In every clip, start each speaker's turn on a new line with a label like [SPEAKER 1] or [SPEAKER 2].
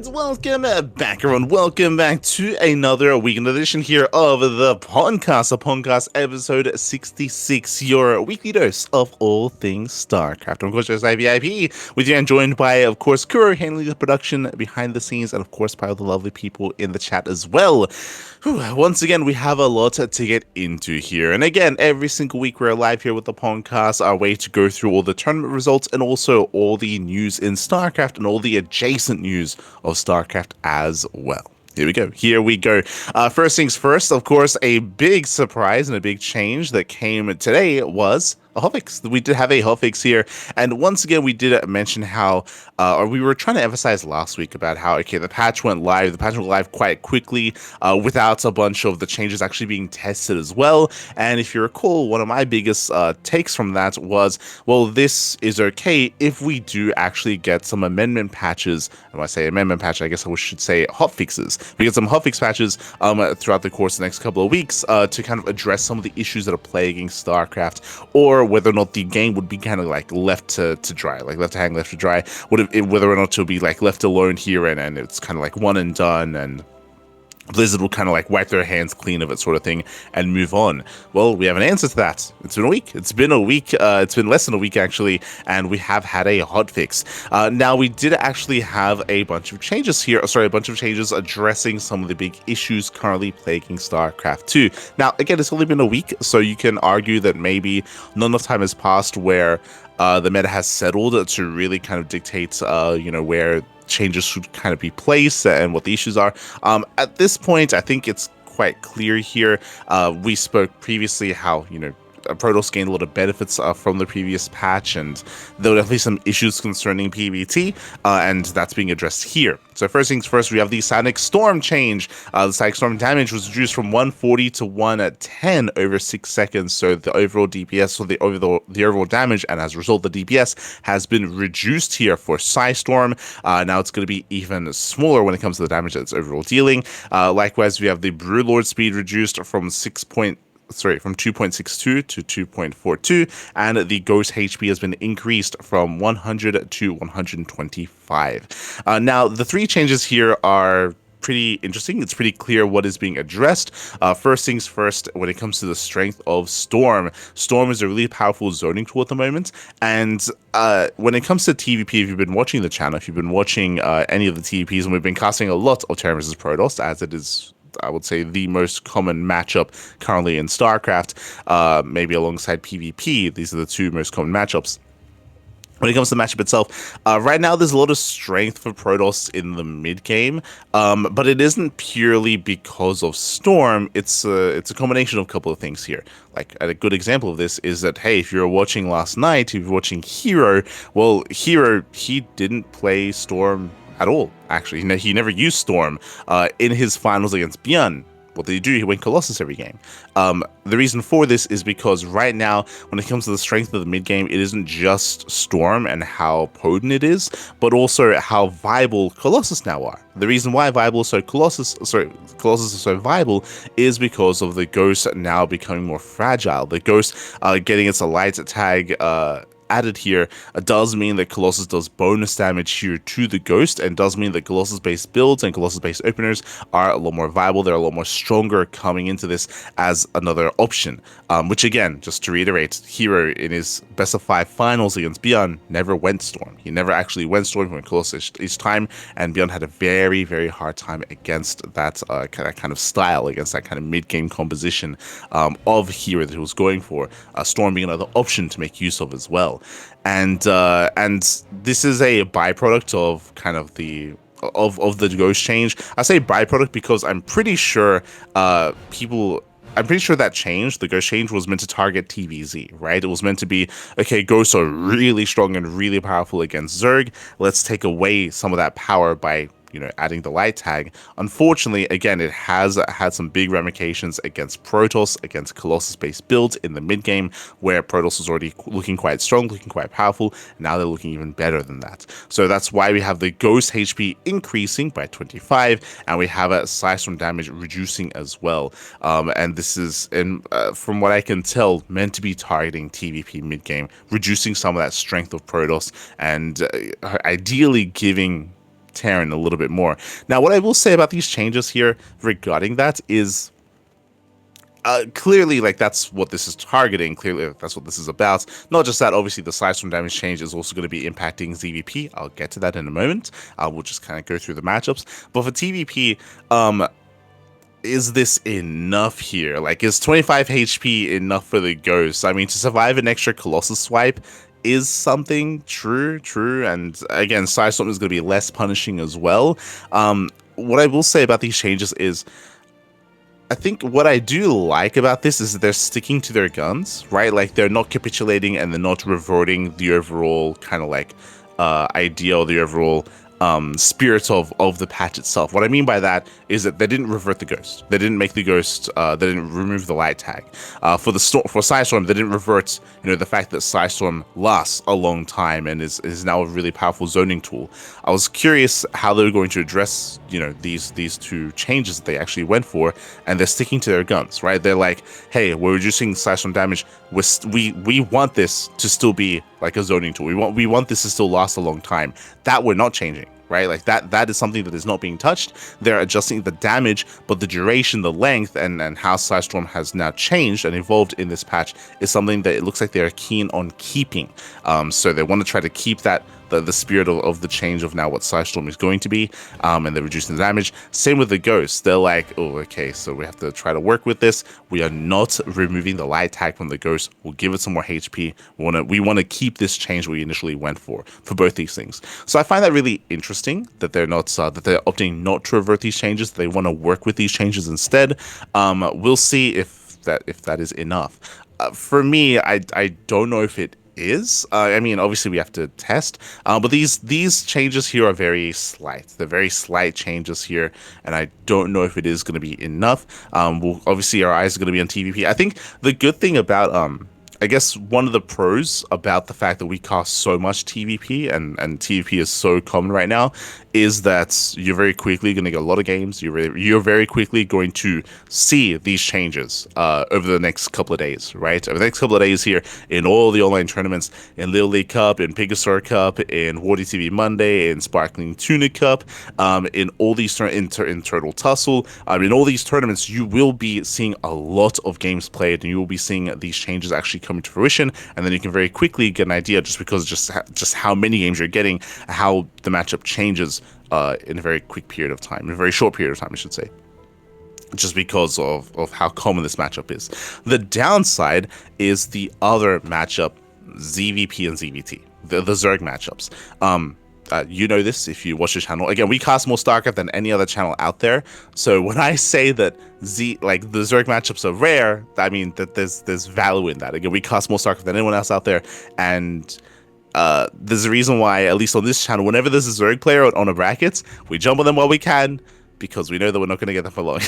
[SPEAKER 1] And welcome back, everyone. Welcome back to another weekend edition here of the PondCast episode 66, your weekly dose of all things StarCraft. I'm, of course, just IVIP with you, and joined by, of course, Kuro handling the production behind the scenes, and, of course, by all the lovely people in the chat as well. Once again, we have a lot to get into here. And again, every single week we're live here with the PondCast, our way to go through all the tournament results and also all the news in StarCraft and all the adjacent news of StarCraft as well. Here we go. First things first, of course, a big surprise and a big change that came today was a hotfix. We did have a hotfix here, and once again, we did mention how, or we were trying to emphasize last week about how, okay, the patch went live. The patch went live quite quickly, without a bunch of the changes actually being tested as well. And if you recall, one of my biggest takes from that was, well, this is okay if we do actually get some amendment patches. And when I say amendment patch, I guess I should say hotfixes. We get some hotfix patches throughout the course of the next couple of weeks to kind of address some of the issues that are plaguing StarCraft, or whether or not the game would be kind of like left to dry, like left to hang, left to dry, whether or not to be like left alone here and it's kind of like one and done, and Blizzard will kind of like wipe their hands clean of it, sort of thing, and move on. Well, we have an answer to that. It's been a week. It's been less than a week, actually, and we have had a hotfix. Now, we did actually have a bunch of changes here. A bunch of changes addressing some of the big issues currently plaguing StarCraft 2. Now, again, it's only been a week, so you can argue that maybe not enough time has passed where the meta has settled to really kind of dictate, where changes should kind of be placed and what the issues are. At this point, I think it's quite clear here. We spoke previously how, Protoss gained a lot of benefits from the previous patch, and there were definitely some issues concerning PvT, and that's being addressed here. So first things first, we have the Psionic Storm change. The Psionic Storm damage was reduced from 140 to 110 over 6 seconds, so the overall DPS, so the overall damage, and as a result, the DPS has been reduced here for Psi Storm. Now it's going to be even smaller when it comes to the damage that it's overall dealing. Likewise, we have the Brewlord speed reduced from 2.62 to 2.42, and the Ghost HP has been increased from 100 to 125. Now, the three changes here are pretty interesting. It's pretty clear what is being addressed. First things first, when it comes to the strength of Storm is a really powerful zoning tool at the moment, and when it comes to TVP, if you've been watching the channel, if you've been watching any of the TVPs, and we've been casting a lot of Terran vs Protoss, as it is, I would say, the most common matchup currently in StarCraft, maybe alongside PvP. These are the two most common matchups. When it comes to the matchup itself, right now there's a lot of strength for Protoss in the mid game, but it isn't purely because of Storm. It's a combination of a couple of things here. Like, a good example of this is that, hey, if you were watching last night, if you were watching Hero, well, Hero, he didn't play Storm at all, actually. He never used Storm in his finals against Bjorn. What did he do? He went Colossus every game. The reason for this is because right now, when it comes to the strength of the mid game, it isn't just Storm and how potent it is, but also how viable Colossus now are. The reason why Colossus is so viable is because of the Ghost now becoming more fragile. The Ghost getting its Elite tag added here does mean that Colossus does bonus damage here to the Ghost, and does mean that Colossus-based builds and Colossus-based openers are a lot more viable. They're a lot more stronger coming into this as another option, which again, just to reiterate, Hero in his best of 5 finals against Bjorn never went Storm. He never actually went Storm. He went Colossus each time, and Bjorn had a very, very hard time against that kind of style, against that kind of mid-game composition of Hero that he was going for, Storm being another option to make use of as well. And this is a byproduct of kind of the Ghost change. I say byproduct because I'm pretty sure that change, the Ghost change, was meant to target TVZ, right? It was meant to be, okay, Ghosts are really strong and really powerful against Zerg. Let's take away some of that power by adding the light tag. Unfortunately, again, it has had some big ramifications against Protoss, against Colossus-based builds in the mid-game, where Protoss was already looking quite strong, looking quite powerful. Now they're looking even better than that. So that's why we have the Ghost HP increasing by 25, and we have a Psi Storm damage reducing as well. And this is, from what I can tell, meant to be targeting TVP mid-game, reducing some of that strength of Protoss, and ideally giving Terran a little bit more. Now, what I will say about these changes here regarding that is clearly, like, that's what this is targeting. Clearly, that's what this is about. Not just that, obviously, the Sidestorm damage change is also going to be impacting ZVP. I'll get to that in a moment. We'll just kind of go through the matchups. But for TVP, is this enough here? Like, is 25 HP enough for the Ghost? I mean, to survive an extra Colossus swipe is something true, and again, Sidestorm is going to be less punishing as well. What I will say about these changes is, I think what I do like about this is that they're sticking to their guns, right? Like, they're not capitulating and they're not reverting the overall kind of like idea or the overall spirit of the patch itself. What I mean by that is that they didn't revert the Ghost. They didn't make the Ghost. They didn't remove the light tag. For Sidestorm, they didn't revert, the fact that Sidestorm lasts a long time and is now a really powerful zoning tool. I was curious how they were going to address, these two changes that they actually went for, and they're sticking to their guns, right? They're like, hey, we're reducing Sidestorm damage. We want this to still be like a zoning tool. We want this to still last a long time. That we're not changing. Right, like that is something that is not being touched. They're adjusting the damage, but the duration, the length, and how Sidestorm has now changed and evolved in this patch is something that it looks like they're keen on keeping. So they want to try to keep that the spirit of the change of now what Sidestorm is going to be, and they're reducing the damage. Same with the Ghost. They're like, oh, okay, so we have to try to work with this. We are not removing the light tag from the Ghost. We'll give it some more HP. We want to keep this change we initially went for both these things. So I find that really interesting that they're not that they're opting not to revert these changes. They want to work with these changes instead. We'll see if that is enough. For me, I don't know if it is. I mean, obviously we have to test, but these changes here are very slight. They're very slight changes here, and I don't know if it is going to be enough. Obviously our eyes are going to be on TVP. I think the good thing about I guess one of the pros about the fact that we cast so much TVP and TVP is so common right now is that you're very quickly going to get a lot of games. You're very quickly going to see these changes over the next couple of days, right? Over the next couple of days here in all the online tournaments, in Little League Cup, in Pegasaur Cup, in Wardy TV Monday, in Sparkling Tuna Cup, in all these in Turtle Tussle, in all these tournaments, you will be seeing a lot of games played, and you will be seeing these changes actually come to fruition, and then you can very quickly get an idea just how many games you're getting, how the matchup changes in a very quick period of time, in a very short period of time, I should say, just because of how common this matchup is. The downside is the other matchup, ZVP and ZVT, the Zerg matchups. You know this if you watch the channel. Again, we cast more StarCraft than any other channel out there. So when I say that the Zerg matchups are rare, I mean that there's value in that. Again, we cast more StarCraft than anyone else out there, and there's a reason why, at least on this channel, whenever there's a Zerg player on a bracket, we jump on them while we can, because we know that we're not going to get them for long.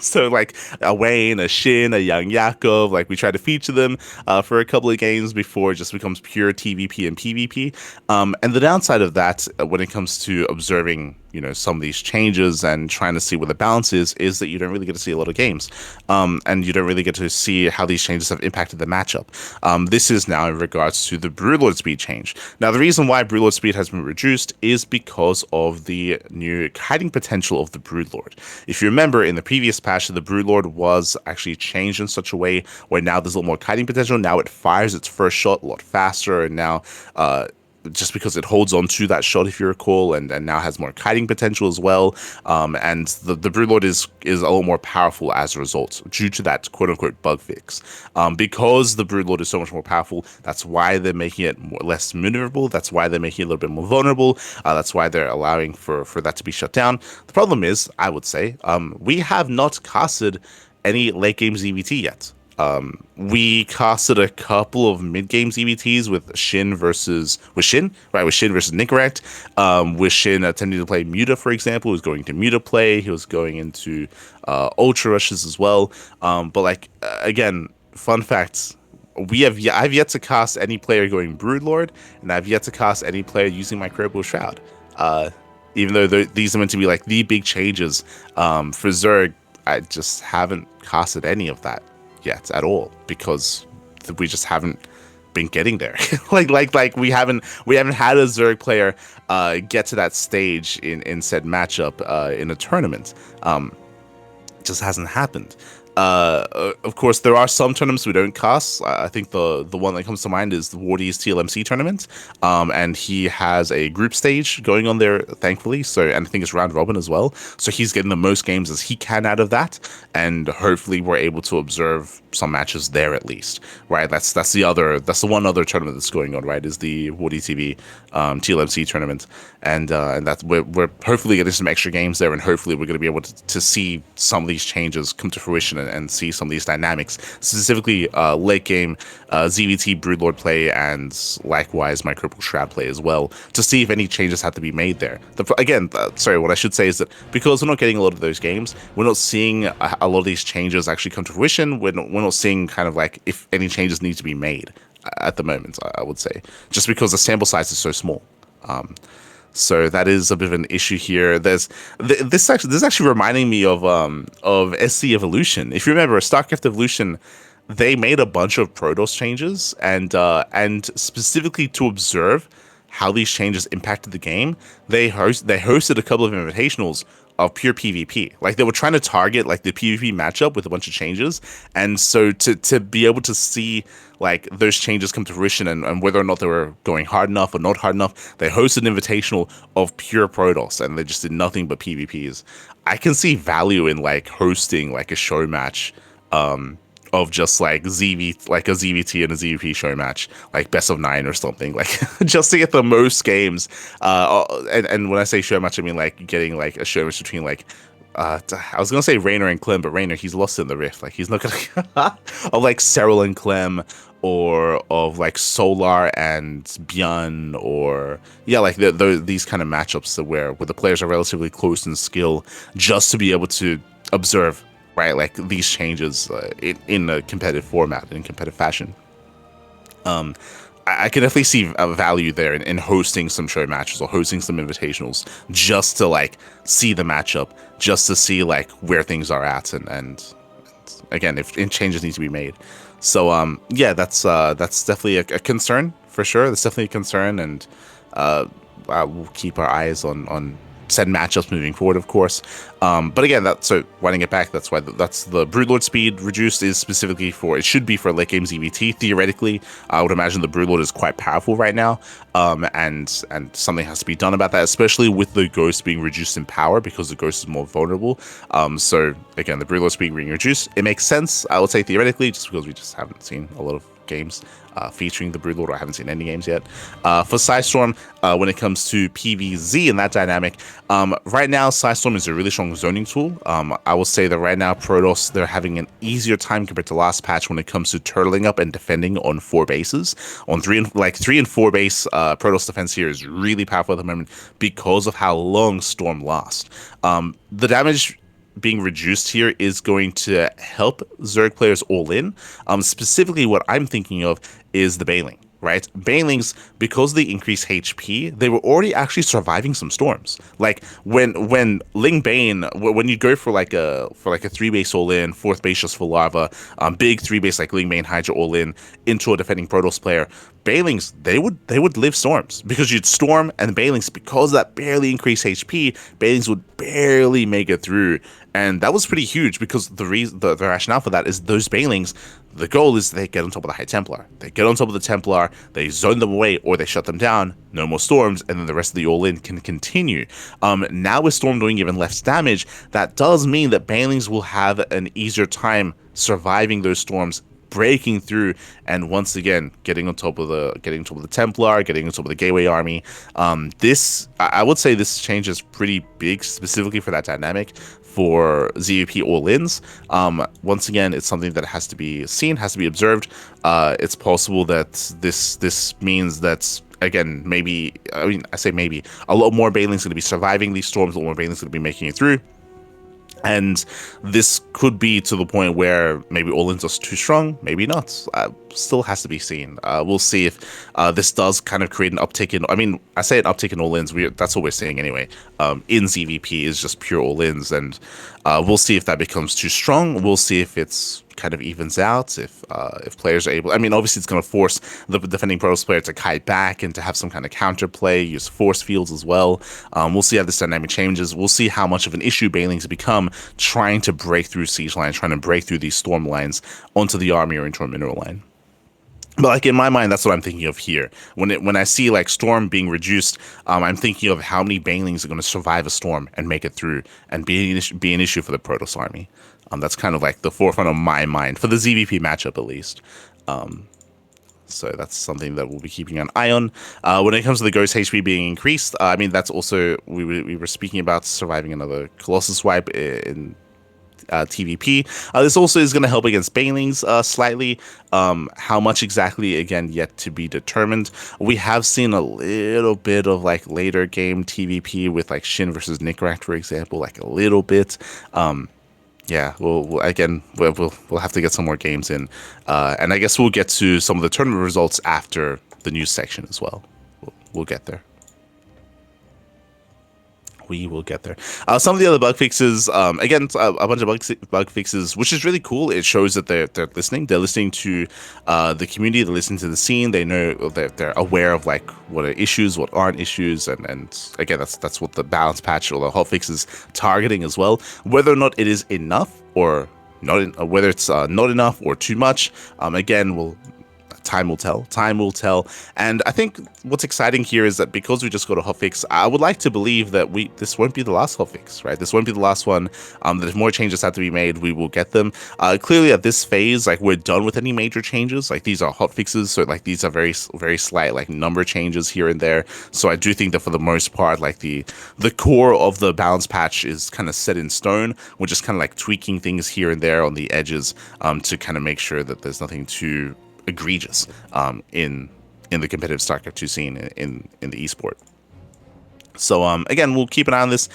[SPEAKER 1] So like a Wayne, a Shin, a Young Yakov, like we try to feature them for a couple of games before it just becomes pure TVP and PvP. And the downside of that, when it comes to observing, some of these changes and trying to see where the balance is that you don't really get to see a lot of games. And you don't really get to see how these changes have impacted the matchup. This is now in regards to the Broodlord speed change. Now, the reason why Broodlord speed has been reduced is because of the new kiting potential of the Broodlord. If you remember, in the previous patch, the Broodlord was actually changed in such a way where now there's a little more kiting potential. Now it fires its first shot a lot faster, and now just because it holds on to that shot, if you recall, and now has more kiting potential as well. And the Broodlord is a little more powerful as a result, due to that quote-unquote bug fix. Because the Broodlord is so much more powerful, that's why they're making it less maneuverable. That's why they're making it a little bit more vulnerable. That's why they're allowing for that to be shut down. The problem is, I would say, we have not casted any late-game ZVT yet. We casted a couple of mid-game ZVTs with Shin versus Nicorette. With Shin tending to play Muta, for example, he was going to Muta play. He was going into Ultra Rushes as well. But again, fun facts. I've yet to cast any player going Broodlord, and I've yet to cast any player using Microbial Shroud. Even though these are meant to be like the big changes for Zerg, I just haven't casted any of that yet at all, because we just haven't been getting there. like we haven't had a Zerg player get to that stage in said matchup in a tournament. Just hasn't happened. Of course, there are some tournaments we don't cast. I think the one that comes to mind is the Wardy's TLMC tournament, and he has a group stage going on there, thankfully. So, and I think it's round robin as well. So he's getting the most games as he can out of that, and hopefully we're able to observe some matches there at least, right? That's the one other tournament that's going on, right? Is the Wardy TV TLMC tournament, and that's we're hopefully getting some extra games there, and hopefully we're going to be able to see some of these changes come to fruition and see some of these dynamics, specifically late game ZVT Broodlord play and likewise Micropole Shroud play as well, to see if any changes have to be made there. What I should say is that because we're not getting a lot of those games, we're not seeing a lot of these changes actually come to fruition. We're not seeing kind of like if any changes need to be made at the moment, I would say, just because the sample size is so small. So that is a bit of an issue here. This is actually reminding me of SC Evolution. If you remember, StarCraft Evolution, they made a bunch of Protoss changes, and specifically to observe how these changes impacted the game, they hosted a couple of invitationals of pure PvP. Like they were trying to target like the PvP matchup with a bunch of changes, and so to be able to see like those changes come to fruition and whether or not they were going hard enough or not hard enough, they hosted an invitational of pure Protoss, and they just did nothing but PvPs. I can see value in like hosting like a show match of just like a ZVT and a ZVP show match, like best of 9 or something, like just to get the most games. And when I say show match, I mean like getting like a show match between like I was gonna say Raynor and Clem, but Raynor, he's lost in the rift. Like he's not gonna of like Cyril and Clem, or of like Solar and Bjorn, or like these kind of matchups where the players are relatively close in skill, just to be able to observe, right, like these changes in a competitive format, in competitive fashion. I can definitely see a value there in hosting some show matches or hosting some invitationals, just to like see the matchup, just to see like where things are at, and again, if changes need to be made. So that's definitely a concern for sure. That's definitely a concern, and we'll keep our eyes on said matchups moving forward, of course. But again, so winding it back, that's why that's the Broodlord speed reduced is specifically it should be for late game ZVT. Theoretically, I would imagine the Broodlord is quite powerful right now, and something has to be done about that, especially with the Ghost being reduced in power, because the Ghost is more vulnerable. So again, the Broodlord speed being reduced, it makes sense, I would say, theoretically, just because we just haven't seen a lot of games featuring the Broodlord. I haven't seen any games yet. For Psystorm, when it comes to PvZ and that dynamic, right now Psystorm is a really strong zoning tool. I will say that right now Protoss, they're having an easier time compared to last patch when it comes to turtling up and defending on 4 bases. On 3 and 4 base, Protoss defense here is really powerful at the moment because of how long Storm lasts. The damage being reduced here is going to help Zerg players all in. Specifically, what I'm thinking of is the Baneling, right? Banelings, because they increase HP, they were already actually surviving some storms. Like when Ling Bane, when you go for like a 3 base all in, 4th base just for lava, big 3 base like Ling Bane Hydra all in into a defending Protoss player, Banelings, they would live storms, because you'd storm, and Banelings, because that barely increased HP, Banelings would barely make it through. And that was pretty huge, because the rationale for that is those Banelings, the goal is they get on top of the High Templar. They get on top of the Templar, they zone them away, or they shut them down, no more storms, and then the rest of the all-in can continue. Now with Storm doing even less damage, that does mean that Banelings will have an easier time surviving those storms, breaking through, and once again getting on top of the Templar, getting on top of the Gateway Army. I would say this change is pretty big, specifically for that dynamic for ZVP all-ins. Once again, it's something that has to be seen, has to be observed. It's possible that this means that, again, maybe, I say maybe, a lot more Banelings going to be surviving these storms, a lot more Banelings going to be making it through. And this could be to the point where maybe all-ins are too strong, maybe not. Still has to be seen. We'll see if this does kind of create an uptick in, I say an uptick in all-ins, that's what we're saying anyway. In ZVP is just pure all-ins, and we'll see if that becomes too strong. We'll see if it's kind of evens out, if players are able. I mean, obviously it's going to force the defending Protoss player to kite back and to have some kind of counterplay, use force fields as well. We'll see how this dynamic changes. We'll see how much of an issue Banelings become trying to break through siege lines, trying to break through these storm lines onto the army or into a mineral line. But like in my mind, that's what I'm thinking of here. When I see like storm being reduced, I'm thinking of how many banelings are going to survive a storm and make it through and be an issue for the Protoss army. That's kind of like the forefront of my mind for the ZVP matchup at least. So that's something that we'll be keeping an eye on. When it comes to the Ghost HP being increased, I mean that's also we were speaking about surviving another Colossus wipe in TVP. This also is going to help against Banelings slightly. How much exactly, again, yet to be determined. We have seen a little bit of like later game TVP with like Shin versus Nickrat, for example, like a little bit. Yeah, we'll have to get some more games in, and I guess we'll get to some of the tournament results after the news section as well. We'll get there. We will get there. Some of the other bug fixes, again, a bunch of bug fixes, which is really cool. It shows that they're listening. They're listening to the community. They're listening to the scene. They know that they're aware of like what are issues, what aren't issues, and again, that's what the balance patch or the hotfix is targeting as well. Whether or not it is enough or not, whether it's not enough or too much, again, time will tell. Time will tell. And I think what's exciting here is that because we just got a hotfix, I would like to believe that this won't be the last hotfix, right? This won't be the last one. That if more changes have to be made, we will get them. Clearly at this phase, like we're done with any major changes. Like these are hotfixes, so like these are very, very slight like number changes here and there. So I do think that for the most part, like the core of the balance patch is kind of set in stone. We're just kind of like tweaking things here and there on the edges to kind of make sure that there's nothing too egregious in the competitive StarCraft II scene in the esport. So again, we'll keep an eye on this.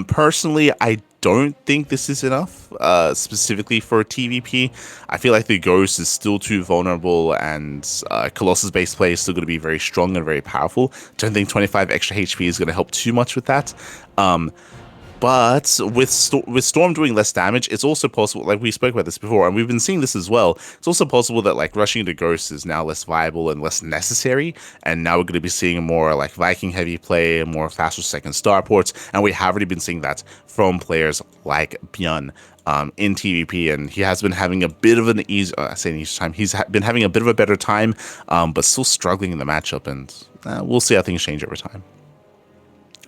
[SPEAKER 1] Personally, I don't think this is enough, specifically for TVP. I feel like the Ghost is still too vulnerable, and Colossus base play is still going to be very strong and very powerful. Don't think 25 extra HP is going to help too much with that. But with Storm doing less damage, it's also possible, like we spoke about this before, and we've been seeing this as well, it's also possible that like rushing into Ghost is now less viable and less necessary, and now we're going to be seeing more like Viking heavy play, more faster second starports, and we have already been seeing that from players like Björn in TVP, and he has been having a bit of an he's been having a bit of a better time, but still struggling in the matchup, and we'll see how things change over time.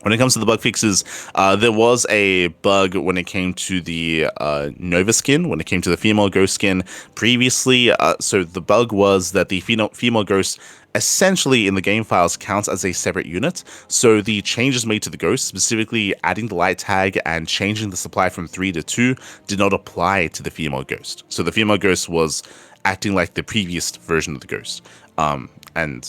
[SPEAKER 1] When it comes to the bug fixes, there was a bug when it came to the Nova skin, when it came to the female ghost skin previously. So the bug was that the female ghost essentially in the game files counts as a separate unit. So the changes made to the ghost, specifically adding the light tag and changing the supply from 3 to 2, did not apply to the female ghost. So the female ghost was acting like the previous version of the ghost. And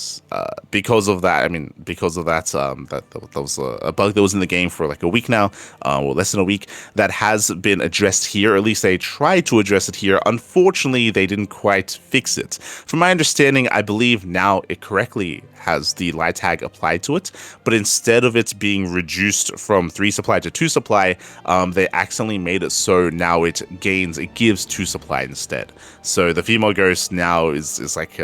[SPEAKER 1] because of that, that was a bug that was in the game for like a week now, or less than a week, that has been addressed here, or at least they tried to address it here. Unfortunately, they didn't quite fix it. From my understanding, I believe now it correctly has the light tag applied to it, but instead of it being reduced from 3 supply to 2 supply, they accidentally made it so now it gives 2 supply instead. So the female ghost now is like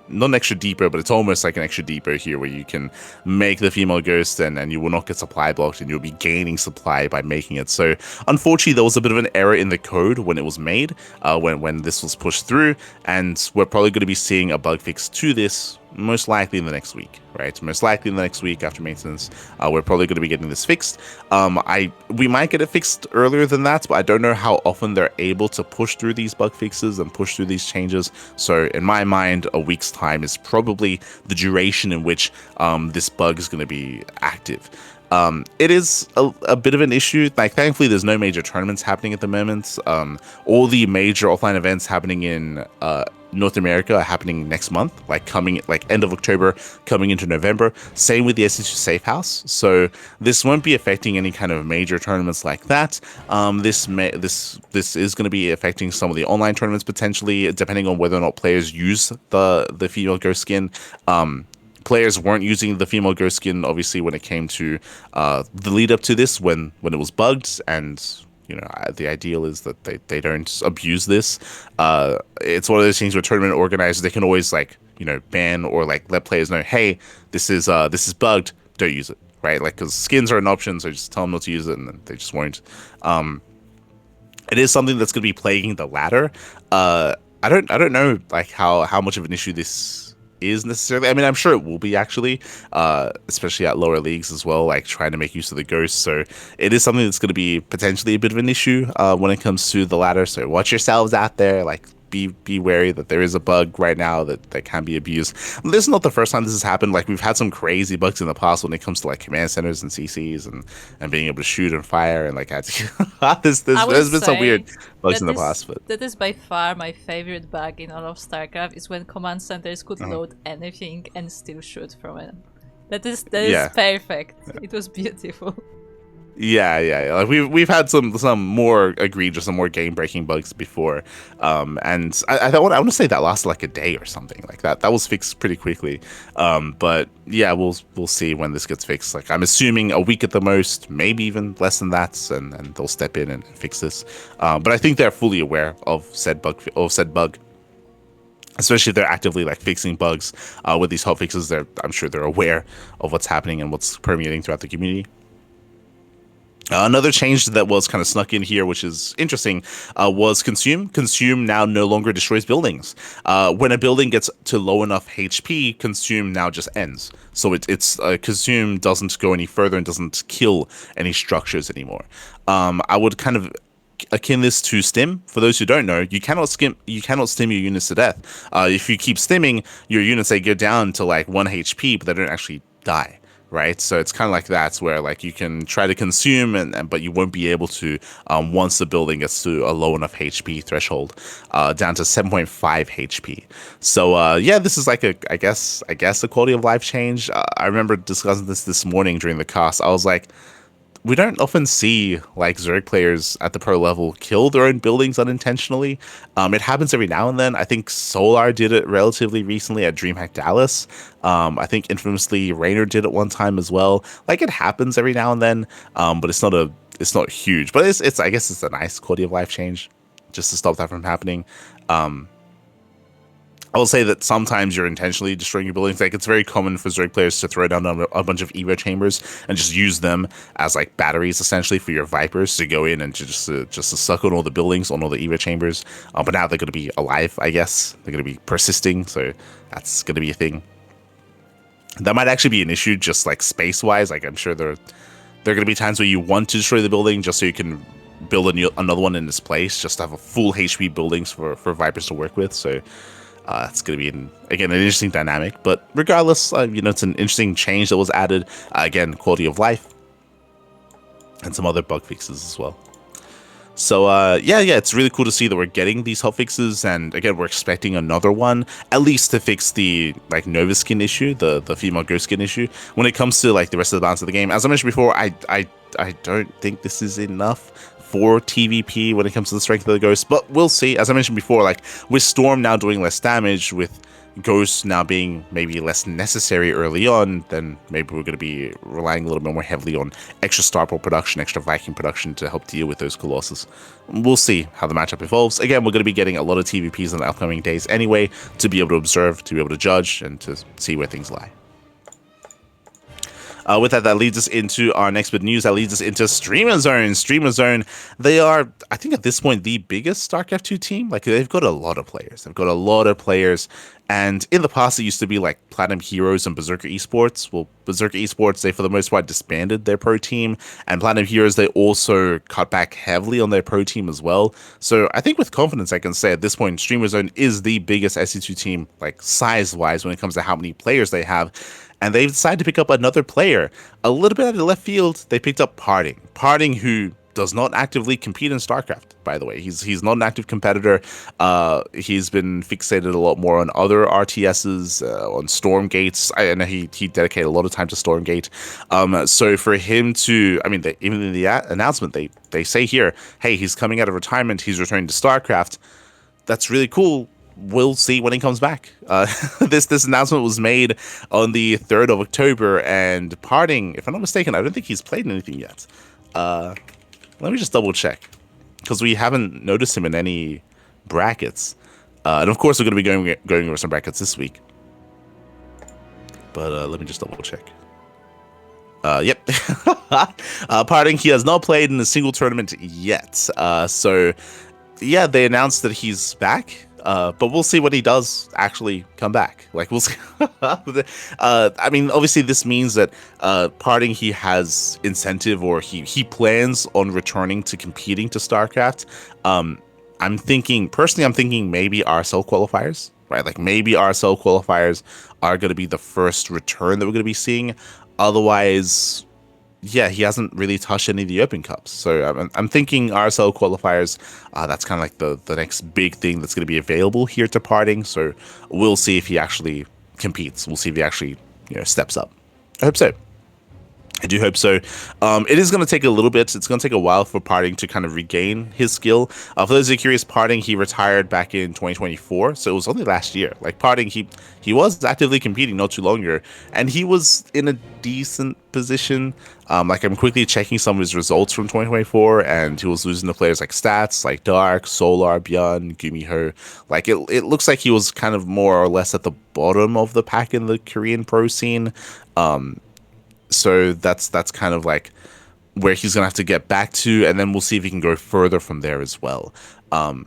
[SPEAKER 1] not an extra deeper, but it's almost like an extra deeper here, where you can make the female ghost and you will not get supply blocked, and you'll be gaining supply by making it. So unfortunately, there was a bit of an error in the code when it was made, when this was pushed through, and we're probably going to be seeing a bug fix to this most likely in the next week, right? Most likely in the next week after maintenance, we're probably going to be getting this fixed. We might get it fixed earlier than that, but I don't know how often they're able to push through these bug fixes and push through these changes. So in my mind, a week's time is probably the duration in which this bug is going to be active. It is a bit of an issue. Like, thankfully, there's no major tournaments happening at the moment. All the major offline events happening in North America are happening next month, coming end of October, coming into November. Same with the SC2 Safe House. So this won't be affecting any kind of major tournaments like that. This is going to be affecting some of the online tournaments potentially, depending on whether or not players use the female ghost skin. Players weren't using the female ghost skin, obviously, when it came to the lead up to this, when it was bugged, and the ideal is that they don't abuse this. It's one of those things where tournament organizers, they can always like, ban or like let players know, hey, this is bugged, don't use it, right? Like, because skins are an option, so just tell them not to use it, and then they just won't. It is something that's going to be plaguing the ladder. I don't know like how much of an issue this is necessarily. I mean, I'm sure it will be actually, especially at lower leagues as well, like trying to make use of the ghosts. So it is something that's going to be potentially a bit of an issue when it comes to the ladder. So watch yourselves out there, like be wary that there is a bug right now that can be abused. This is not the first time this has happened. Like, we've had some crazy bugs in the past when it comes to like command centers and CCs and being able to shoot and fire and like there's been some weird bugs in the past. But
[SPEAKER 2] that is by far my favorite bug in all of StarCraft, is when command centers could load anything and still shoot from it. That is perfect. It was beautiful.
[SPEAKER 1] Yeah. Like we've had some more egregious and more game breaking bugs before, and I want to say that lasted like a day or something like that. That was fixed pretty quickly, but yeah, we'll see when this gets fixed. Like, I'm assuming a week at the most, maybe even less than that, and they'll step in and fix this. But I think they're fully aware of said bug. Especially if they're actively like fixing bugs with these hotfixes. I'm sure they're aware of what's happening and what's permeating throughout the community. Another change that was kind of snuck in here, which is interesting, was Consume. Consume now no longer destroys buildings. When a building gets to low enough HP, Consume now just ends. So it's Consume doesn't go any further and doesn't kill any structures anymore. I would kind of akin this to stim. For those who don't know, you cannot stim your units to death. If you keep stimming, your units, they go down to like 1 HP, but they don't actually die. Right, so it's kind of like that, where like you can try to consume, but you won't be able to once the building gets to a low enough HP threshold, down to 7.5 HP. So yeah, this is like I guess a quality of life change. I remember discussing this morning during the cast. I was like, we don't often see like Zerg players at the pro level kill their own buildings unintentionally. It happens every now and then. I think Solar did it relatively recently at DreamHack Dallas. I think infamously Raynor did it one time as well. Like, it happens every now and then, but it's not huge. But it's I guess it's a nice quality of life change just to stop that from happening. I will say that sometimes you're intentionally destroying your buildings. Like, it's very common for Zerg players to throw down a bunch of Evo chambers and just use them as like batteries, essentially, for your Vipers to go in and just to suck on all the buildings, on all the Evo chambers. But now they're going to be alive, I guess. They're going to be persisting, so that's going to be a thing. That might actually be an issue, just like space-wise. Like, I'm sure there are going to be times where you want to destroy the building just so you can build another one in its place, just to have a full HP buildings for Vipers to work with. So it's going to be, an interesting dynamic. But regardless, it's an interesting change that was added. Again, quality of life and some other bug fixes as well. So yeah, it's really cool to see that we're getting these hotfixes, and again, we're expecting another one, at least to fix the like Nova skin issue, the female ghost skin issue. When it comes to like the rest of the balance of the game, as I mentioned before, I don't think this is enough for TVP when it comes to the strength of the ghost, but we'll see. As I mentioned before, like with Storm now doing less damage, with Ghosts now being maybe less necessary early on, then maybe we're going to be relying a little bit more heavily on extra Star Pearl production, extra Viking production to help deal with those Colossus. We'll see how the matchup evolves. Again, we're going to be getting a lot of TVPs in the upcoming days anyway, to be able to observe, to be able to judge, and to see where things lie. With that leads us into our next bit of news. That leads us into Streamerzone. Streamerzone, they are, I think at this point, the biggest StarCraft II team. Like, they've got a lot of players. And in the past, it used to be like Platinum Heroes and Berserker Esports. Well, Berserker Esports, they for the most part disbanded their pro team. And Platinum Heroes, they also cut back heavily on their pro team as well. So I think with confidence, I can say at this point, Streamerzone is the biggest SC2 team, like size-wise, when it comes to how many players they have. And they've decided to pick up another player. A little bit out of the left field, they picked up Parting. Parting, who does not actively compete in StarCraft, by the way. He's not an active competitor. He's been fixated a lot more on other RTSs, on Stormgates. I know he dedicated a lot of time to Stormgate. So for him to, I mean, even in the announcement, they say here, hey, he's coming out of retirement. He's returning to StarCraft. That's really cool. We'll see when he comes back. This announcement was made on the 3rd of October, and Parting, if I'm not mistaken, I don't think he's played anything yet. Let me just double check. because we haven't noticed him in any brackets. And of course, we're going to be going over some brackets this week. But let me just double check. Yep. Pardon, he has not played in a single tournament yet. So, yeah, they announced that he's back. But we'll see when he does actually come back. Like, we'll see. I mean, obviously, this means that Parting, he has incentive, or he plans on returning to competing to StarCraft. I'm thinking maybe RSL qualifiers, right? Like, maybe RSL qualifiers are going to be the first return that we're going to be seeing. Otherwise, yeah, he hasn't really touched any of the Open Cups. So I'm thinking RSL qualifiers, that's kind of like the next big thing that's going to be available here to Parting. So we'll see if he actually competes. We'll see if he actually, steps up. I hope so. I do hope so. It is going to take a little bit. It's going to take a while for Parting to kind of regain his skill. For those who are curious, Parting, he retired back in 2024. So it was only last year. Like, Parting, he was actively competing not too long ago. And he was in a decent position. Like, I'm quickly checking some of his results from 2024. And he was losing to players like Stats, like Dark, Solar, Björn, Gumiho. Like, it looks like he was kind of more or less at the bottom of the pack in the Korean pro scene. So that's kind of like where he's gonna have to get back to, and then we'll see if he can go further from there as well.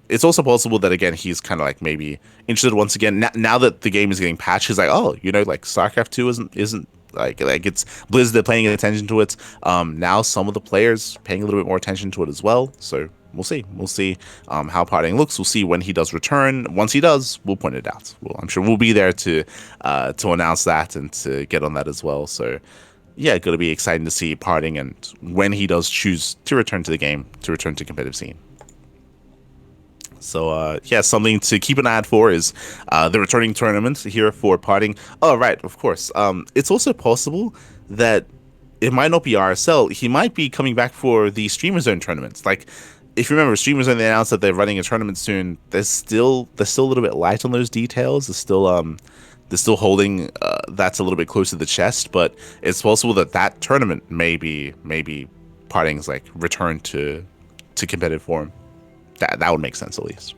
[SPEAKER 1] It's also possible that, again, he's kind of like maybe interested once again now that the game is getting patched. He's like, oh, like StarCraft 2 isn't like it's Blizzard, they're paying attention to it. Now some of the players paying a little bit more attention to it as well. So we'll see how Parting looks. We'll see when he does return. Once he does, we'll point it out. I'm sure we'll be there to announce that and to get on that as well. So yeah, going to be exciting to see Parting and when he does choose to return to the game, to return to competitive scene. So, yeah, something to keep an eye out for is the returning tournament here for Parting. Oh, right, of course. It's also possible that it might not be RSL. He might be coming back for the Streamerzone tournaments. Like, if you remember, Streamerzone, they announced that they're running a tournament soon. They're still a little bit light on those details. They're still holding that's a little bit close to the chest, but it's possible that tournament maybe Parting's like return to competitive form. That would make sense at least.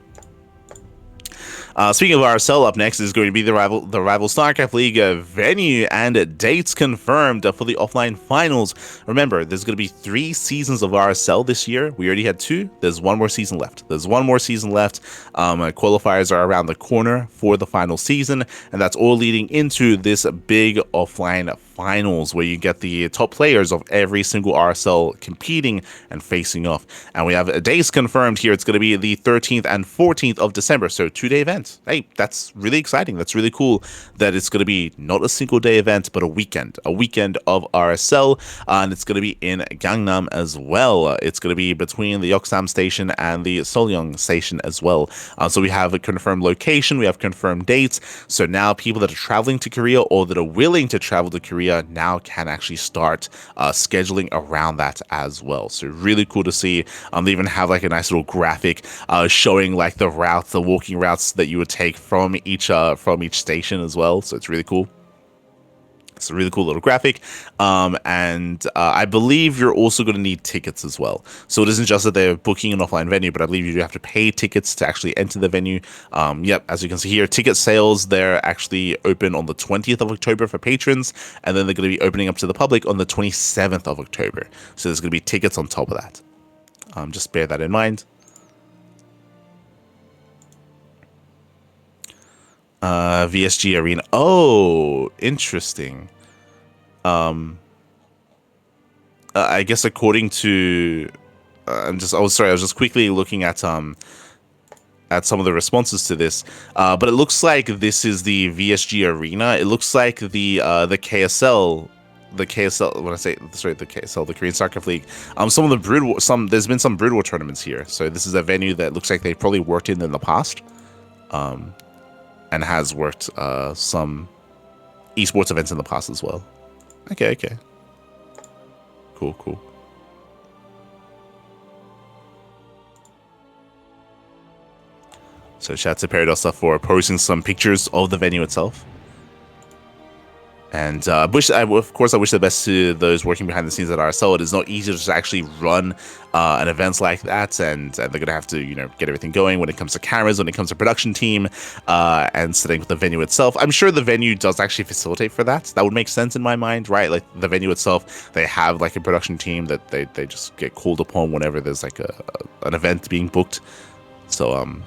[SPEAKER 1] Speaking of RSL, up next is going to be the rival StarCraft League venue and dates confirmed for the offline finals. Remember, there's going to be 3 seasons of RSL this year. We already had 2. There's one more season left. Qualifiers are around the corner for the final season, and that's all leading into this big offline finals where you get the top players of every single RSL competing and facing off. And we have dates confirmed here. It's going to be the 13th and 14th of December, so 2-day event. Hey, that's really exciting. That's really cool that it's going to be not a single day event, but a weekend of RSL, and it's going to be in Gangnam as well. It's going to be between the Yoksam station and the Solyong station as well. So we have a confirmed location, we have confirmed dates. So now people that are traveling to Korea or that are willing to travel to Korea now can actually start scheduling around that as well. So really cool to see. They even have like a nice little graphic showing like the walking routes that you would take from each station as well. So it's really cool. It's a really cool little graphic. And I believe you're also going to need tickets as well. So it isn't just that they're booking an offline venue, but I believe you do have to pay tickets to actually enter the venue. Yep, as you can see here, ticket sales, they're actually open on the 20th of October for patrons, and then they're going to be opening up to the public on the 27th of October. So there's going to be tickets on top of that. Just bear that in mind. VSG Arena. Oh, interesting. I guess according to, I was just quickly looking at some of the responses to this. But it looks like this is the VSG Arena. It looks like the KSL. The KSL, the KSL, the Korean StarCraft League. There's been some Brood War tournaments here. So this is a venue that looks like they've probably worked in the past. And has worked some esports events in the past as well. Okay. Cool. So shout out to Paradox for posting some pictures of the venue itself. And of course, I wish the best to those working behind the scenes at RSL. It is not easy to just actually run an event like that, and they're gonna have to, get everything going when it comes to cameras, when it comes to production team, and setting up the venue itself. I'm sure the venue does actually facilitate for that. That would make sense in my mind, right? Like the venue itself, they have like a production team that they just get called upon whenever there's like an event being booked. So I'm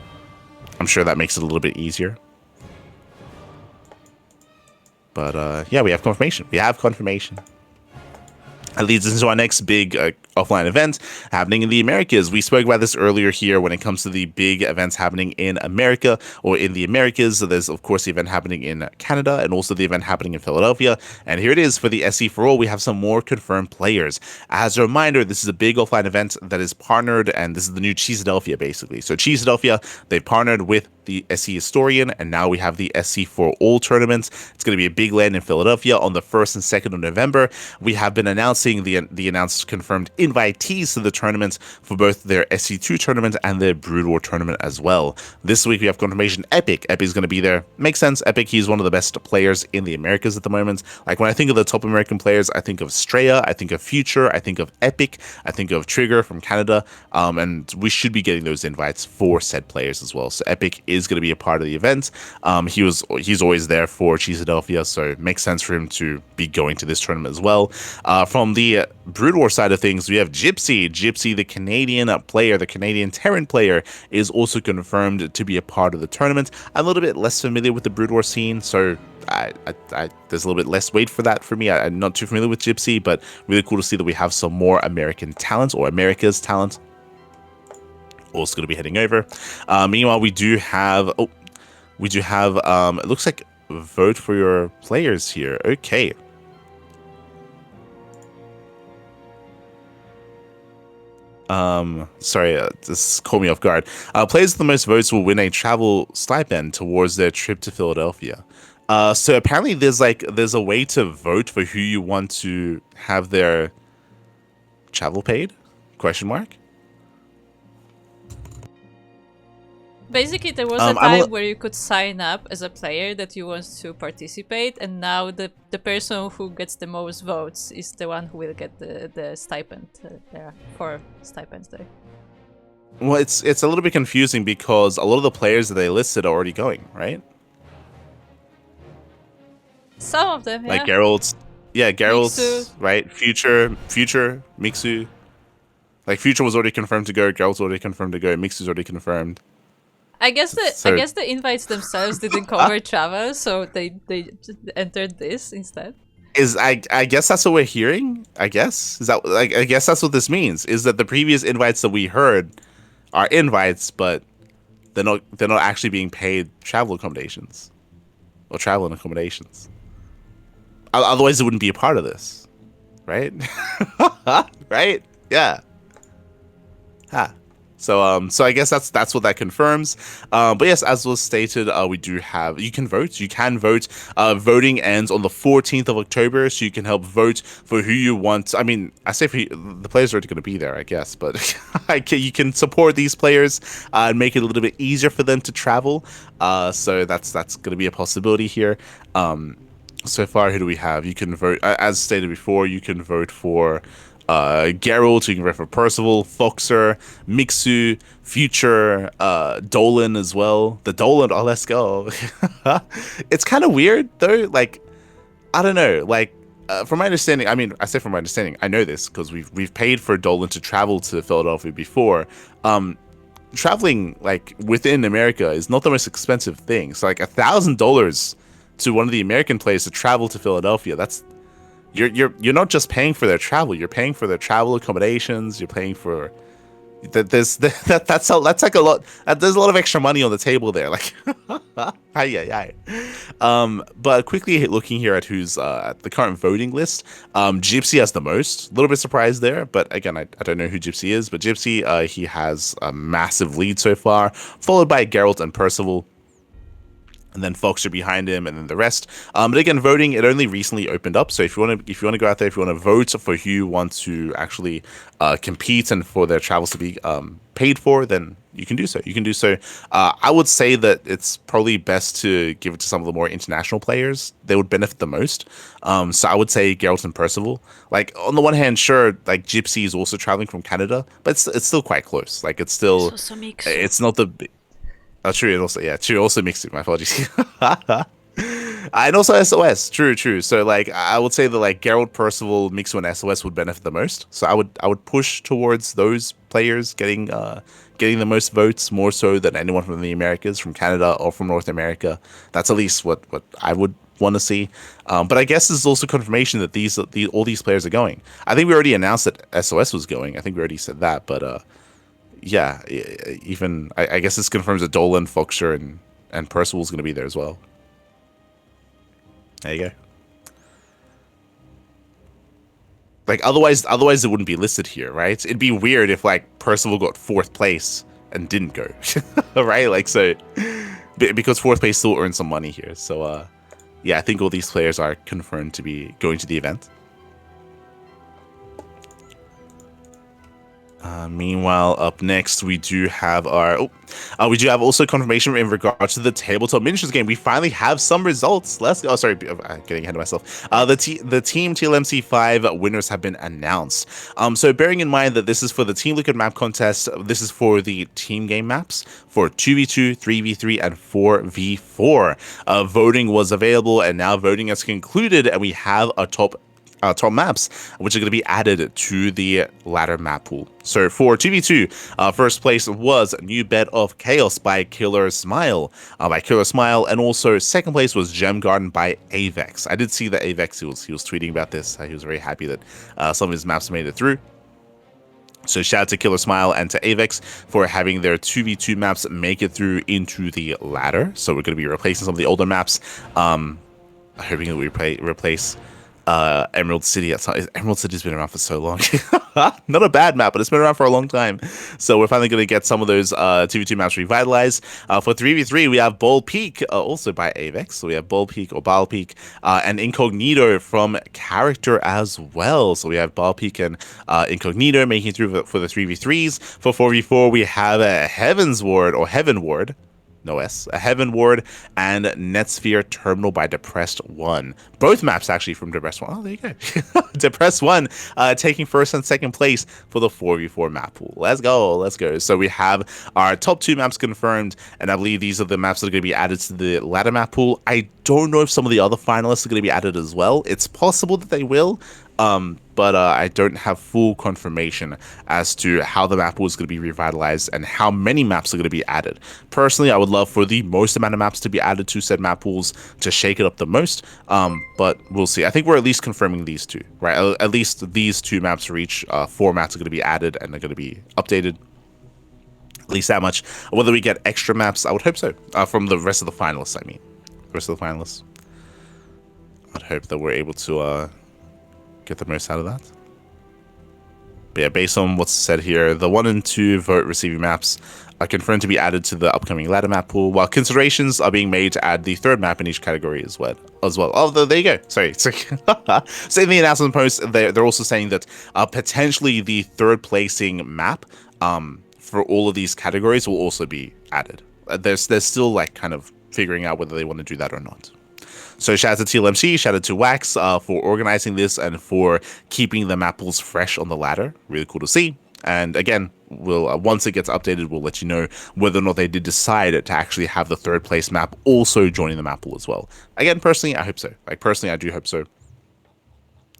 [SPEAKER 1] sure that makes it a little bit easier. But yeah, we have confirmation. That leads us into our next big offline event happening in the Americas. We spoke about this earlier here when it comes to the big events happening in America or in the Americas. So there's, of course, the event happening in Canada and also the event happening in Philadelphia. And here it is for the SC for All. We have some more confirmed players. As a reminder, this is a big offline event that is partnered, and this is the new Cheeseadelphia, basically. So Cheeseadelphia, they've partnered with the SC Historian, and now we have the SC for All tournament. It's going to be a big land in Philadelphia on the 1st and 2nd of November. We have been announcing the announced confirmed invitees to the tournament for both their SC2 tournament and their Brood War tournament as well. This week we have confirmation Epic. Epic's going to be there. Makes sense. Epic, he's one of the best players in the Americas at the moment. Like when I think of the top American players, I think of Straya, I think of Future, I think of Epic, I think of Trigger from Canada, and we should be getting those invites for said players as well. So Epic is going to be a part of the event. He's always there for Cheeseadelphia, so it makes sense for him to be going to this tournament as well. From the Brood War side of things, we have Gypsy. Gypsy, the Canadian player, the Canadian Terran player, is also confirmed to be a part of the tournament. I'm a little bit less familiar with the Brood War scene, so there's a little bit less weight for that for me. I'm not too familiar with Gypsy, but really cool to see that we have some more American talent, or America's talent, also going to be heading over. Meanwhile, we do have it looks like vote for your players here. Okay. Sorry, this caught me off guard. Players with the most votes will win a travel stipend towards their trip to Philadelphia. So apparently there's a way to vote for who you want to have their travel paid? Question mark.
[SPEAKER 2] Basically, there was a time where you could sign up as a player that you want to participate, and now the person who gets the most votes is the one who will get the stipend. There are 4 stipends there.
[SPEAKER 1] Well, it's a little bit confusing because a lot of the players that they listed are already going, right?
[SPEAKER 2] Some of them, yeah.
[SPEAKER 1] Like Geralt,
[SPEAKER 2] Mixu.
[SPEAKER 1] right? Future, Mixu. Like Future was already confirmed to go. Geralt's already confirmed to go. Mixu's already confirmed.
[SPEAKER 2] I guess the invites themselves didn't cover travel, so they entered this instead.
[SPEAKER 1] I guess that's what we're hearing. I guess that's what this means. Is that the previous invites that we heard are invites, but they're not actually being paid travel accommodations or travel and accommodations. Otherwise, it wouldn't be a part of this, right? Right? Yeah. Ha. So I guess that's what that confirms. But yes, as was stated, we do have, you can vote. Voting ends on the 14th of October, so you can help vote for who you want. I mean, I say the players are already going to be there, I guess, but you can support these players and make it a little bit easier for them to travel. So that's going to be a possibility here. So far, who do we have? You can vote, as stated before, you can vote for Geralt, you can vote for Percival, Foxer, Mixu, Future, Dolan as well. The Dolan, oh, let's go. It's kind of weird though. Like, I don't know. Like, from my understanding, I mean, I say from my understanding, I know this because we've paid for Dolan to travel to Philadelphia before. Traveling like within America is not the most expensive thing. So like $1,000 to one of the American players to travel to Philadelphia, that's you're not just paying for their travel, you're paying for their travel accommodations, you're paying for that's like a lot. There's a lot of extra money on the table there. Like, but quickly looking here at who's at the current voting list, Gypsy has the most. A little bit surprised there, but again, I don't know who Gypsy is. But Gypsy, he has a massive lead so far, followed by Geralt and Percival. and then Fox are behind him, and then the rest. But again, voting, it only recently opened up. So if you want to go out there, if you want to vote for who you want to actually compete and for their travels to be paid for, then you can do so. You can do so. I would say that it's probably best to give it to some of the more international players. They would benefit the most. So I would say Geralt and Percival. Like, on the one hand, sure, like Gypsy is also traveling from Canada, but it's still quite close. Like, it's not the Oh, true, and also, yeah, true, also mixed it, my apologies. And also SOS, true. So, like, I would say that, like, Geralt, Percival, Mixu, and SOS would benefit the most. So I would push towards those players getting the most votes, more so than anyone from the Americas, from Canada, or from North America. That's at least what I would want to see. But I guess this is also confirmation that all these players are going. I think we already announced that SOS was going. I think we already said that, but yeah, even I guess this confirms that Dolan, Foxer, and Percival's going to be there as well. There you go. Like, otherwise it wouldn't be listed here, right? It'd be weird if, like, Percival got 4th place and didn't go, right? Like, so because 4th place still earns some money here. So yeah, I think all these players are confirmed to be going to the event. Meanwhile, up next, we do have also confirmation in regards to the tabletop miniatures game. We finally have some results. Let's go. Oh, sorry, I'm getting ahead of myself. The team TLMC 5 winners have been announced. So bearing in mind that this is for the Team Liquid map contest, this is for the team game maps for 2v2, 3v3, and 4v4. Voting was available, and now voting has concluded, and we have a top maps, which are going to be added to the ladder map pool. So for 2v2, first place was New Bed of Chaos by Killer Smile, and also second place was Gem Garden by Avex. I did see that Avex, he was tweeting about this. He was very happy that some of his maps made it through. So shout out to Killer Smile and to Avex for having their 2v2 maps make it through into the ladder. So we're going to be replacing some of the older maps. Hoping that we replace Emerald City. Emerald City's been around for so long. Not a bad map, but it's been around for a long time. So we're finally going to get some of those 2v2 maps revitalized. For 3v3, we have Ball Peak, also by Avex. So we have Ball Peak or Ball Peak, and Incognito from Character as well. So we have Ball Peak and Incognito making it through for the 3v3s. For 4v4, we have a Heaven's Ward or Heaven Ward. No S, a Heaven Ward, and Netsphere Terminal by Depressed One. Both maps actually from Depressed One. Oh, there you go. Depressed One taking first and second place for the 4v4 map pool. Let's go. So we have our top 2 maps confirmed, and I believe these are the maps that are going to be added to the ladder map pool. I don't know if some of the other finalists are going to be added as well. It's possible that they will. But I don't have full confirmation as to how the map pool is going to be revitalized and how many maps are going to be added. Personally, I would love for the most amount of maps to be added to said map pools to shake it up the most, but we'll see. I think we're at least confirming these 2, right? At least these 2 maps for each 4 maps are going to be added and they're going to be updated. At least that much. Whether we get extra maps, I would hope so, from the rest of the finalists, I mean. The rest of the finalists. I'd hope that we're able to get the most out of that. But yeah, based on what's said here, the 1 and 2 vote receiving maps are confirmed to be added to the upcoming ladder map pool, while considerations are being made to add the 3rd map in each category as well. Oh, there you go. Sorry. So in the announcement post, they're also saying that potentially the 3rd placing map for all of these categories will also be added. They're still like kind of figuring out whether they want to do that or not. So shout out to TLMC, shout out to Wax for organizing this and for keeping the map pools fresh on the ladder. Really cool to see. And again, we'll once it gets updated, we'll let you know whether or not they did decide to actually have the 3rd place map also joining the map pool as well. Again, personally, I hope so. Like, personally, I do hope so.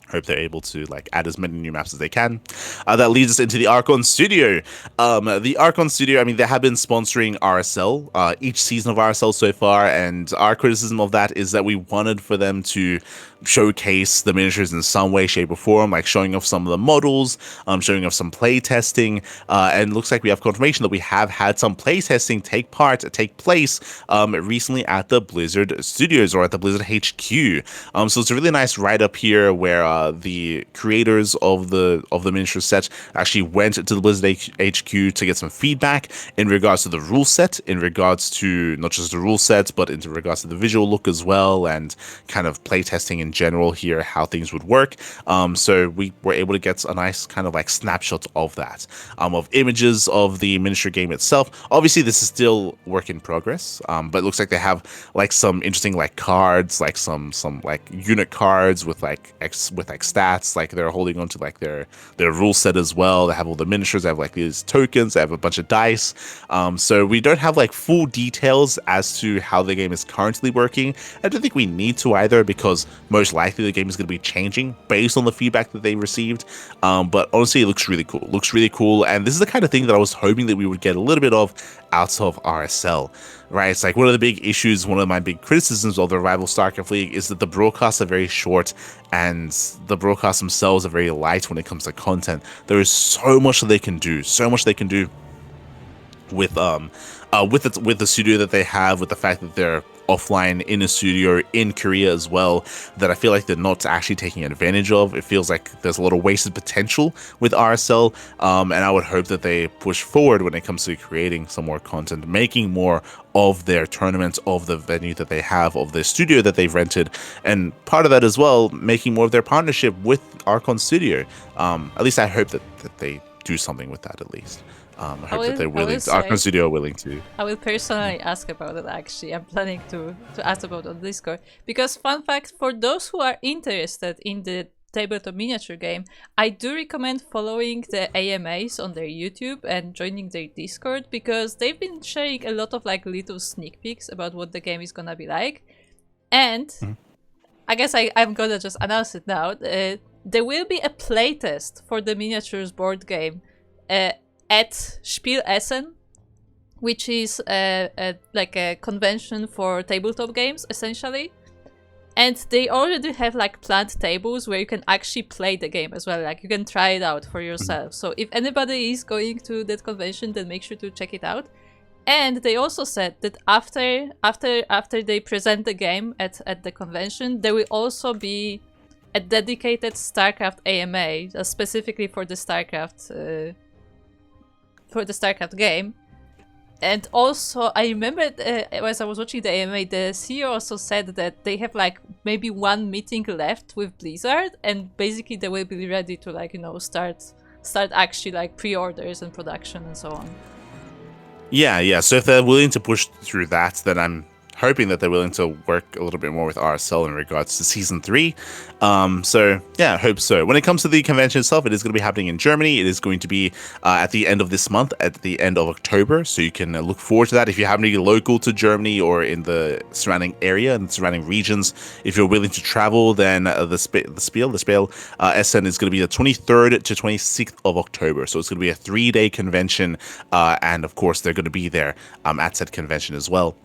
[SPEAKER 1] Hope they're able to like add as many new maps as they can. That leads us into the Archon Studio. The Archon Studio, I mean, they have been sponsoring RSL each season of RSL so far, and our criticism of that is that we wanted for them to showcase the miniatures in some way, shape, or form, like showing off some of the models, showing off some play testing, and looks like we have confirmation that we have had some play testing take place recently at the Blizzard Studios or at the Blizzard HQ. So it's a really nice write-up here where the creators of the miniature set actually went to the Blizzard HQ to get some feedback in regards to the rule set, in regards to not just the rule set, but in regards to the visual look as well, and kind of playtesting in general here, how things would work. So we were able to get a nice kind of like snapshot of that, of images of the miniature game itself. Obviously, this is still work in progress, but it looks like they have like some interesting like cards, like some like unit cards with like stats, like they're holding on to like their rule set as well. They have all the miniatures, they have like these tokens, they have a bunch of dice. So we don't have like full details as to how the game is currently working. I don't think we need to either, because most likely the game is going to be changing based on the feedback that they received. But honestly, it looks really cool. Looks really cool, and this is the kind of thing that I was hoping that we would get a little bit of out of RSL. Right, it's like one of the big issues, one of my big criticisms of the rival StarCraft League is that the broadcasts are very short and the broadcasts themselves are very light when it comes to content. There is so much that they can do, with the studio that they have, with the fact that they're offline in a studio in Korea as well, that I feel like they're not actually taking advantage of. It feels like there's a lot of wasted potential with RSL, and I would hope that they push forward when it comes to creating some more content, making more of their tournaments, of the venue that they have, of the studio that they've rented, and part of that as well, making more of their partnership with Archon Studio. At least I hope that they do something with that at least. I hope that they're willing. Archon Studio are willing to.
[SPEAKER 2] I will personally ask about it. Actually, I'm planning to ask about it on Discord, because fun fact for those who are interested in the tabletop miniature game, I do recommend following the AMAs on their YouTube and joining their Discord, because they've been sharing a lot of like little sneak peeks about what the game is gonna be like. And I guess I'm gonna just announce it now. There will be a playtest for the miniatures board game at Spiel Essen, which is like a convention for tabletop games, essentially. And they already have like planned tables where you can actually play the game as well. Like you can try it out for yourself. So if anybody is going to that convention, then make sure to check it out. And they also said that after they present the game at the convention, there will also be a dedicated StarCraft AMA specifically for the StarCraft game. And also, I remember as I was watching the AMA, the CEO also said that they have like maybe one meeting left with Blizzard, and basically they will be ready to like, you know, start actually like pre-orders and production and so on. Yeah.
[SPEAKER 1] So if they're willing to push through that, then I'm hoping that they're willing to work a little bit more with RSL in regards to Season 3. So yeah, I hope so. When it comes to the convention itself, it is going to be happening in Germany. It is going to be at the end of this month, at the end of October. So you can look forward to that. If you happen to be local to Germany or in the surrounding area and surrounding regions, if you're willing to travel, then the Spiel Essen is going to be the 23rd to 26th of October. So it's going to be a 3-day convention. And of course, they're going to be there at said convention as well.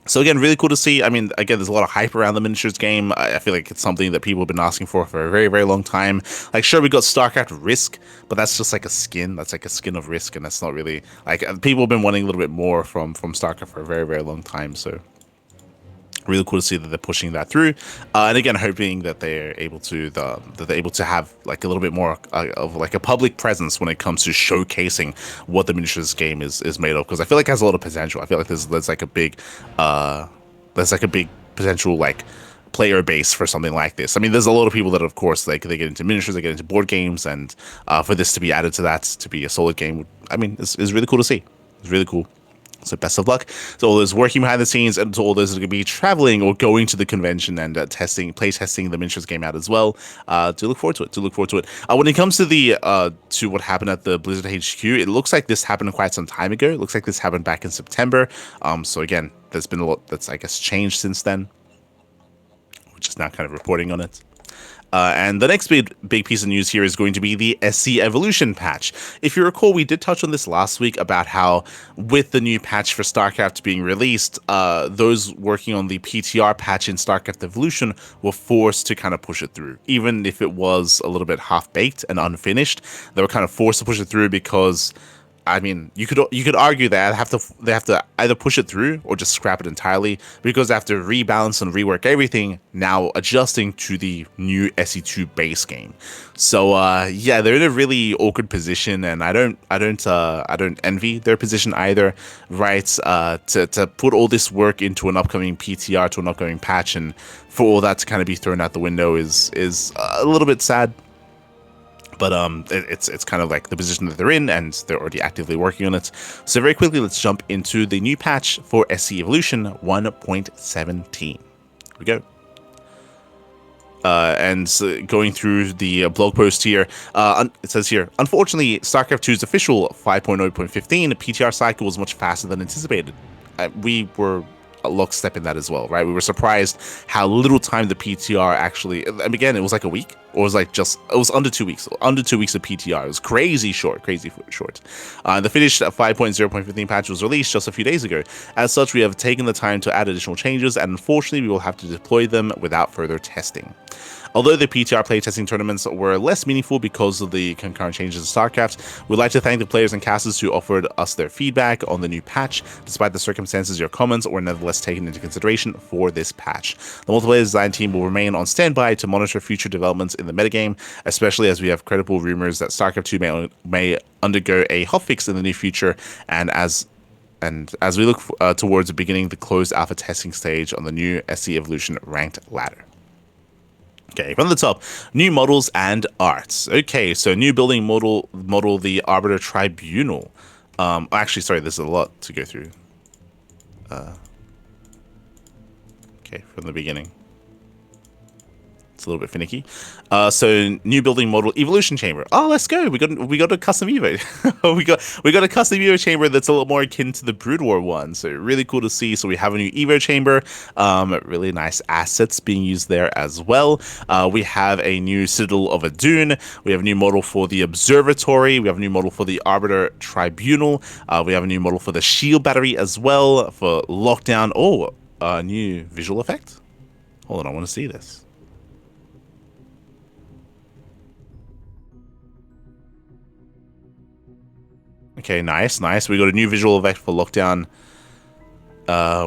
[SPEAKER 1] So again, really cool to see. I mean, again, there's a lot of hype around the miniatures game. I feel like it's something that people have been asking for a very, very long time. Like, sure, we got StarCraft Risk, but that's just like a skin. That's like a skin of Risk, and that's not really like people have been wanting a little bit more from StarCraft for a very, very long time. So really cool to see that they're pushing that through, and again, hoping that they're able to have like a little bit more of like a public presence when it comes to showcasing what the miniatures game is made of, because I feel like it has a lot of potential. I feel like there's like a big potential like player base for something like this. I mean, there's a lot of people that, of course, like they get into miniatures, they get into board games, and for this to be added to that, to be a solid game, I mean, it's really cool to see. It's really cool. So best of luck to all those working behind the scenes, and to all those that are going to be traveling or going to the convention and play testing the miniatures game out as well. To look forward to it. When it comes to the to what happened at the Blizzard HQ, it looks like this happened quite some time ago. It looks like this happened back in September. So again, there's been a lot that's, I guess, changed since then, which is now kind of reporting on it. And the next big piece of news here is going to be the SC Evolution patch. If you recall, we did touch on this last week about how with the new patch for StarCraft being released, those working on the PTR patch in StarCraft Evolution were forced to kind of push it through. Even if it was a little bit half-baked and unfinished, they were kind of forced to push it through because I mean, you could argue that they have to either push it through or just scrap it entirely, because they have to rebalance and rework everything now, adjusting to the new SE2 base game. So yeah, they're in a really awkward position, and I don't envy their position either, right? To put all this work into an upcoming PTR, to an upcoming patch, and for all that to kind of be thrown out the window is a little bit sad. But it's kind of like the position that they're in, and they're already actively working on it. So very quickly, let's jump into the new patch for SC Evolution 1.17. Here we go. And going through the blog post here, it says here, unfortunately, StarCraft II's official 5.0.15 PTR cycle was much faster than anticipated. We were a lockstep in that as well, right? We were surprised how little time the PTR actually, and again, it was like a week, or it was like it was under 2 weeks, under 2 weeks of PTR. It was crazy short. The finished 5.0.15 patch was released just a few days ago. As such, we have taken the time to add additional changes, and unfortunately, we will have to deploy them without further testing. Although the PTR playtesting tournaments were less meaningful because of the concurrent changes in StarCraft, we'd like to thank the players and casters who offered us their feedback on the new patch. Despite the circumstances, your comments were nevertheless taken into consideration for this patch. The multiplayer design team will remain on standby to monitor future developments in the metagame, especially as we have credible rumors that StarCraft II may undergo a hotfix in the near future, and as we look towards beginning the closed alpha testing stage on the new SC Evolution ranked ladder. Okay, from the top, new models and arts. Okay, so new building model, the Arbiter Tribunal. Actually, sorry, there's a lot to go through. Okay, from the beginning. It's a little bit finicky. So new building model evolution chamber. Oh, let's go. We got a custom Evo. we got a custom Evo chamber that's a little more akin to the Brood War one. So really cool to see. So we have a new Evo chamber. Really nice assets being used there as well. We have a new Citadel of Adun. We have a new model for the Observatory. We have a new model for the Arbiter Tribunal. We have a new model for the Shield Battery as well for Lockdown. Oh, a new visual effect. Hold on, I want to see this. Okay, nice. We got a new visual effect for Lockdown.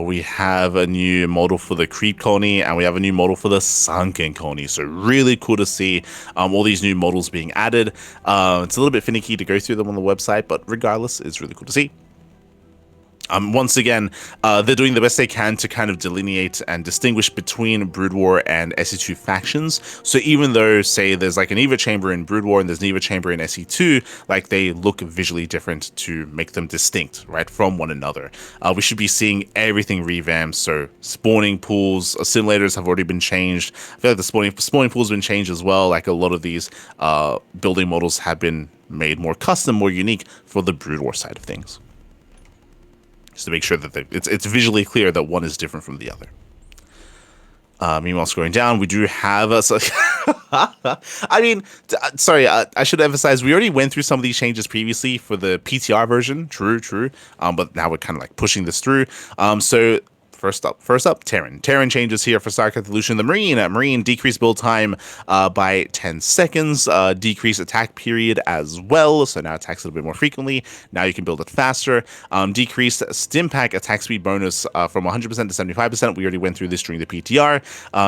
[SPEAKER 1] We have a new model for the Creep Colony, and we have a new model for the Sunken Colony. So really cool to see all these new models being added. It's a little bit finicky to go through them on the website, but regardless, it's really cool to see. Once again, they're doing the best they can to kind of delineate and distinguish between Brood War and SE2 factions. So even though, say, there's like an EVA chamber in Brood War and there's an EVA chamber in SE2, like they look visually different to make them distinct, right, from one another. We should be seeing everything revamped. So spawning pools, simulators have already been changed. I feel like the spawning pools have been changed as well. Like a lot of these building models have been made more custom, more unique for the Brood War side of things, just to make sure that it's visually clear that one is different from the other. Meanwhile, scrolling down, we do have I mean, sorry, I should emphasize, we already went through some of these changes previously for the PTR version. True. But now we're kind of like pushing this through. So First up, Terran. Terran changes here for StarCraft Evolution. The Marine decreased build time by 10 seconds, decreased attack period as well, so now attacks a little bit more frequently. Now you can build it faster. Decreased stim pack attack speed bonus from 100% to 75%. We already went through this during the PTR.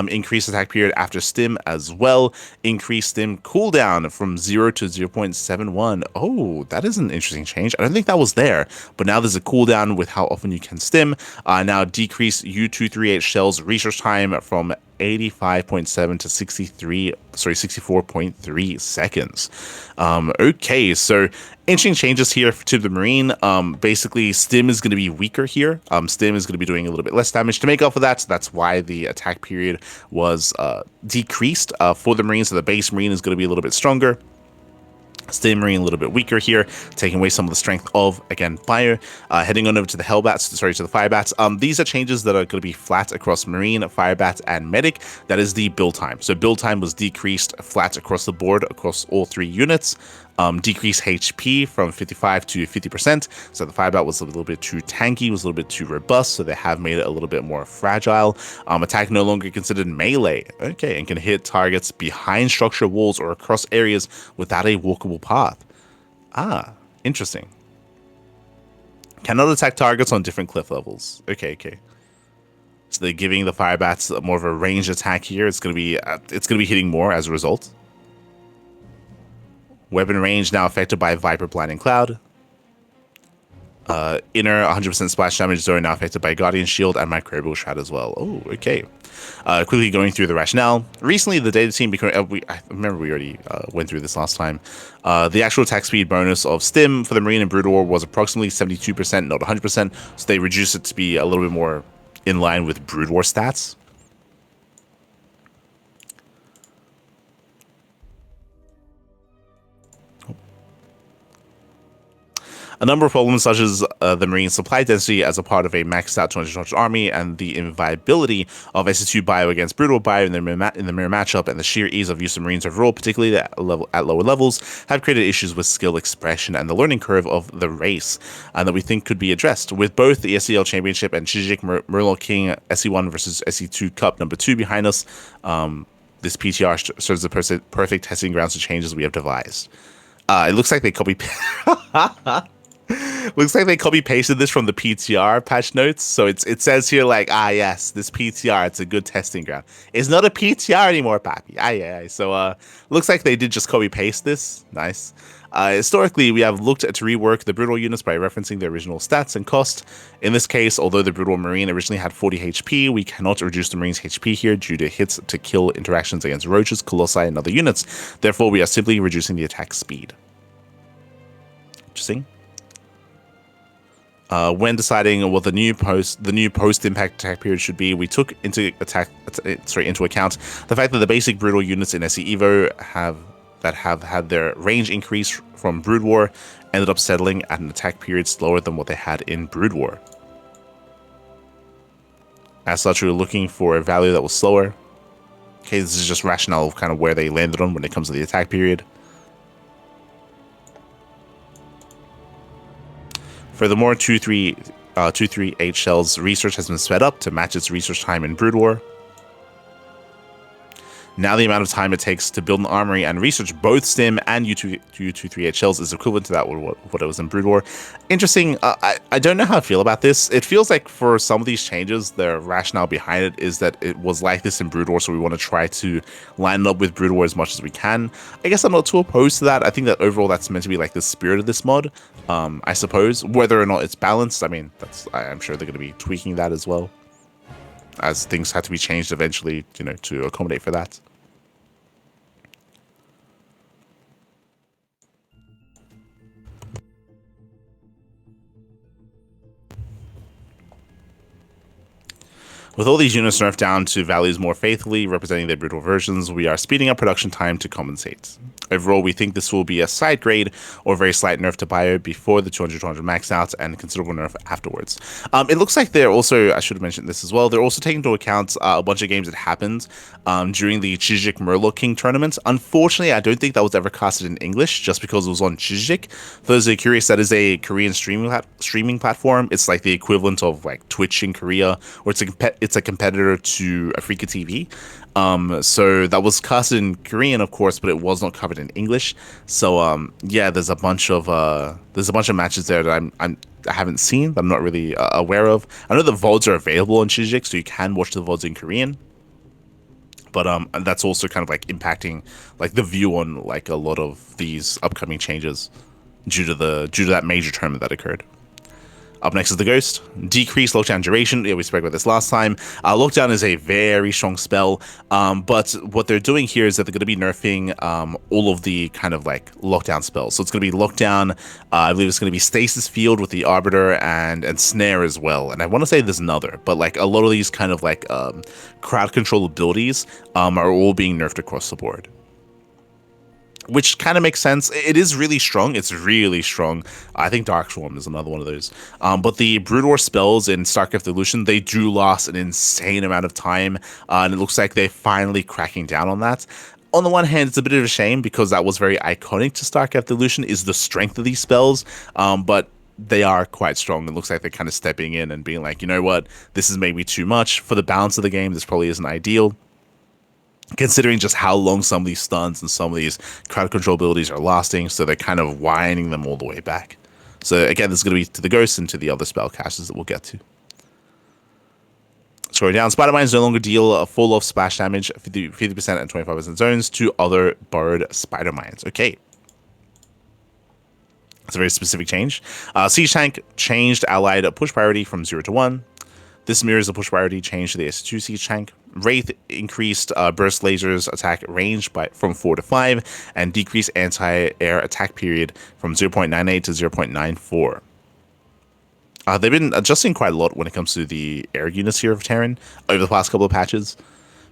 [SPEAKER 1] Increased attack period after stim as well. Increased stim cooldown from 0 to 0.71. Oh, that is an interesting change. I don't think that was there, but now there's a cooldown with how often you can stim. Now decrease U238 shells research time from 85.7 to 64.3 seconds. Okay, so interesting changes here to the Marine. Basically, stim is going to be weaker here. Stim is going to be doing a little bit less damage to make up for that. So that's why the attack period was decreased for the Marine. So the base Marine is going to be a little bit stronger. Stim Marine a little bit weaker here, taking away some of the strength of, again, Fire. Heading on over to the to the Firebats. These are changes that are going to be flat across Marine, Firebats, and Medic. That is the build time. So build time was decreased flat across the board, across all three units. Decrease HP from 55 to 50%. So the Firebat was a little bit too tanky, was a little bit too robust, so they have made it a little bit more fragile. Attack no longer considered melee. Okay, and can hit targets behind structure walls or across areas without a walkable path. Ah, interesting. Cannot attack targets on different cliff levels. Okay. So they're giving the fire bats more of a ranged attack here. It's gonna be hitting more as a result. Weapon range now affected by Viper, Blinding Cloud. Inner 100% splash damage zone now affected by Guardian Shield and Microbial Shroud as well. Oh, okay. Quickly going through the rationale. Recently, the data team became. I remember we already went through this last time. The actual attack speed bonus of Stim for the Marine and Brood War was approximately 72%, not 100%. So they reduced it to be a little bit more in line with Brood War stats. A number of problems such as the Marine supply density as a part of a maxed out 200 army and the inviability of SC2 bio against Brutal bio in the mirror matchup and the sheer ease of use of Marines overall, particularly at lower levels, have created issues with skill expression and the learning curve of the race that we think could be addressed. With both the SEL Championship and Chijik Merlot King SC1 versus SC2 Cup number 2 behind us, this PTR serves the perfect testing grounds to changes we have devised. It looks like they copy... Looks like they copy pasted this from the PTR patch notes. So it says here like, yes, this PTR, it's a good testing ground. It's not a PTR anymore, papi. So looks like they did just copy paste this. Nice. Historically, we have looked to rework the Brutal units by referencing the original stats and cost. In this case, although the Brutal Marine originally had 40 HP, we cannot reduce the Marine's HP here due to hits to kill interactions against Roaches, Colossi, and other units. Therefore, we are simply reducing the attack speed. Interesting. When deciding what the new post-impact attack period should be, we took into account the fact that the basic Brutal units in SE Evo have had their range increase from Brood War ended up settling at an attack period slower than what they had in Brood War. As such, we were looking for a value that was slower. Okay, this is just rationale of kind of where they landed on when it comes to the attack period. Furthermore, 238 Shell's research has been sped up to match its research time in Brood War. Now the amount of time it takes to build an armory and research both Stim and U238 shells is equivalent to that what it was in Brood War. Interesting. I don't know how I feel about this. It feels like for some of these changes, the rationale behind it is that it was like this in Brood War, so we want to try to line it up with Brood War as much as we can. I guess I'm not too opposed to that. I think that overall that's meant to be like the spirit of this mod, I suppose. Whether or not it's balanced, I mean, I'm sure they're going to be tweaking that as well, as things had to be changed eventually, to accommodate for that. With all these units nerfed down to values more faithfully representing their brutal versions, we are speeding up production time to compensate. Overall, we think this will be a side grade or very slight nerf to bio before the 200 max out and considerable nerf afterwards. It looks like they're also, I should have mentioned this as well, they're also taking into account a bunch of games that happened during the Chijik Merlot King tournament. Unfortunately, I don't think that was ever casted in English just because it was on Chijik. For those who are curious, that is a Korean streaming platform. It's like the equivalent of like Twitch in Korea, or it's a competitor to Africa TV. So that was casted in Korean, of course, but it was not covered in English. So yeah, there's a bunch of matches there that I haven't seen, that I'm not really aware of. I know the VODs are available on Chijik, so you can watch the VODs in Korean. But that's also kind of like impacting like the view on like a lot of these upcoming changes due to that major tournament that occurred. Up next is the Ghost. Decreased lockdown duration. Yeah, we spoke about this last time. Lockdown is a very strong spell, but what they're doing here is that they're going to be nerfing all of the kind of like lockdown spells. So it's going to be lockdown. I believe it's going to be Stasis Field with the Arbiter and Snare as well. And I want to say there's another, but like a lot of these kind of like crowd control abilities are all being nerfed across the board, which kind of makes sense. It is really strong. It's really strong. I think Dark Swarm is another one of those. But the Brood War spells in StarCraft Evolution, they do last an insane amount of time, and it looks like they're finally cracking down on that. On the one hand, it's a bit of a shame because that was very iconic to StarCraft Evolution, is the strength of these spells, but they are quite strong. It looks like they're kind of stepping in and being like, you know what, this is maybe too much for the balance of the game. This probably isn't ideal, considering just how long some of these stuns and some of these crowd control abilities are lasting. So they're kind of winding them all the way back. So again, this is going to be to the Ghost and to the other spellcasters that we'll get to. Scrolling down, Spider Mines no longer deal a full off splash damage, 50% and 25% zones to other borrowed Spider Mines. Okay. It's a very specific change. Siege Tank changed allied push priority from 0 to 1. This mirrors the push priority change to the S2 Siege Tank. Wraith increased burst lasers attack range from 4 to 5 and decreased anti-air attack period from 0.98 to 0.94. They've been adjusting quite a lot when it comes to the air units here of Terran over the past couple of patches.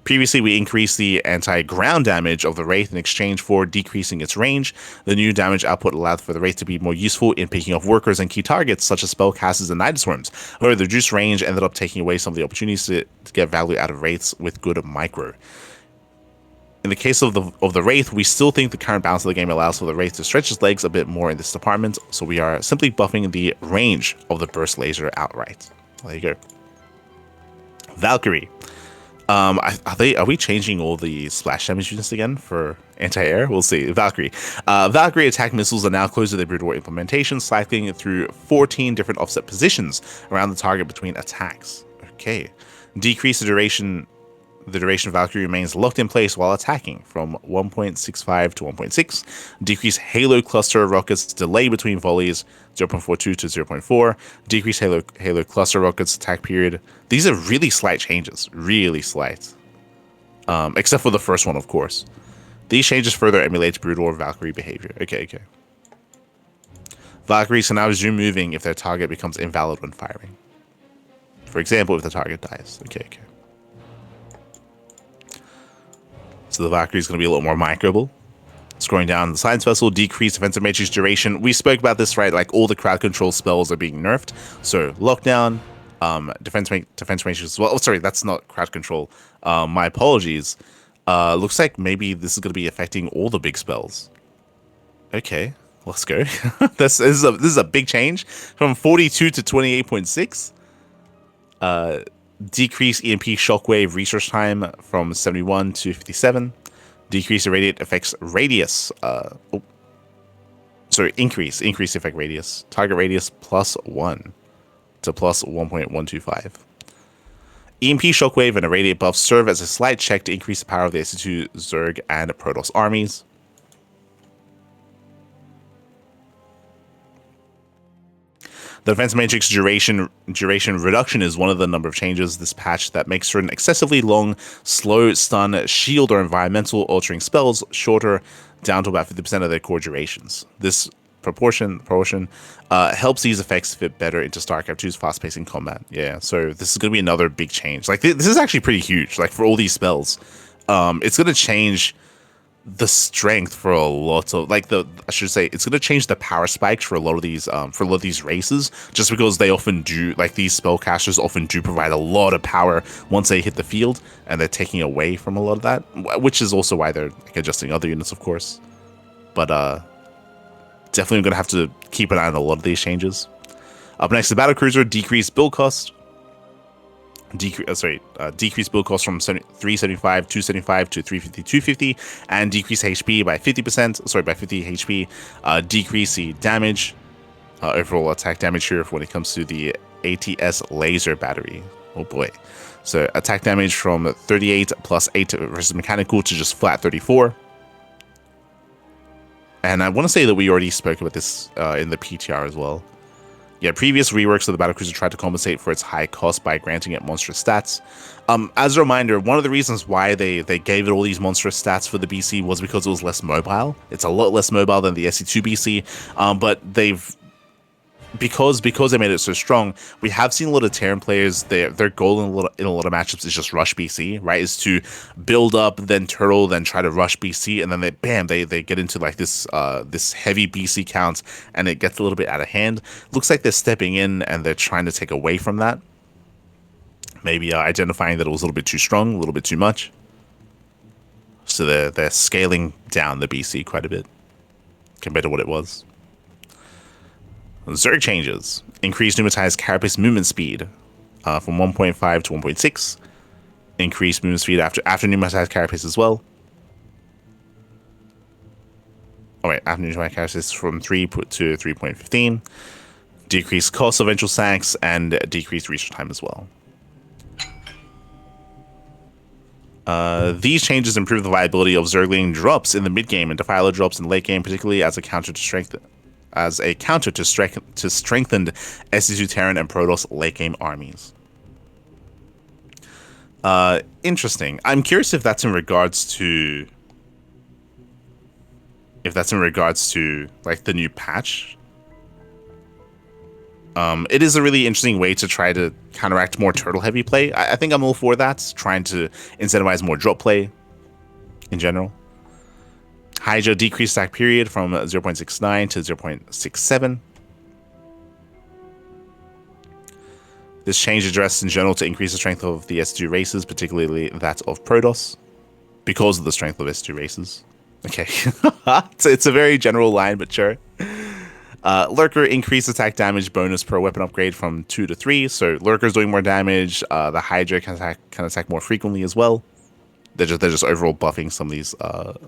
[SPEAKER 1] Previously, we increased the anti-ground damage of the Wraith in exchange for decreasing its range. The new damage output allowed for the Wraith to be more useful in picking off workers and key targets, such as spellcasters and Night Swarms. However, the reduced range ended up taking away some of the opportunities to get value out of Wraiths with good micro. In the case of the Wraith, we still think the current balance of the game allows for the Wraith to stretch its legs a bit more in this department, so we are simply buffing the range of the burst laser outright. There you go. Valkyrie. Are we changing all the splash damage units again for anti-air? We'll see. Valkyrie. Valkyrie attack missiles are now close to their Brood War implementation, cycling through 14 different offset positions around the target between attacks. Okay. Decrease the duration. The duration of Valkyrie remains locked in place while attacking from 1.65 to 1.6. Decrease Halo cluster rockets delay between volleys 0.42 to 0.4. Decrease Halo cluster rockets attack period. These are really slight changes, really slight. Except for the first one, of course. These changes further emulate Brood War Valkyrie behavior. Okay. Valkyries can now resume moving if their target becomes invalid when firing. For example, if the target dies. Okay. So the Valkyrie is going to be a little more microable. Scrolling down, the Science Vessel decreased defensive matrix duration. We spoke about this, right? Like all the crowd control spells are being nerfed. So lockdown, defense matrix as well. Oh, sorry, that's not crowd control. My apologies. Looks like maybe this is going to be affecting all the big spells. Okay, let's go. This is a big change from 42 to 28.6. Decrease EMP shockwave research time from 71 to 57. Decrease irradiate effects radius. Increase effect radius. Target radius +1 to +1.125. EMP shockwave and irradiate buffs serve as a slight check to increase the power of the SC2 Zerg and Protoss armies. The defense matrix duration reduction is one of the number of changes this patch that makes certain excessively long, slow, stun, shield, or environmental altering spells shorter, down to about 50% of their core durations. This proportion helps these effects fit better into StarCraft 2's fast-pacing combat. Yeah, so this is going to be another big change. Like this is actually pretty huge. Like for all these spells, it's going to change the strength for a lot of it's going to change the power spikes for a lot of these races, just because they often do, like these spellcasters often do provide a lot of power once they hit the field, and they're taking away from a lot of that, which is also why they're like adjusting other units, of course. But definitely going to have to keep an eye on a lot of these changes. Up next, the Battlecruiser decreased build cost. Decrease build cost from 375, 275 to 350, 250, and decrease HP by 50%. By 50 HP. Decrease the damage, overall attack damage here when it comes to the ATS laser battery. Oh boy. So attack damage from 38 plus 8 versus mechanical to just flat 34. And I want to say that we already spoke about this in the PTR as well. Yeah, previous reworks of the Battlecruiser tried to compensate for its high cost by granting it monstrous stats. As a reminder, one of the reasons why they gave it all these monstrous stats for the BC was because it was less mobile. It's a lot less mobile than the SC2 BC, but because they made it so strong, we have seen a lot of Terran players, their goal in a lot of matchups is just rush BC, right? Is to build up, then turtle, then try to rush BC, and then they get into like this heavy BC count, and it gets a little bit out of hand. Looks like they're stepping in and they're trying to take away from that. Maybe identifying that it was a little bit too strong, a little bit too much. So they're scaling down the BC quite a bit compared to what it was. Zerg changes. Increased pneumatized carapace movement speed from 1.5 to 1.6. Increased movement speed after pneumatized carapace as well. After pneumatized carapace from 3 to 3.15. decreased cost of eventual sacks, and decreased research time as well. These changes improve the viability of Zergling drops in the mid game and Defiler drops in the late game, particularly as a counter to strengthened SC2 Terran and Protoss late game armies. Interesting. I'm curious if that's in regards to like the new patch. It is a really interesting way to try to counteract more turtle heavy play. I think I'm all for that, trying to incentivize more drop play in general. Hydra decreased stack period from 0.69 to 0.67. This change addressed in general to increase the strength of the S2 races, particularly that of Protoss, because of the strength of S2 races. Okay, it's a very general line, but sure. Lurker increased attack damage bonus per weapon upgrade from 2 to 3, so Lurker's doing more damage. The Hydra can attack more frequently as well. They're just overall buffing some of these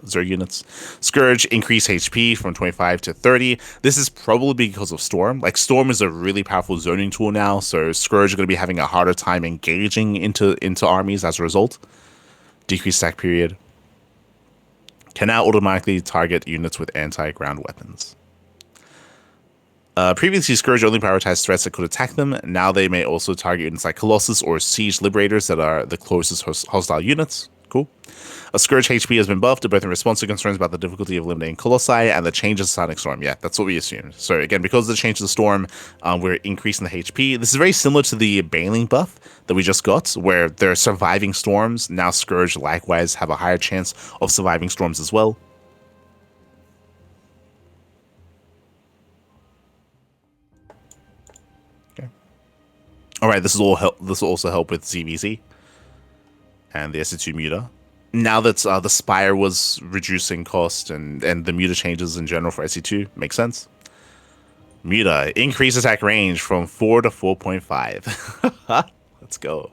[SPEAKER 1] Zerg units. Scourge increased HP from 25 to 30. This is probably because of Storm. Like, Storm is a really powerful zoning tool now, so Scourge are going to be having a harder time engaging into armies as a result. Decreased stack period. Can now automatically target units with anti-ground weapons. Previously, Scourge only prioritized threats that could attack them. Now they may also target units like Colossus or Siege Liberators that are the closest hostile units. Cool. A Scourge HP has been buffed, both in response to concerns about the difficulty of eliminating Colossi and the changes to Sonic Storm. Yeah, that's what we assumed. So again, because of the change to the Storm, we're increasing the HP. This is very similar to the Bailing buff that we just got, where they're surviving storms. Now Scourge likewise have a higher chance of surviving storms as well. All right, this will also help with ZVZ and the SC2 Muta. Now that the Spire was reducing cost and the Muta changes in general for SC2 makes sense. Muta increase attack range from 4 to 4.5. Let's go.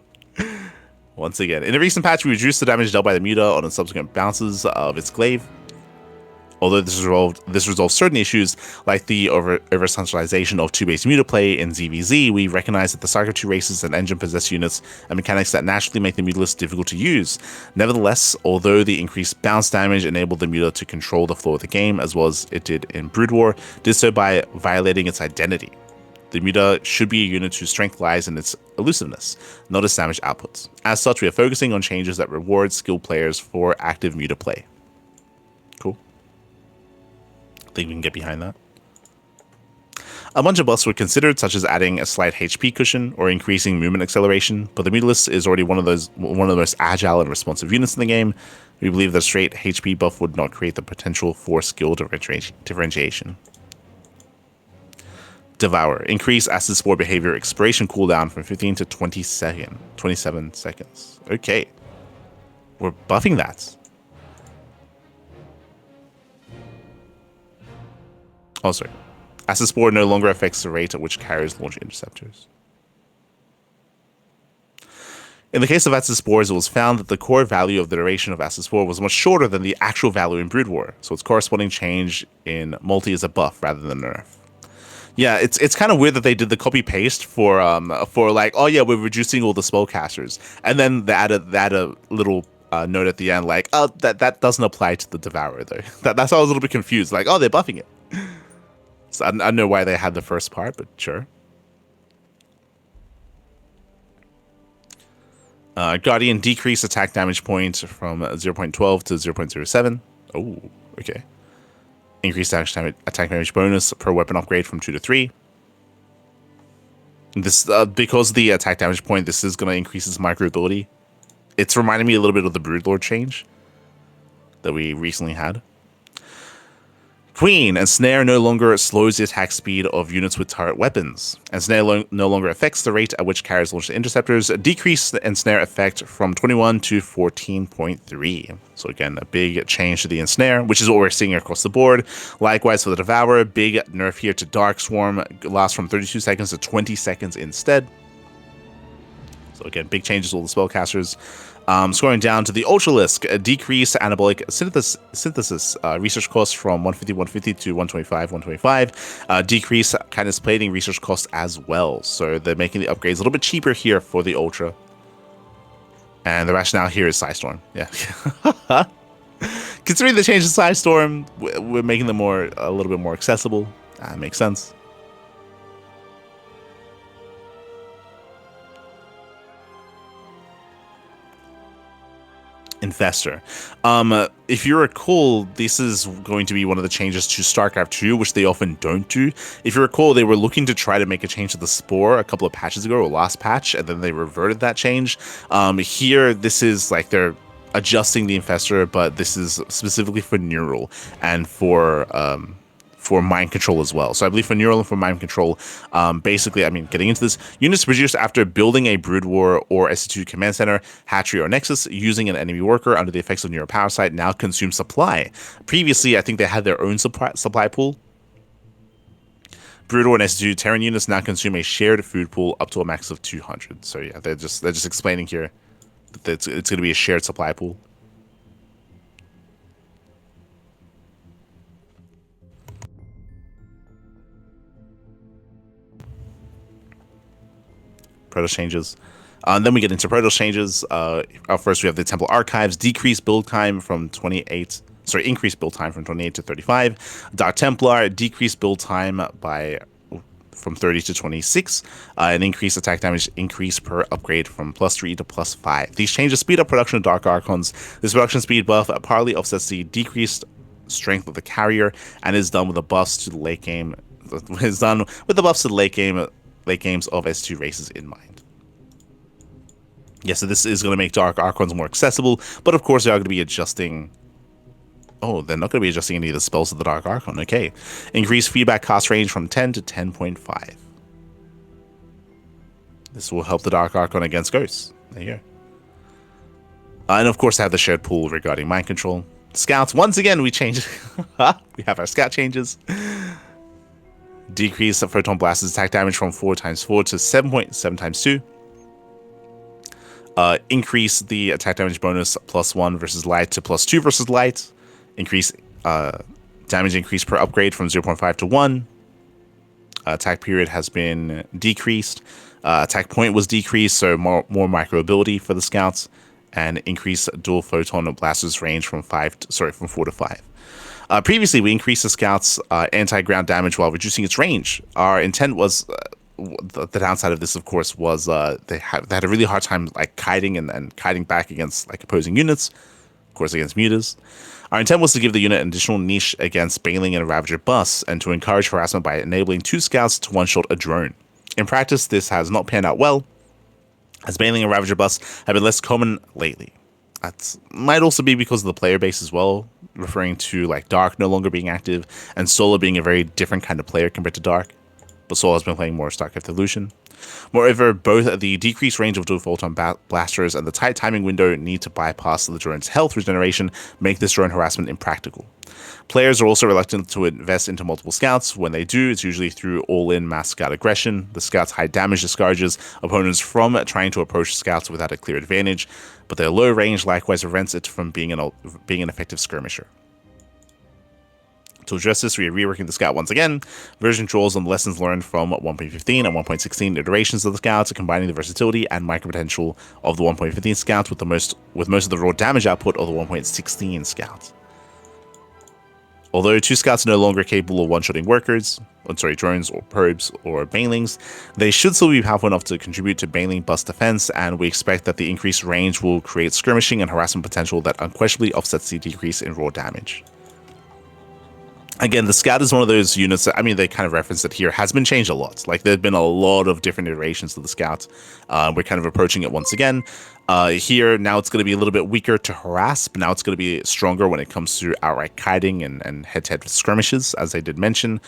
[SPEAKER 1] Once again, in a recent patch, we reduced the damage dealt by the Muta on the subsequent bounces of its glaive. Although this resolves certain issues, like the over-centralization of 2-base Muta play in ZVZ, we recognize that the StarCraft II races and engine possess units and mechanics that naturally make the Mutalist difficult to use. Nevertheless, although the increased bounce damage enabled the Muta to control the flow of the game, as well as it did in Brood War, did so by violating its identity. The Muta should be a unit whose strength lies in its elusiveness, not its damage outputs. As such, we are focusing on changes that reward skilled players for active Muta play. Cool. I think we can get behind that. A bunch of buffs were considered, such as adding a slight HP cushion or increasing movement acceleration, but the Mutalist is already one of the most agile and responsive units in the game. We believe that a straight HP buff would not create the potential for skill differentiation. Devour. Increase acid spore behavior expiration cooldown from 15 to 27 seconds. Okay. We're buffing that. Oh, sorry. Acid Spore no longer affects the rate at which carriers launch interceptors. In the case of Acid Spores, it was found that the core value of the duration of Acid Spore was much shorter than the actual value in Brood War, so its corresponding change in multi is a buff rather than a nerf. Yeah, it's kind of weird that they did the copy paste for like, oh yeah, we're reducing all the spellcasters, and then they add a little note at the end like, oh, that doesn't apply to the Devourer though. That's why I was a little bit confused. Like, oh, they're buffing it. So I don't know why they had the first part, but sure. Guardian decreased attack damage point from 0.12 to 0.07. Oh, okay. Increased attack damage bonus per weapon upgrade from 2 to 3. This because of the attack damage point, this is going to increase its micro ability. It's reminding me a little bit of the Broodlord change that we recently had. Queen and Snare no longer slows the attack speed of units with turret weapons, and Snare no longer affects the rate at which carriers launch the interceptors. Decrease the Ensnare effect from 21 to 14.3. So again, a big change to the Ensnare, which is what we're seeing across the board. Likewise for the Devourer, big nerf here to Dark Swarm, lasts from 32 seconds to 20 seconds instead. So again, big changes to all the spellcasters. Scrolling down to the Ultralisk, decrease anabolic synthesis research costs from 150 to 125. Decrease kindness plating research costs as well. So they're making the upgrades a little bit cheaper here for the Ultra. And the rationale here is Psystorm. Yeah. Considering the change in Psystorm, we're making them a little bit more accessible. Makes sense. Infestor. If you recall, this is going to be one of the changes to StarCraft II, which they often don't do. If you recall, they were looking to try to make a change to the Spore a couple of patches ago, or last patch, and then they reverted that change. Here, this is like they're adjusting the Infestor, but this is specifically for Neural and for mind control as well. So I believe for Neural and for mind control, basically, I mean, getting into this, units produced after building a Brood War or SC2 command center, hatchery, or nexus using an enemy worker under the effects of Neural Parasite now consume supply. Previously, I think they had their own supply pool. Brood War and SC2 Terran units now consume a shared food pool up to a max of 200. So yeah, they're just explaining here that it's going to be a shared supply pool. Protoss changes. And then we get into Protoss changes. First, we have the Temple Archives, increased build time from 28 to 35. Dark Templar, decreased build time from 30 to 26. An increased attack damage increase per upgrade from +3 to +5. These changes speed up production of Dark Archons. This production speed buff partly offsets the decreased strength of the carrier and is done with the buffs to the late game. Is done with the buffs to the late games of S2 races in mind. Yeah, so this is going to make Dark Archons more accessible, but of course they are going to be adjusting. Oh, they're not going to be adjusting any of the spells of the Dark Archon. Okay. Increase feedback cost range from 10 to 10.5. This will help the Dark Archon against ghosts. There you go. And of course, I have the shared pool regarding mind control. Scouts, once again, we changed. We have our scout changes. Decrease the Photon Blaster's attack damage from 4x4 to 7.7x2. Increase the attack damage bonus +1 versus light to +2 versus light. Increase damage increase per upgrade from 0.5 to 1. Attack period has been decreased. Attack point was decreased, so more micro ability for the scouts, and increase dual photon blasters range from 4 to 5. Previously, we increased the scouts' anti-ground damage while reducing its range. Our intent was, the downside of this, of course, was they had a really hard time like kiting and kiting back against like opposing units, of course, against mutas. Our intent was to give the unit an additional niche against Baneling and Ravager busts, and to encourage harassment by enabling 2 scouts to one-shot a drone. In practice, this has not panned out well, as Baneling and Ravager busts have been less common lately. That might also be because of the player base as well, referring to like Dark no longer being active and Solar being a very different kind of player compared to Dark. But Solar has been playing more StarCraft Evolution. Moreover, both the decreased range of dual photon blasters and the tight timing window need to bypass the drone's health regeneration make this drone harassment impractical. Players are also reluctant to invest into multiple scouts. When they do, it's usually through all-in mass scout aggression. The scout's high damage discourages opponents from trying to approach scouts without a clear advantage, but their low range likewise prevents it from being an effective skirmisher. To address this, we are reworking the scout once again. Version draws on the lessons learned from 1.15 and 1.16 iterations of the scouts, combining the versatility and micro potential of the 1.15 scout with most of the raw damage output of the 1.16 scout. Although 2 scouts are no longer capable of one-shotting drones or probes or banelings, they should still be powerful enough to contribute to baneling bust defense, and we expect that the increased range will create skirmishing and harassment potential that unquestionably offsets the decrease in raw damage. Again, the Scout is one of those units that, I mean, they kind of referenced it here, has been changed a lot. Like, there's been a lot of different iterations of the Scout. We're kind of approaching it once again. Here, now it's going to be a little bit weaker to harass, but now it's going to be stronger when it comes to outright kiting and head-to-head skirmishes, as I did mention,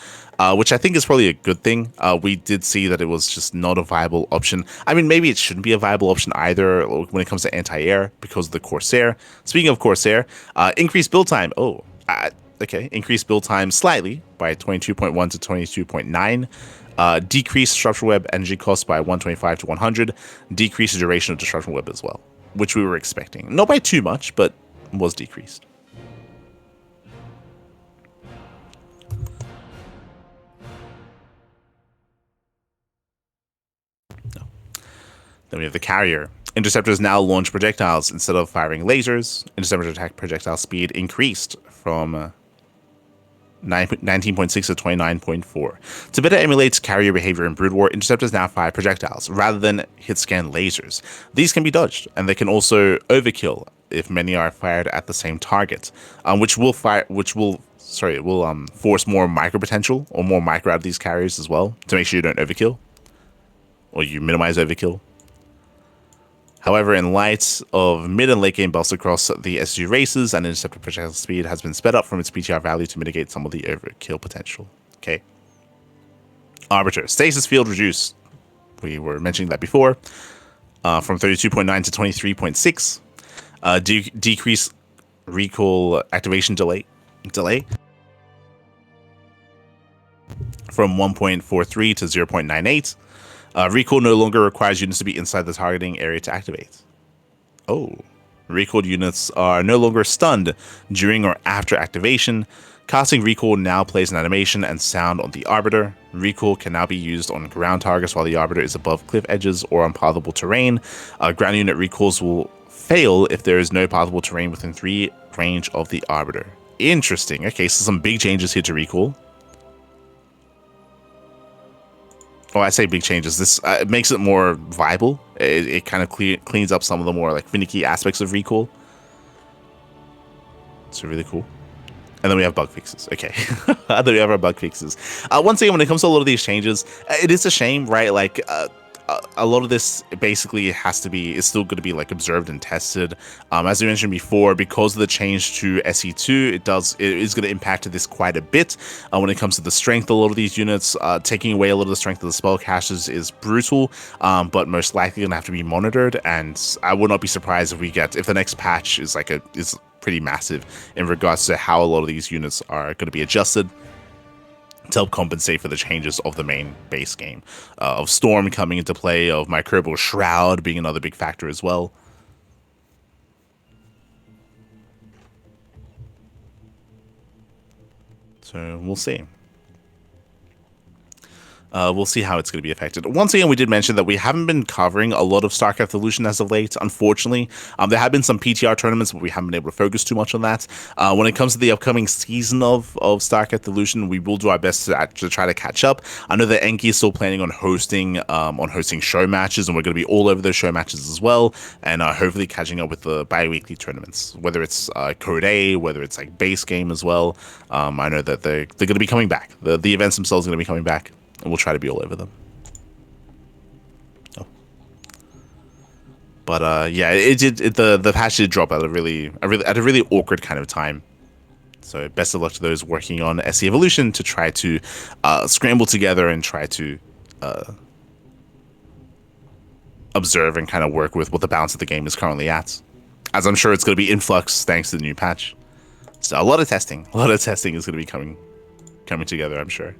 [SPEAKER 1] which I think is probably a good thing. We did see that it was just not a viable option. I mean, maybe it shouldn't be a viable option either when it comes to anti-air because of the Corsair. Speaking of Corsair, increased build time. Okay, increased build time slightly by 22.1 to 22.9. Decrease Disruption Web energy cost by 125 to 100. Decrease the duration of Disruption Web as well, which we were expecting. Not by too much, but was decreased. Then we have the carrier. Interceptors now launch projectiles instead of firing lasers. Interceptor attack projectile speed increased from 19.6 to 29.4. To better emulate carrier behavior in Brood War, interceptors now fire projectiles rather than hit scan lasers. These can be dodged, and they can also overkill if many are fired at the same target, which will force more micro potential or more micro out of these carriers as well to make sure you don't overkill or you minimize overkill. However, in light of mid and late game buffs across the SG races, and interceptor projectile speed has been sped up from its PTR value to mitigate some of the overkill potential. Okay. Arbiter. Stasis field reduced. We were mentioning that before. From 32.9 to 23.6. Decrease recall activation delay. From 1.43 to 0.98. Recall no longer requires units to be inside the targeting area to activate. Oh. Recalled units are no longer stunned during or after activation. Casting Recall now plays an animation and sound on the Arbiter. Recall can now be used on ground targets while the Arbiter is above cliff edges or on pathable terrain. Ground unit recalls will fail if there is no pathable terrain within 3 range of the Arbiter. Interesting. Okay, so some big changes here to Recall. Well, I say big changes. This makes it more viable. It kind of cleans up some of the more like finicky aspects of Recall. So really cool. And then we have bug fixes. Okay. Then we have our bug fixes. Once again, when it comes to a lot of these changes, it is a shame, right? Like a lot of this basically is still going to be like observed and tested. As we mentioned before, because of the change to SE2, it is going to impact this quite a bit. When it comes to the strength of a lot of these units, taking away a lot of the strength of the spell casters is brutal, but most likely going to have to be monitored. And I would not be surprised if the next patch is pretty massive in regards to how a lot of these units are going to be adjusted to help compensate for the changes of the main base game, of Storm coming into play, of Microbial Shroud being another big factor as well. So we'll see. We'll see how it's going to be affected. Once again, we did mention that we haven't been covering a lot of StarCraft Evolution as of late, unfortunately. There have been some PTR tournaments, but we haven't been able to focus too much on that. When it comes to the upcoming season of StarCraft Evolution, we will do our best to try to catch up. I know that Enki is still planning on hosting show matches, and we're going to be all over those show matches as well, and hopefully catching up with the bi-weekly tournaments, whether it's Code A, whether it's like base game as well. I know that they're going to be coming back. The events themselves are going to be coming back. And we'll try to be all over them. Oh. But yeah, the patch did drop at a really awkward kind of time. So best of luck to those working on SE Evolution to try to scramble together and try to observe and kind of work with what the balance of the game is currently at. As I'm sure it's going to be in flux thanks to the new patch. So a lot of testing is going to be coming together, I'm sure.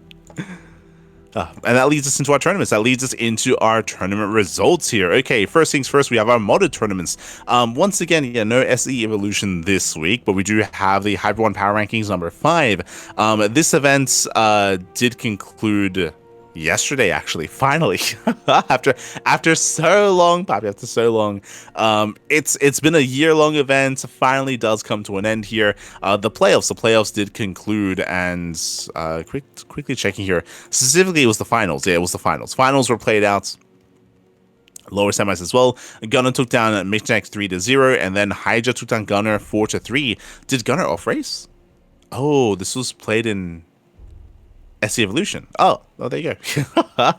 [SPEAKER 1] And that leads us into our tournaments. That leads us into our tournament results here. Okay, first things first, we have our modded tournaments. Once again, yeah, no SE Evolution this week, but we do have the Hybrid 1 Power Rankings number 5. This event did conclude yesterday, actually, finally. after so long, Poppy, after so long. It's been a year-long event. Finally does come to an end here. The playoffs did conclude, and quickly checking here. Specifically, it was the finals. Yeah, it was the finals. Finals were played out. Lower semis as well. Gunner took down Michnek 3-0, and then Hydra took down Gunner 4-3. Did Gunner off race? Oh, this was played in SE Evolution. Oh, there you go.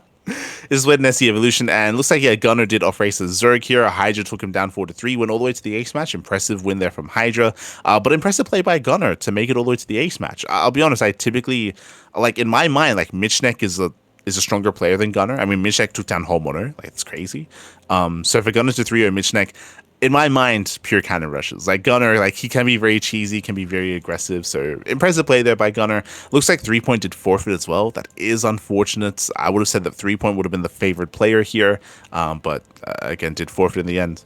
[SPEAKER 1] This is with an SE Evolution, and looks like, yeah, Gunner did off-race Zerg here. Hydra took him down 4-3, went all the way to the ace match. Impressive win there from Hydra, but impressive play by Gunner to make it all the way to the ace match. I'll be honest, I typically, like, in my mind, like, Michnek is a stronger player than Gunner. I mean, Michnek took down Holmoner. Like, it's crazy. So for Gunner to 3-0 Michnek, in my mind, pure cannon rushes. Like Gunner, like he can be very cheesy, can be very aggressive. So impressive play there by Gunner. Looks like 3-point did forfeit as well. That is unfortunate. I would have said that 3-point would have been the favored player here, but again, did forfeit in the end.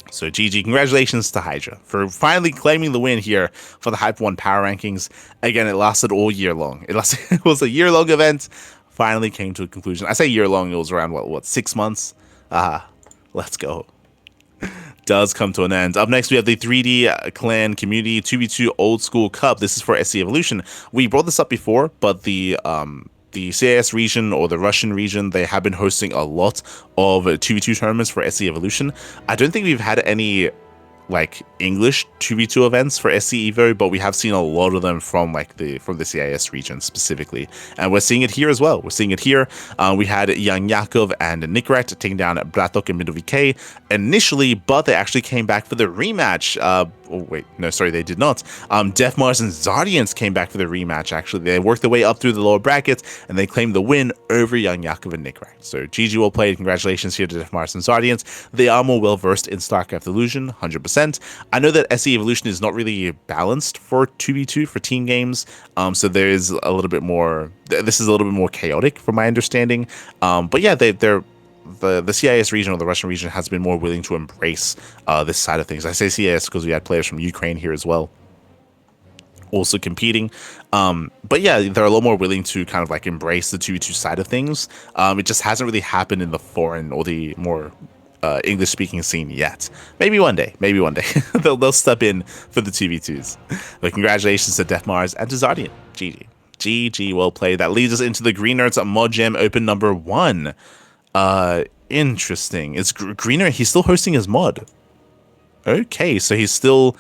[SPEAKER 1] So GG, congratulations to Hydra for finally claiming the win here for the Hype 1 Power Rankings. Again, it lasted all year long. It was a year-long event. Finally came to a conclusion. I say year-long, it was around, what 6 months? Let's go. Does come to an end. Up next, we have the 3D Clan Community 2v2 Old School Cup. This is for SC Evolution. We brought this up before, but the CIS region or the Russian region, they have been hosting a lot of 2v2 tournaments for SC Evolution. I don't think we've had any like English 2v2 events for SC Evo, but we have seen a lot of them from the CIS region specifically, and we're seeing it here as well. We're seeing it here. We had Young Yakov and Nikrat taking down Blatok and Middle VK initially, but they actually came back for the rematch. Oh wait, no, sorry, they did not. Def Mars and Zardians came back for the rematch. Actually, they worked their way up through the lower brackets and they claimed the win over Young Yakov and Nikrat. So GG, well played. Congratulations here to Def Mars and Zardians. They are more well versed in StarCraft Illusion, 100%. I know that SE Evolution is not really balanced for 2v2 for team games, so there is a little bit more. This is a little bit more chaotic, from my understanding. But yeah, the CIS region or the Russian region has been more willing to embrace this side of things. I say CIS because we had players from Ukraine here as well, also competing. But yeah, they're a lot more willing to kind of like embrace the 2v2 side of things. It just hasn't really happened in the foreign or the more English-speaking scene yet. Maybe one day. they'll step in for the 2v2s. But congratulations to Def Mars and to Zardian. GG, well played. That leads us into the Green Nerds Mod Jam Open number 1. Interesting. It's Greener. He's still hosting his mod. Okay, so he's still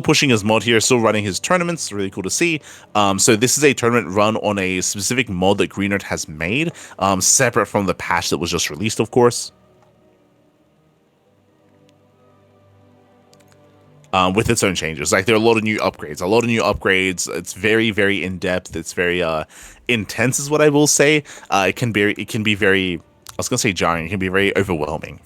[SPEAKER 1] pushing his mod here, still running his tournaments. Really cool to see. So this is a tournament run on a specific mod that Green Nerd has made, separate from the patch that was just released, of course. With its own changes. Like there are a lot of new upgrades. It's very, very in depth. It's very intense, is what I will say. It can be very, I was gonna say jarring. It can be very overwhelming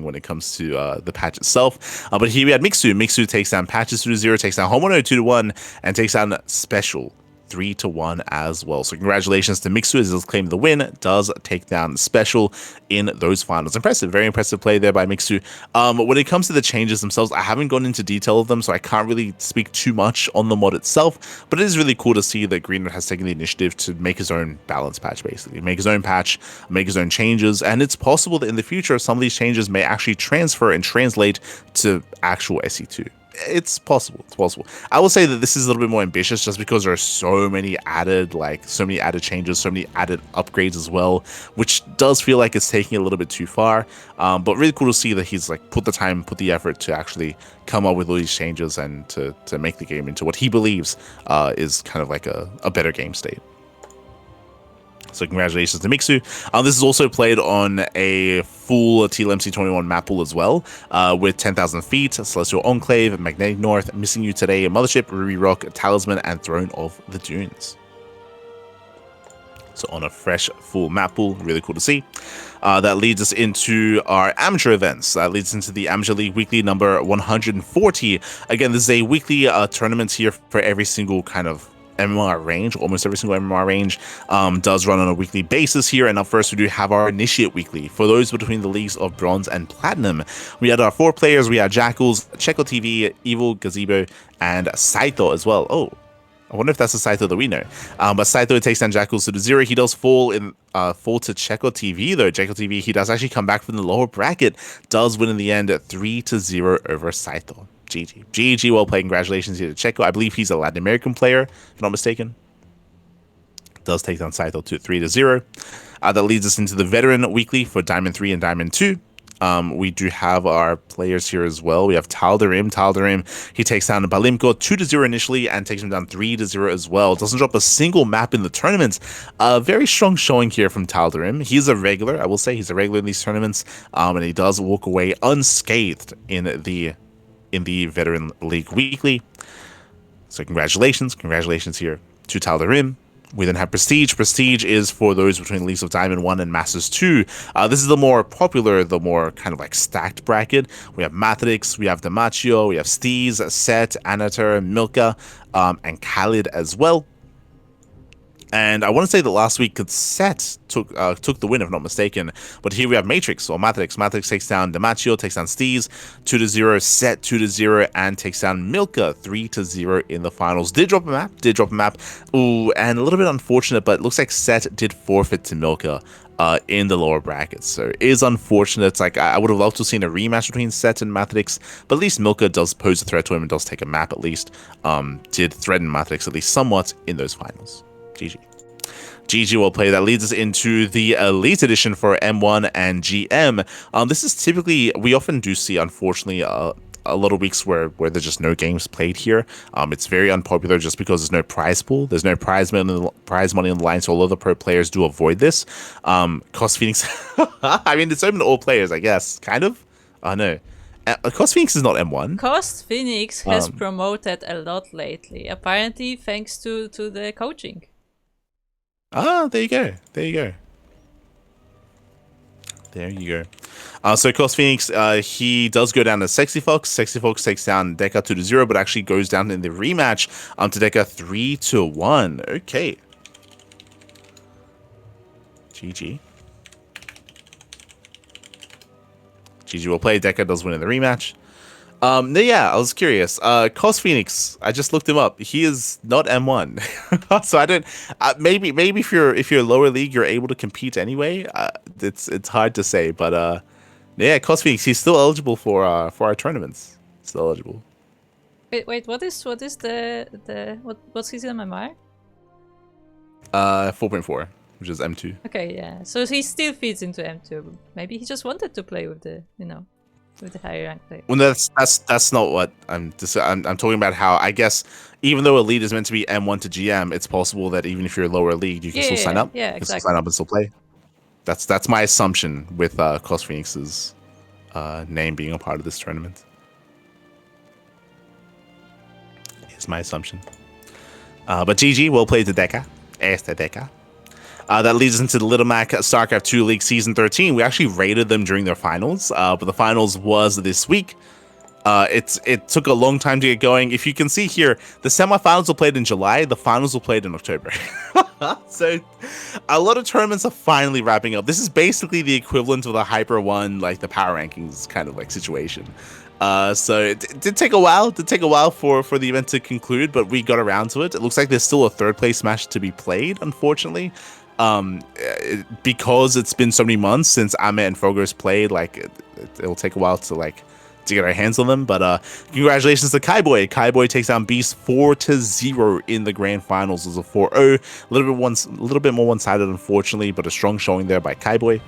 [SPEAKER 1] when it comes to the patch itself. But here we had Mixu. Mixu takes down Patches 2-0, takes down Homono 2-1, and takes down Special 3-1 as well. So congratulations to Mixu as he'll claim the win. Does take down Special in those finals. Impressive, very impressive play there by Mixu. When it comes to the changes themselves, I haven't gone into detail of them, so I can't really speak too much on the mod itself, but it is really cool to see that Greenwood has taken the initiative to make his own balance patch, basically. Make his own patch, make his own changes, and it's possible that in the future, some of these changes may actually transfer and translate to actual SE2. It's possible. I will say that this is a little bit more ambitious just because there are so many added changes, so many added upgrades as well, which does feel like it's taking a little bit too far. But really cool to see that he's like put the time, put the effort to actually come up with all these changes and to make the game into what he believes is kind of like a better game state. So congratulations to Mixu. This is also played on a full TLMC 21 map pool as well, with 10,000 Feet, Celestial Enclave, Magnetic North, Missing You Today, Mothership, Ruby Rock, Talisman, and Throne of the Dunes. So on a fresh full map pool, really cool to see. That leads us into our amateur events. That leads into the Amateur League Weekly number 140. Again, this is a weekly tournament here for every single kind of MMR range. Almost every single MMR range does run on a weekly basis here. And up first, we do have our Initiate Weekly. For those between the leagues of Bronze and Platinum, we had our 4 players. We had Jackals, Checo TV, Evil, Gazebo, and Saito as well. Oh, I wonder if that's the Saito that we know. But Saito takes down Jackals to 0. He does fall to Checo TV, though. Checo TV, he does actually come back from the lower bracket, does win in the end 3-0 over Saito. GG, well played. Congratulations here to Checo. I believe he's a Latin American player, if I'm not mistaken. Does take down Saito to 3-0. That leads us into the Veteran Weekly for Diamond 3 and Diamond 2. We do have our players here as well. We have Taldarim. He takes down Balimko 2-0 initially and takes him down 3-0 as well. Doesn't drop a single map in the tournament. Very strong showing here from Taldarim. He's a regular, I will say. He's a regular in these tournaments, and he does walk away unscathed in the Veteran League Weekly. So congratulations here to Taldarim. We then have Prestige. Prestige is for those between Leagues of Diamond 1 and Masters 2. This is the more popular, the more kind of like stacked bracket. We have Mathrix, we have Demacio, we have Steez, Set, Anatar, Milka, and Khalid as well. And I want to say that last week Set took the win, if not mistaken. But here we have Matrix or Mathrix. Mathrix takes down Demacio, takes down Steez 2-0, Set 2-0, and takes down Milka 3-0 in the finals. Did drop a map. Ooh, and a little bit unfortunate, but it looks like Set did forfeit to Milka in the lower brackets. So it is unfortunate. It's like I would have loved to have seen a rematch between Set and Mathrix, but at least Milka does pose a threat to him and does take a map at least. Did threaten Mathrix at least somewhat in those finals. GG. GG will play. That leads us into the Elite Edition for M1 and GM. This is typically, we often do see, unfortunately, a lot of weeks where there's just no games played here. It's very unpopular just because there's no prize pool. There's no prize money on the line, so a lot of the pro players do avoid this. Cost Phoenix, I mean, it's open to all players, I guess. Kind of? No. Cost Phoenix is not M1.
[SPEAKER 2] Cost Phoenix has promoted a lot lately, apparently thanks to the coaching.
[SPEAKER 1] Ah, there you go. So Cost Phoenix, he does go down to Sexy Fox. Sexy Fox takes down Deca 2-0, but actually goes down in the rematch to Deca 3-1. Okay. GG. GG will play. Deca does win in the rematch. Yeah, I was curious. Cost Phoenix, I just looked him up. He is not M1, so I don't. Maybe if you're lower league, you're able to compete anyway. It's hard to say, but yeah, Cost Phoenix, he's still eligible for our tournaments. Still eligible.
[SPEAKER 2] Wait, what's his MMR?
[SPEAKER 1] 4.4, which is M2.
[SPEAKER 2] Okay, yeah. So he still feeds into M2. Maybe he just wanted to play with the with the higher rank player.
[SPEAKER 1] Well, that's not what I'm talking about. How I guess even though Elite is meant to be M1 to GM, it's possible that even if you're lower league, you can still sign up.
[SPEAKER 2] Yeah,
[SPEAKER 1] exactly.
[SPEAKER 2] Exactly.
[SPEAKER 1] Still sign up and still play. That's my assumption with Cost Phoenix's name being a part of this tournament. Is my assumption. But GG will play the Deca. Deca. That leads us into the Little Mac StarCraft II League Season 13. We actually rated them during their finals, but the finals was this week. It took a long time to get going. If you can see here, the semifinals were played in July, the finals were played in October. So a lot of tournaments are finally wrapping up. This is basically the equivalent of the Hyper One, like the power rankings kind of like situation. So it did take a while. It did take a while for the event to conclude, but we got around to it. It looks like there's still a third place match to be played, unfortunately. Because it's been so many months since Ame and Fogos played, like it'll take a while to get our hands on them. But congratulations to Kaiboy. Kaiboy takes down Beast 4-0 in the grand finals. It was a 4-0, a little bit more one-sided, unfortunately, but a strong showing there by Kaiboy.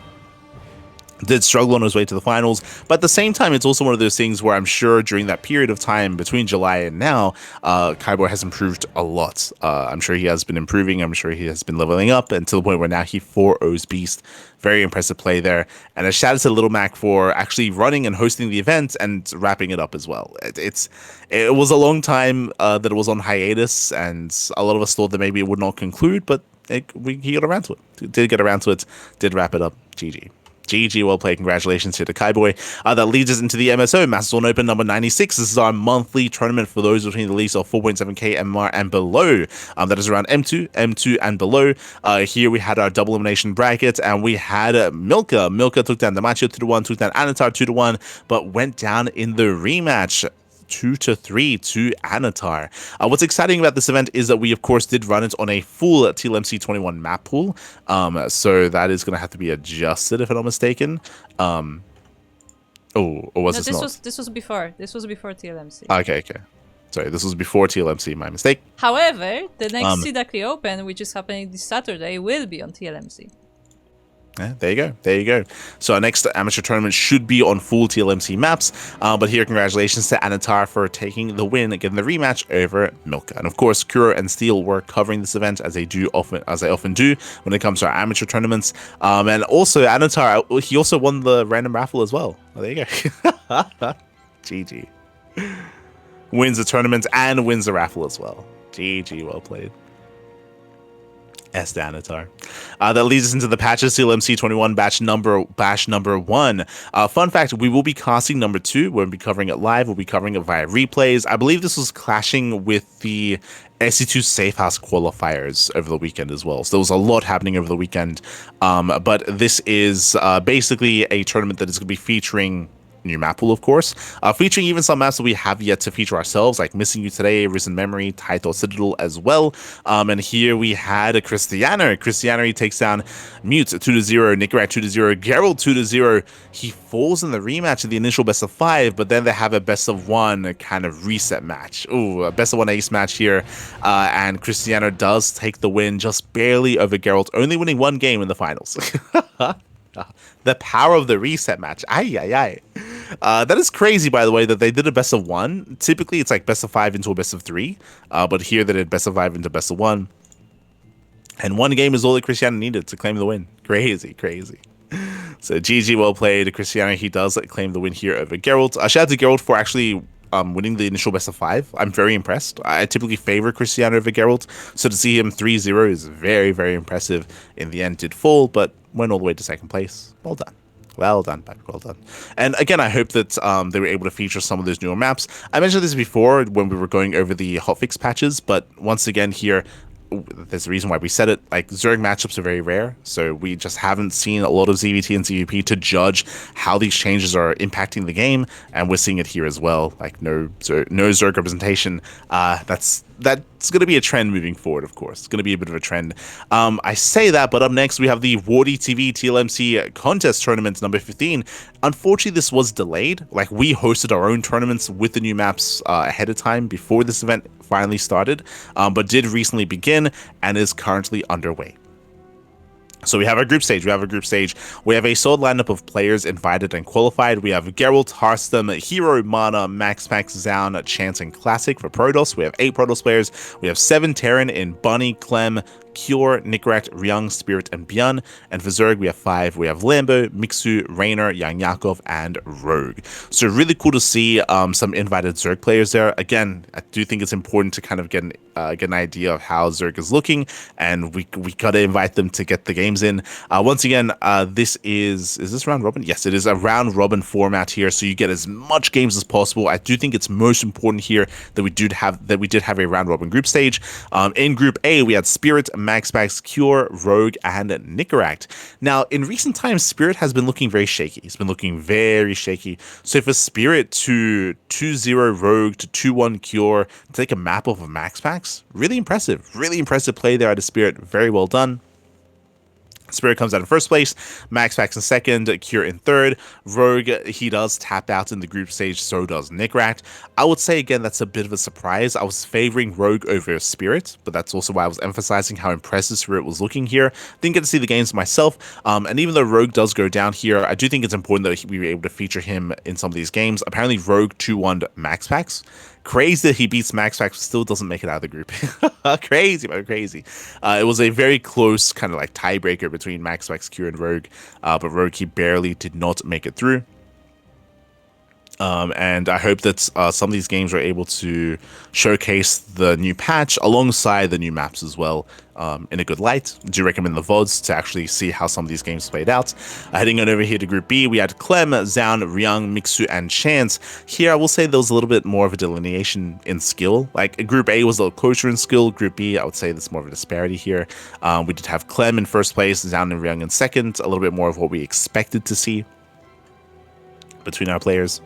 [SPEAKER 1] Did struggle on his way to the finals, but at the same time, it's also one of those things where I'm sure during that period of time between July and now, Kaiboy has improved a lot. I'm sure he has been improving. I'm sure he has been leveling up, and to the point where now he 4-0's Beast. Very impressive play there. And a shout out to Little Mac for actually running and hosting the event and wrapping it up as well. It was a long time that it was on hiatus, and a lot of us thought that maybe it would not conclude, but he got around to it. Did get around to it. Did wrap it up. GG. GG, well played. Congratulations to the Kaiboy. That leads us into the MSO, Masters Open number 96. This is our monthly tournament for those between the leagues of 4.7k MMR and below. That is around M2 and below. Here we had our double elimination bracket, and we had Milka. Milka took down Demacio 2-1, took down Anatar 2-1, but went down in the rematch. 2-3 to Anatar. What's exciting about this event is that we, of course, did run it on a full TLMC 21 map pool. So that is going to have to be adjusted, if I'm not mistaken. Or was this not?
[SPEAKER 2] This was before. This was before TLMC.
[SPEAKER 1] Okay. Sorry, this was before TLMC. My mistake.
[SPEAKER 2] However, the next CDAC Open, which is happening this Saturday, will be on TLMC.
[SPEAKER 1] Yeah, there you go. So our next amateur tournament should be on full TLMC maps. But here, congratulations to Anatar for taking the win, getting the rematch over Milka. And of course, Kuro and Steel were covering this event as they often do when it comes to our amateur tournaments. And also Anatar, he also won the random raffle as well. Oh, there you go. GG. Wins the tournament and wins the raffle as well. GG, well played. Estanitar. That leads us into the patches. TLMC 21 batch number 1. Fun fact, we will be casting number 2. We'll be covering it live. We'll be covering it via replays. I believe this was clashing with the SC2 Safe House qualifiers over the weekend as well. So there was a lot happening over the weekend. But this is basically a tournament that is going to be featuring new map pool, of course, featuring even some maps that we have yet to feature ourselves, like Missing You Today, Risen Memory, Title Citadel as well. And here we had a Cristiano. He takes down Mute 2-0, Nickrat 2-0, Geralt 2-0. He falls in the rematch of the initial best of 5, but then they have a best of 1 kind of reset match. Ooh, a best of 1 ace match here. And Cristiano does take the win just barely over Geralt, only winning 1 game in the finals. The power of the reset match. That is crazy, by the way, that they did a best of 1. Typically, it's like best of 5 into a best of 3. But here they did best of 5 into best of 1. And 1 game is all that Cristiano needed to claim the win. Crazy. So GG, well played. Cristiano, he does claim the win here over Geralt. Shout out to Geralt for actually winning the initial best of 5. I'm very impressed. I typically favor Cristiano over Geralt, so to see him 3-0 is very, very impressive. In the end, did fall, but went all the way to 2nd place. Well done. Well done, Patrick. Well done. And again, I hope that they were able to feature some of those newer maps. I mentioned this before when we were going over the hotfix patches, but once again here, there's a reason why we said it. Like, Zerg matchups are very rare, so we just haven't seen a lot of ZVT and ZVP to judge how these changes are impacting the game, and we're seeing it here as well. Like, no Zerg representation. That's going to be a trend moving forward, of course. It's going to be a bit of a trend. I say that, but up next we have the Wardy TV TLMC contest tournament number 15. Unfortunately, this was delayed. Like, we hosted our own tournaments with the new maps ahead of time before this event finally started, but did recently begin and is currently underway. So we have our group stage. We have a solid lineup of players invited and qualified. We have Geralt, Hearthstone, Hero, Mana, Max, Zaun, Chance, and Classic for Protoss. We have 8 Protoss players. We have 7 Terran in Bunny, Clem, Cure, Nickrat, Ryung, Spirit, and Björn. And for Zerg, we have 5. We have Lambo, Mixu, Raynor, Yang Yakov, and Rogue. So really cool to see some invited Zerg players there. Again, I do think it's important to kind of get an idea of how Zerg is looking, and we gotta invite them to get the games in. Once again, this is this round robin? Yes, it is a round robin format here, so you get as much games as possible. I do think it's most important here that we did have a round robin group stage. In Group A, we had Spirit, Max, Cure, Rogue, and Nickeract. Now, in recent times, Spirit has been looking very shaky. He's been looking very shaky. So for Spirit to 2-0 Rogue to 2-1 Cure, to take a map off of Max, really impressive play there out of Spirit. Very well done. Spirit comes out in first place, Max in second, Cure in third. Rogue, he does tap out in the group stage, so does Nickrat. I would say, again, that's a bit of a surprise. I was favoring Rogue over Spirit, but that's also why I was emphasizing how impressive Spirit was looking here. Didn't get to see the games myself, and even though Rogue does go down here, I do think it's important that we were able to feature him in some of these games. Apparently, Rogue 2-1'd Max. Crazy that he beats Max, still doesn't make it out of the group. Crazy. It was a very close kind of like tiebreaker between Max, Cure, and Rogue, but Rogue, he barely did not make it through. And I hope that some of these games are able to showcase the new patch alongside the new maps as well in a good light. I do recommend the VODs to actually see how some of these games played out. Heading on over here to Group B, we had Clem, Zaun, Ryung, Mixu, and Chance. Here, I will say there was a little bit more of a delineation in skill. Like, Group A was a little closer in skill. Group B, I would say there's more of a disparity here. We did have Clem in first place, Zaun and Ryung in second. A little bit more of what we expected to see between our players.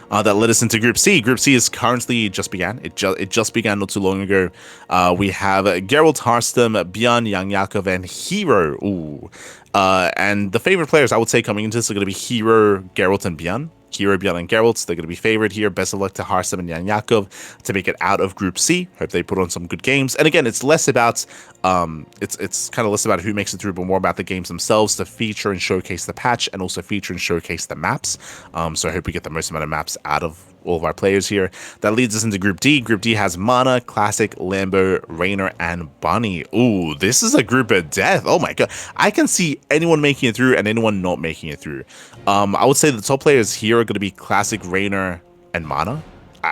[SPEAKER 1] That led us into Group C. Group C is currently just began. It just began not too long ago. We have Geralt, Hearthstone, Björn, Yang Yakov, and Hero. Ooh. And the favorite players I would say coming into this are going to be Hero, Geralt, and Björn. Hero, Björn, and Geralt, they're going to be favored here. Best of luck to Hearthstone and Yang Yakov to make it out of Group C. Hope they put on some good games. And again, it's less about it's kind of less about who makes it through, but more about the games themselves to feature and showcase the patch, and also feature and showcase the maps. So I hope we get the most amount of maps out of all of our players here. That leads us into Group D. Group D has Mana, Classic, Lambo, Raynor, and Bunny. Ooh, this is a group of death. Oh my god. I can see anyone making it through and anyone not making it through. I would say the top players here are going to be Classic, Raynor, and Mana.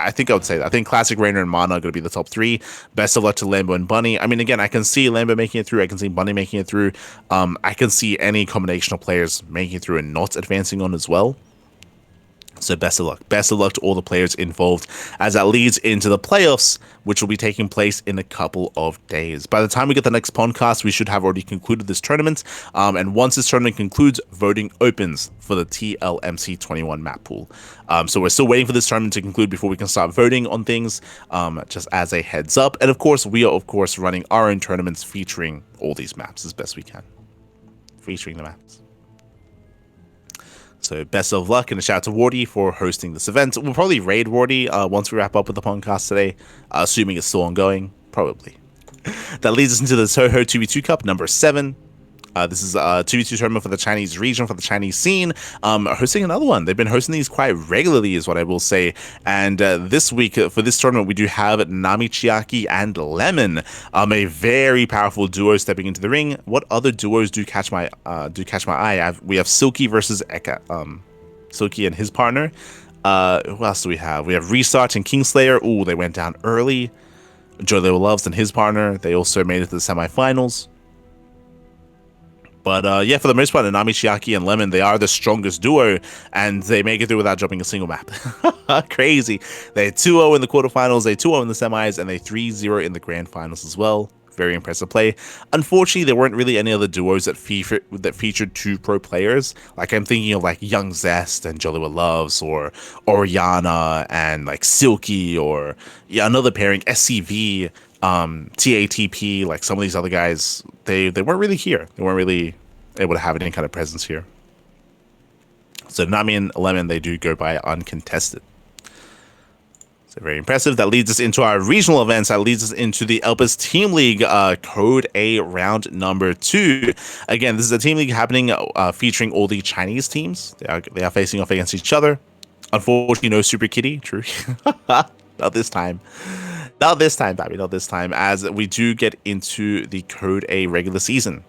[SPEAKER 1] I think I would say that. I think Classic, Rainer, and Mana are going to be the top 3. Best of luck to Lambo and Bunny. I mean, again, I can see Lambo making it through. I can see Bunny making it through. I can see any combination of players making it through and not advancing on as well. So best of luck. Best of luck to all the players involved as that leads into the playoffs, which will be taking place in a couple of days. By the time we get the next podcast, we should have already concluded this tournament. And once this tournament concludes, voting opens for the TLMC 21 map pool. So we're still waiting for this tournament to conclude before we can start voting on things, just as a heads up. And of course, we are, of course, running our own tournaments featuring all these maps as best we can. Featuring the maps. So best of luck and a shout out to Wardy for hosting this event. We'll probably raid Wardy once we wrap up with the podcast today, assuming it's still ongoing. Probably. That leads us into the Toho 2v2 Cup number 7. This is a 2v2 tournament for the Chinese region, for the Chinese scene. Hosting another one. They've been hosting these quite regularly, is what I will say. And this week, for this tournament, we do have Nami Chiaki and Lemon, a very powerful duo stepping into the ring. What other duos do catch my eye? We have Silky versus Eka, Silky and his partner. Who else do we have? We have Restart and Kingslayer. Ooh, they went down early. Jolo Loves and his partner. They also made it to the semifinals. But yeah, for the most part, Nami Chiaki and Lemon, they are the strongest duo, and they make it through without dropping a single map. Crazy. They 2-0 in the quarterfinals, they 2-0 in the semis, and they 3-0 in the grand finals as well. Very impressive play. Unfortunately, there weren't really any other duos that featured 2 pro players. Like, I'm thinking of like Young Zest and Jollywood Loves, or Oriana and like Silky, or yeah, another pairing, SCV. TATP, like some of these other guys, they weren't really here. They weren't really able to have any kind of presence here. So Nami and Lemon, they do go by uncontested. So very impressive. That leads us into our regional events. That leads us into the Elpis Team League Code A round number 2. Again, this is a team league happening featuring all the Chinese teams. They are facing off against each other. Unfortunately, no Super Kitty. True. Not this time. Not this time, baby. Not this time, as we do get into the Code A regular season.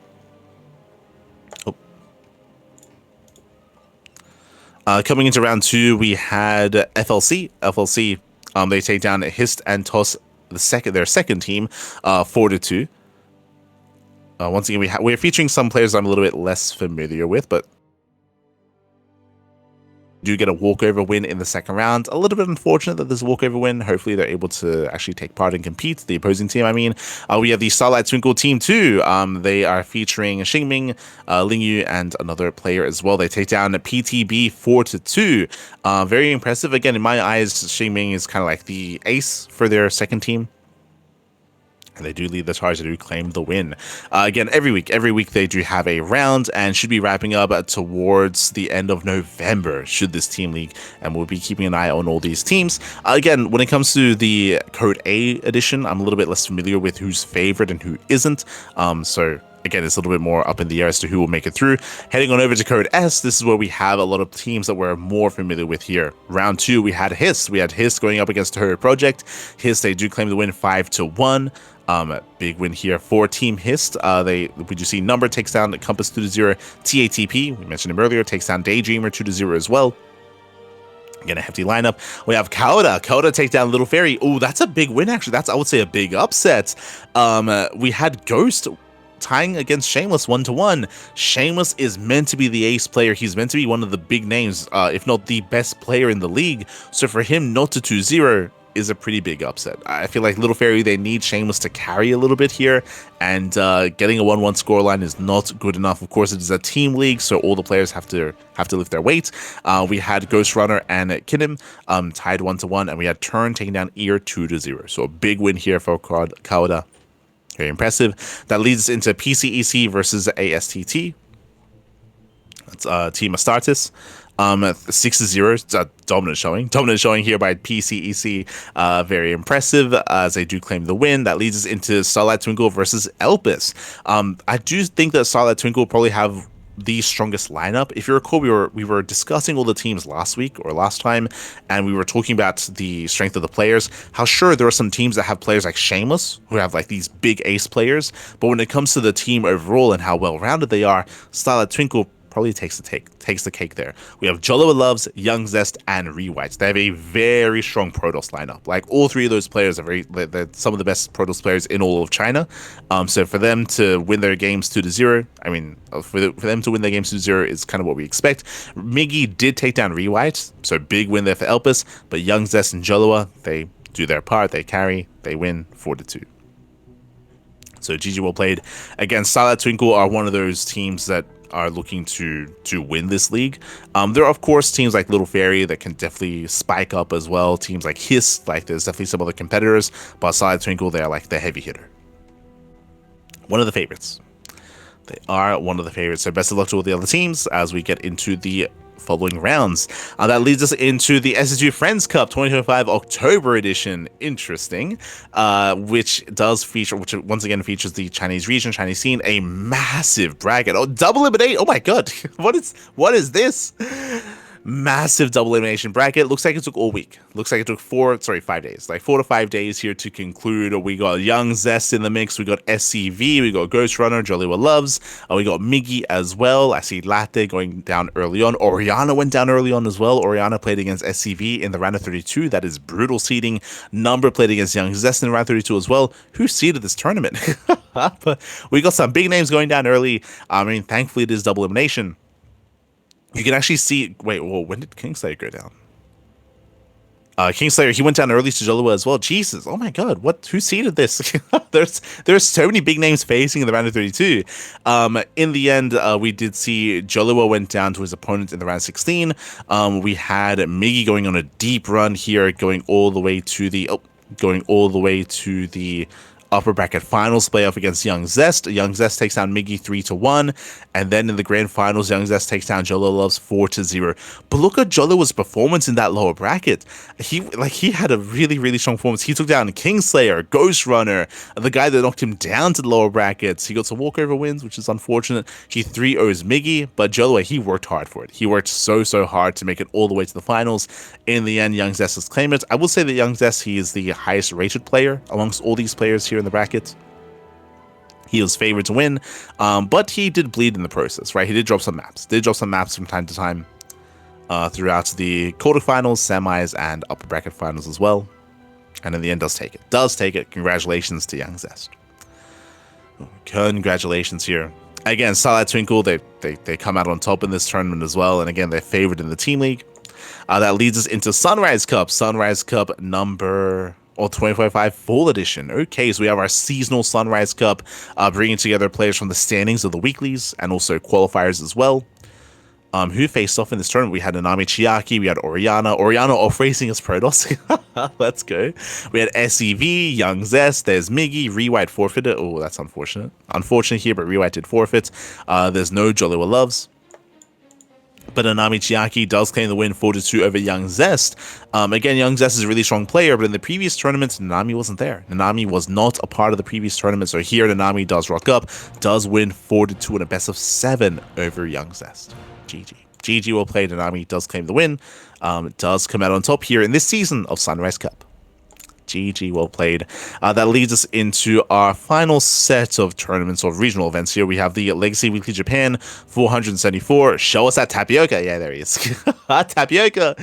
[SPEAKER 1] Coming into round 2, we had FLC. FLC, they take down Hist and Toss, their second team, 4-2. Once again, we're featuring some players I'm a little bit less familiar with, but do get a walkover win in the second round. A little bit unfortunate that there's a walkover win. Hopefully they're able to actually take part and compete. The opposing team, I mean. We have the Starlight Twinkle Team 2. They are featuring Xingming, Lingyu, and another player as well. They take down PTB 4-2. Very impressive. Again, in my eyes, Xingming is kind of like the ace for their second team. And they do lead the charge. They do claim the win. Again, every week they do have a round and should be wrapping up towards the end of November, should this team league. And we'll be keeping an eye on all these teams. Again, when it comes to the Code A edition, I'm a little bit less familiar with who's favored and who isn't. So again, it's a little bit more up in the air as to who will make it through. Heading on over to Code S, this is where we have a lot of teams that we're more familiar with here. Round 2, we had Hist. We had Hist going up against Toho Project. Hist, they do claim the win 5-1. Big win here for Team Hist. We do see Number takes down Compass 2-0. TATP, we mentioned him earlier, takes down Daydreamer 2-0 as well. Again, a hefty lineup. We have Kauda. Kauda take down Little Fairy. Oh, that's a big win, actually. That's, I would say, a big upset. We had Ghost tying against Shameless 1-1. Shameless is meant to be the ace player. He's meant to be one of the big names, if not the best player in the league. So for him not to 2-0 is a pretty big upset. I feel like Little Fairy, they need Shameless to carry a little bit here, and getting a 1-1 scoreline is not good enough. Of course, it is a team league, so all the players have to lift their weight. We had Ghost Runner and Kinim tied 1-1, and we had Turn taking down Ear 2-0. So a big win here for Kauda. Very impressive. That leads us into PCEC versus ASTT. That's Team Astartes. 6-0, dominant showing here by PCEC. Very impressive as they do claim the win. That leads us into Starlight Twinkle versus Elpis. I do think that Starlight Twinkle will probably have the strongest lineup. If you recall, we were discussing all the teams last week or last time, and we were talking about the strength of the players. How sure there are some teams that have players like Shameless, who have like these big ace players, but when it comes to the team overall and how well-rounded they are, Starlight Twinkle probably takes the cake there. We have Jolo Loves, Young Zest, and Rewhite. They have a very strong Protoss lineup. Like all three of those players are they're some of the best Protoss players in all of China. So for them to win their games 2-0, I mean, for them to win their games 2-0 is kind of what we expect. Miggy did take down Rewhite, so big win there for Elpis. But Young Zest and Joloa, they do their part, they carry, they win 4-2. So GG well played. Again, Starlight Twinkle are one of those teams that are looking to win this league. There are, of course, teams like Little Fairy that can definitely spike up as well. Teams like Hiss, like there's definitely some other competitors. But Starlight Twinkle, they're like the heavy hitter. One of the favorites. They are one of the favorites. So best of luck to all the other teams as we get into the following rounds. That leads us into the SSG Friends Cup 2025 October edition. Interesting. Which once again features the Chinese region, Chinese scene, a massive bracket. Oh, double eliminate. Oh my god. What is this? Massive double elimination bracket. Looks like it took all week. Looks like it took 5 days. Like 4 to 5 days here to conclude. We got Young Zest in the mix. We got SCV. We got Ghost Runner, Jollywa Loves. We got Miggy as well. I see Latte going down early on. Oriana went down early on as well. Oriana played against SCV in the round of 32. That is brutal seeding. Number played against Young Zest in the round 32 as well. Who seeded this tournament? But we got some big names going down early. I mean, thankfully it is double elimination. You can actually see. Wait, well, when did Kingslayer go down? Kingslayer, he went down early to Joloa as well. Jesus, oh my god, who seeded this? there's so many big names facing in the round of 32. In the end, we did see Joloa went down to his opponent in the round 16. We had Miggy going on a deep run here, going all the way to the upper bracket finals playoff against Young Zest. Young Zest takes down Miggy 3-1, and then in the grand finals, Young Zest takes down Jolo Loves 4-0. But look at Jolo's performance in that lower bracket. He had a really, really strong performance. He took down Kingslayer, Ghost Runner, the guy that knocked him down to the lower brackets. He got some walkover wins, which is unfortunate. He 3-0s Miggy, but Jolo, he worked hard for it. He worked so hard to make it all the way to the finals. In the end, Young Zest has claimed it. I will say that Young Zest, he is the highest rated player amongst all these players here in the bracket. He was favored to win, but he did bleed in the process, right? He did drop some maps. From time to time throughout the quarterfinals, semis, and upper bracket finals as well. And in the end, does take it. Congratulations to Young Zest. Congratulations here. Again, Starlight Twinkle, they come out on top in this tournament as well. And again, they're favored in the team league. That leads us into Sunrise Cup. Sunrise Cup number 2025 Fall Edition. Okay, so we have our seasonal Sunrise Cup, bringing together players from the standings of the weeklies and also qualifiers as well. Who faced off in this tournament? We had Nanami Chiaki, we had Oriana off racing as Protoss. Let's go. We had SEV, Young Zest, there's Miggy, Rewhite forfeited. Oh, that's unfortunate. Unfortunate here, but Rewhite did forfeit. There's no Jollywa Loves. But Nanami Chiaki does claim the win 4-2 over Young Zest. Again, Young Zest is a really strong player, but in the previous tournaments, Nanami wasn't there. Nanami was not a part of the previous tournament, so here Nanami does rock up, does win 4-2 in a best of 7 over Young Zest. GG well played. Nanami does claim the win. It does come out on top here in this season of Sunrise Cup. GG well played. That leads us into our final set of tournaments or regional events here. We have the Legacy Weekly Japan 474. Show us that Tapioca. Yeah, there he is. Tapioca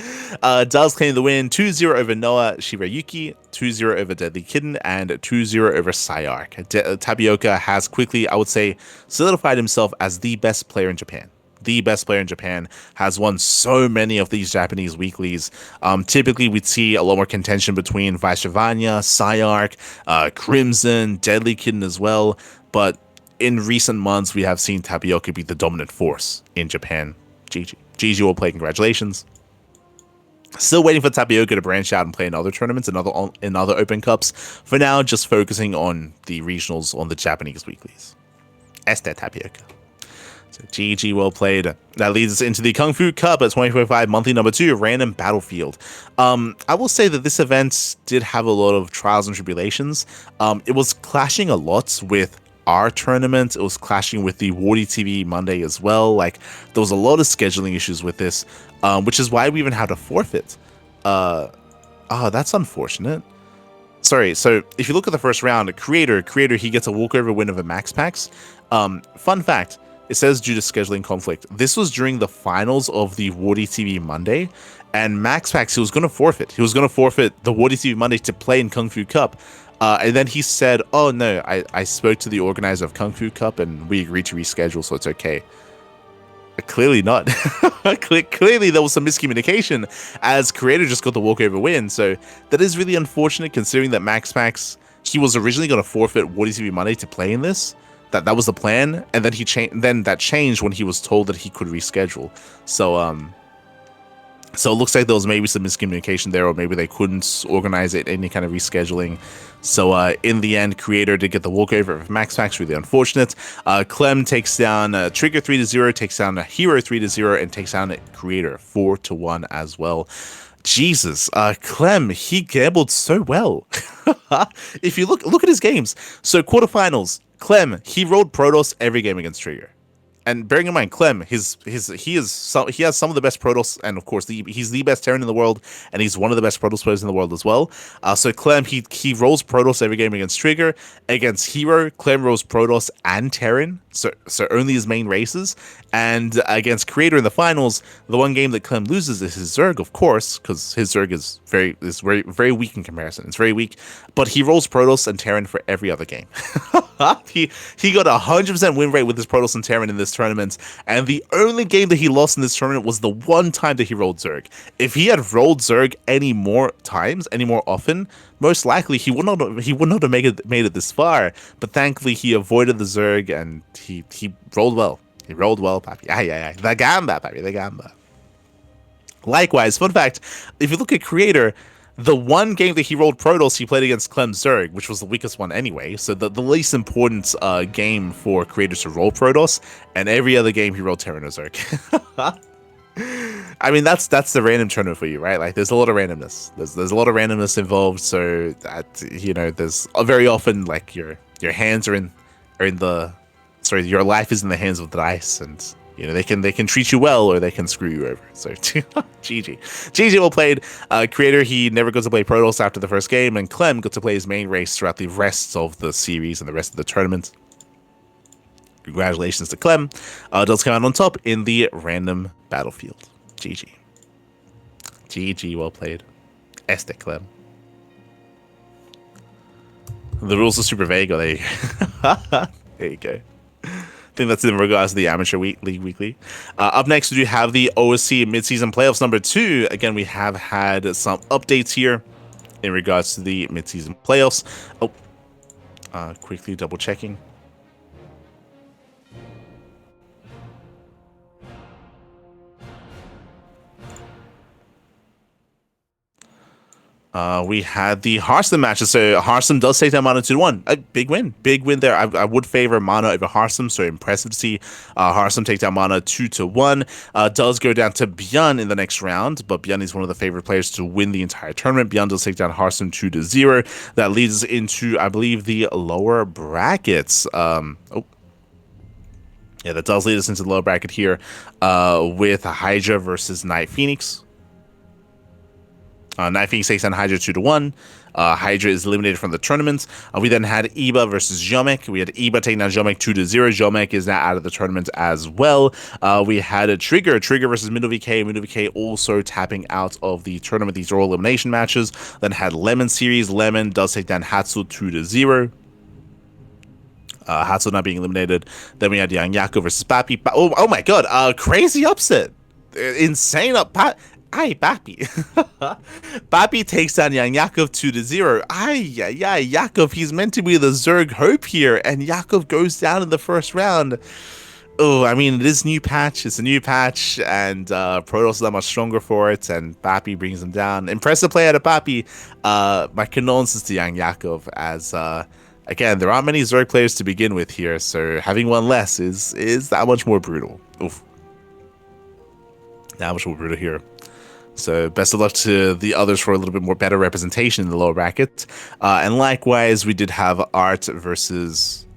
[SPEAKER 1] does claim the win 2-0 over Noah Shirayuki, 2-0 over Deadly Kitten, and 2-0 over Sayark. Tapioca has quickly, I would say, solidified himself as the best player in Japan. The best player in Japan, has won so many of these Japanese weeklies. Typically, we'd see a lot more contention between Vaishravanya, Sayark, Crimson, Deadly Kitten as well. But in recent months, we have seen Tapioca be the dominant force in Japan. GG will play. Congratulations. Still waiting for Tapioca to branch out and play in other tournaments, in other open cups. For now, just focusing on the regionals on the Japanese weeklies. Este Tapioca. So GG well played. That leads us into the Kung Fu Cup at 2025 monthly number 2, Random Battlefield. I will say that this event did have a lot of trials and tribulations. It was clashing a lot with our tournament. It was clashing with the Wardy TV Monday as well. Like, there was a lot of scheduling issues with this, which is why we even had to forfeit. That's unfortunate. Sorry, so if you look at the first round, Creator, he gets a walkover win over Max Packs. Fun fact, It says due to scheduling conflict. This was during the finals of the Wardy TV Monday, and MaxPax, he was going to forfeit. He was going to forfeit the Wardy TV Monday to play in Kung Fu Cup. And then he said, oh no, I spoke to the organizer of Kung Fu Cup and we agreed to reschedule, so it's okay. Clearly not. Clearly there was some miscommunication, as Creator just got the walkover win. So that is really unfortunate, considering that MaxPax, he was originally going to forfeit Wardy TV Monday to play in this. That was the plan, and then he changed. Then that changed when he was told that he could reschedule. So it looks like there was maybe some miscommunication there, or maybe they couldn't organize it, any kind of rescheduling. So in the end, Creator did get the walkover of MaxPax, really unfortunate. Clem takes down Trigger 3-0, takes down Hero 3-0, and takes down Creator 4-1 as well. Jesus, Clem, he gambled so well. If you look at his games, so quarterfinals, Clem, he rolled Protoss every game against Trigger. And bearing in mind, Clem, he has some of the best Protoss, and of course, he's the best Terran in the world, and he's one of the best Protoss players in the world as well. So Clem, he rolls Protoss every game against Trigger. Against Hero, Clem rolls Protoss and Terran, so only his main races. And against Creator in the finals, the one game that Clem loses is his Zerg, of course, because his Zerg is very weak in comparison. It's very weak, but he rolls Protoss and Terran for every other game. he got a 100% win rate with his Protoss and Terran in this tournament, and the only game that he lost in this tournament was the one time that he rolled Zerg. If he had rolled Zerg any more often, most likely he would not have made it this far. But thankfully, he avoided the Zerg, and he rolled well. He rolled well, papi. Ay. The gamba, papi. The gamba. Likewise, fun fact, if you look at Creator, the one game that he rolled Protoss, he played against Clem Zerg, which was the weakest one anyway. So the least important game for Creator to roll Protoss, and every other game he rolled Terran or Zerg. I mean, that's the random tournament for you, right? Like, there's a lot of randomness. There's a lot of randomness involved. So that, there's very often like your hands are in your life is in the hands of the dice, and they can treat you well or they can screw you over. So GG well played. Creator, he never got to play Protoss after the first game, and Clem got to play his main race throughout the rest of the series and the rest of the tournament. Congratulations to Clem. Does come out on top in the random battlefield. GG well played. Este Clem. The rules are super vague. There you go. There you go. I think that's in regards to the Amateur League Weekly. Up next, we do have the OSC Midseason Playoffs number 2. Again, we have had some updates here in regards to the Midseason Playoffs. Quickly double checking. We had the Hearthstone matches. So Hearthstone does take down Mana 2-1. A big win there. I would favor Mana over Hearthstone, so impressive to see Hearthstone take down Mana 2-1. Does go down to Björn in the next round, but Björn is one of the favorite players to win the entire tournament. Björn does take down Hearthstone 2-0. That leads us into, I believe, the lower brackets. Yeah, that does lead us into the lower bracket here with Hydra versus Night Phoenix. Night Phoenix takes down Hydra 2-1. Hydra is eliminated from the tournament. We then had Iba versus Jomek. We had Iba taking down Jomek 2-0. Jomek is now out of the tournament as well. We had a Trigger versus Middle VK. Middle VK also tapping out of the tournament. These are all elimination matches. Then had Lemon series. Lemon does take down Hatsu 2-0. Hatsu not being eliminated. Then we had Yang Yako versus Papi. Oh my god, crazy upset. Insane Papi. Papi takes down Yang Yakov 2-0. Yakov, he's meant to be the Zerg hope here, and Yakov goes down in the first round. Oh, I mean, it is new patch. It's a new patch, and Protoss is that much stronger for it, and Papi brings him down. Impressive play out of Papi. My condolences to Yang Yakov, as again, there aren't many Zerg players to begin with here, so having one less is that much more brutal. Oof. That much more brutal here. So best of luck to the others for a little bit more better representation in the lower bracket. And likewise, we did have Art versus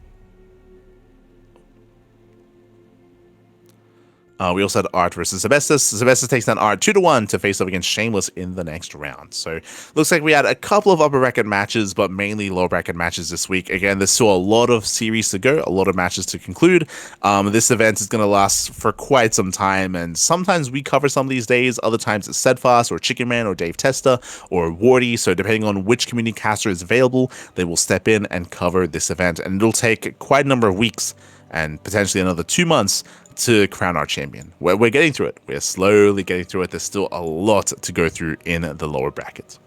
[SPEAKER 1] We also had Art versus Zebestus. Zebestus takes down Art 2-1 to face off against Shameless in the next round. So looks like we had a couple of upper bracket matches, but mainly lower bracket matches this week. Again, there's still a lot of series to go, a lot of matches to conclude. This event is going to last for quite some time, and sometimes we cover some of these days. Other times it's Steadfast or Chicken Man or Dave Testa or Wardy. So depending on which community caster is available, they will step in and cover this event, and it'll take quite a number of weeks and potentially another 2 months to crown our champion. We're getting through it. We're slowly getting through it. There's still a lot to go through in the lower brackets.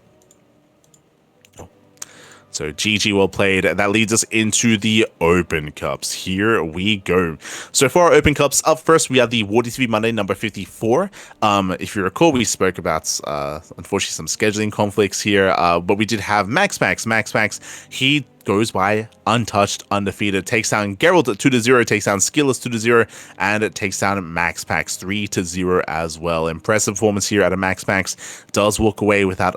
[SPEAKER 1] So GG, well played. That leads us into the Open Cups. Here we go. So for our Open Cups, up first we have the Wardy TV Monday number 54. If you recall, we spoke about unfortunately some scheduling conflicts here, but we did have Max. He goes by untouched, undefeated, takes down Geralt 2-0, takes down Skillus 2-0, and it takes down MaxPax 3-0 as well. Impressive performance here out of MaxPax. Does walk away without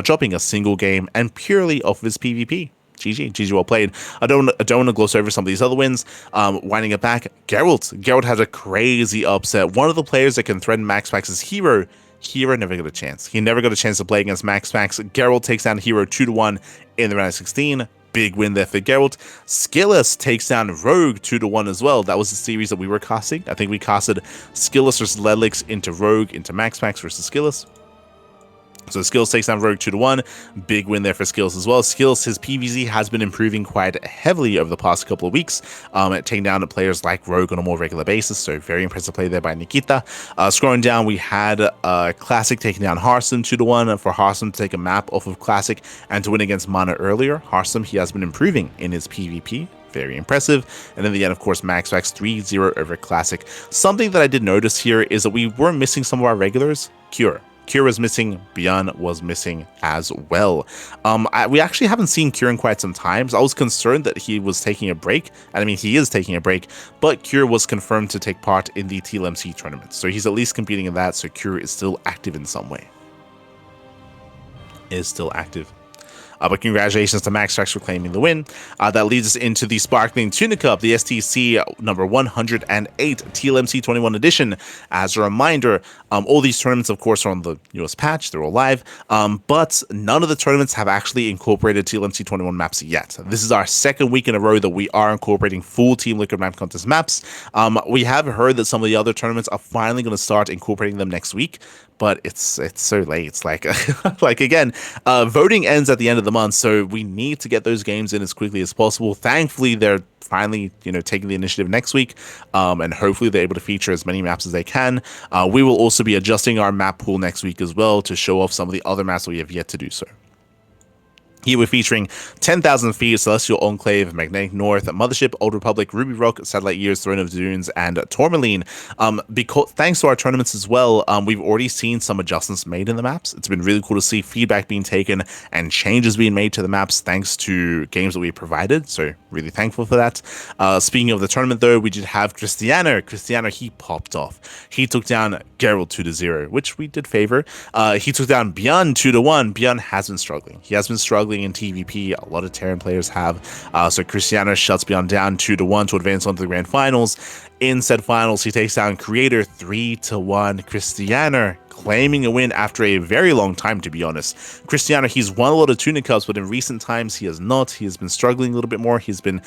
[SPEAKER 1] dropping a single game, and purely off of his PvP. GG, well played. I don't want to gloss over some of these other wins. Winding it back, Geralt has a crazy upset. One of the players that can threaten MaxPax's Hero never got a chance. He never got a chance to play against MaxPax. Geralt takes down Hero 2-1 in the round of 16. Big win there for Geralt. Skillus takes down Rogue 2-1 as well. That was the series that we were casting. I think we casted Skillus versus Ledlix into Rogue into MaxPax versus Skillus. So Skills takes down Rogue 2-1. Big win there for Skills as well. Skills, his PvZ has been improving quite heavily over the past couple of weeks, taking down players like Rogue on a more regular basis. So very impressive play there by Nikita. Scrolling down, we had Classic taking down Harsum 2-1 for Harsum to take a map off of Classic and to win against Mana earlier. Harsum, he has been improving in his PvP. Very impressive. And in the end, of course, MaxPax 3-0 over Classic. Something that I did notice here is that we were missing some of our regulars. Cure was missing, Beyond was missing as well. We actually haven't seen Cure in quite some time, so I was concerned that he was taking a break, and I mean he is taking a break, but Cure was confirmed to take part in the TLMC tournament, so he's at least competing in that, so Cure is still active in some way. But congratulations to MaxPax for claiming the win. That leads us into the Sparkling Tuna Cup, the STC number 108 TLMC 21 edition. As a reminder, all these tournaments, of course, are on the US patch. They're all live, but none of the tournaments have actually incorporated TLMC 21 maps yet. This is our second week in a row that we are incorporating full Team Liquid Map Contest maps. We have heard that some of the other tournaments are finally going to start incorporating them next week, but it's so late. It's like, again, voting ends at the end of the month, so we need to get those games in as quickly as possible. Thankfully, they're finally, taking the initiative next week, and hopefully they're able to feature as many maps as they can. We will also be adjusting our map pool next week as well to show off some of the other maps that we have yet to do so. Here we're featuring 10,000 Feet, Celestial Enclave, Magnetic North, Mothership, Old Republic, Ruby Rock, Satellite Years, Throne of Dunes, and Tourmaline. Because thanks to our tournaments as well, we've already seen some adjustments made in the maps. It's been really cool to see feedback being taken and changes being made to the maps thanks to games that we provided. So really thankful for that. Speaking of the tournament though, we did have Cristiano, he popped off. He took down Geralt 2-0, which we did favor. He took down Beyond 2-1. Beyond has been struggling. He has been struggling in TVP. A lot of Terran players have. So Cristiano shuts Beyond down 2-1 to advance on to the grand finals. In said finals, he takes down Creator 3-1. Cristiano claiming a win after a very long time, to be honest. Cristiano, he's won a lot of Tuna Cups, but in recent times he has not. He has been struggling a little bit more. He's been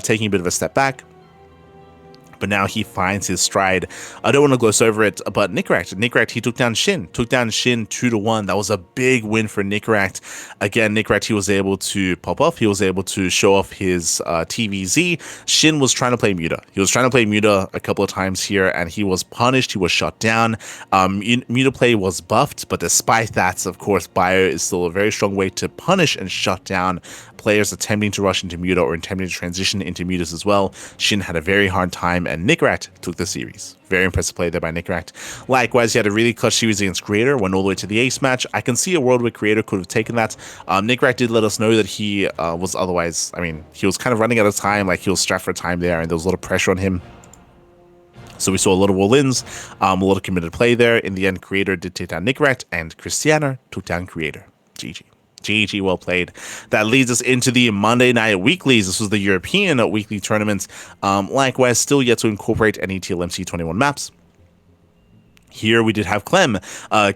[SPEAKER 1] taking a bit of a step back. But now he finds his stride. I don't want to gloss over it, but Nickract, he took down Shin 2-1. That was a big win for Nickract. Again, Nickract, he was able to pop off. He was able to show off his TVZ. Shin was trying to play Muta. He was trying to play Muta a couple of times here, and he was punished. He was shut down. Muta play was buffed, but despite that, of course, Bio is still a very strong way to punish and shut down players attempting to rush into Muta or attempting to transition into Mutas as well. Shin had a very hard time, and Nickract took the series. Very impressive play there by Nickract. Likewise, he had a really clutch series against Creator, went all the way to the ace match. I can see a world where Creator could have taken that. Nickract did let us know that he was otherwise, he was kind of running out of time, like he was strapped for time there, and there was a lot of pressure on him. So we saw a lot of all-ins, a lot of committed play there. In the end, Creator did take down Nickract, and Cristiano took down Creator. GG. GG, well played. That leads us into the Monday Night Weeklies. This was the European weekly tournament. Likewise, still yet to incorporate any TLMC 21 maps. Here we did have Clem.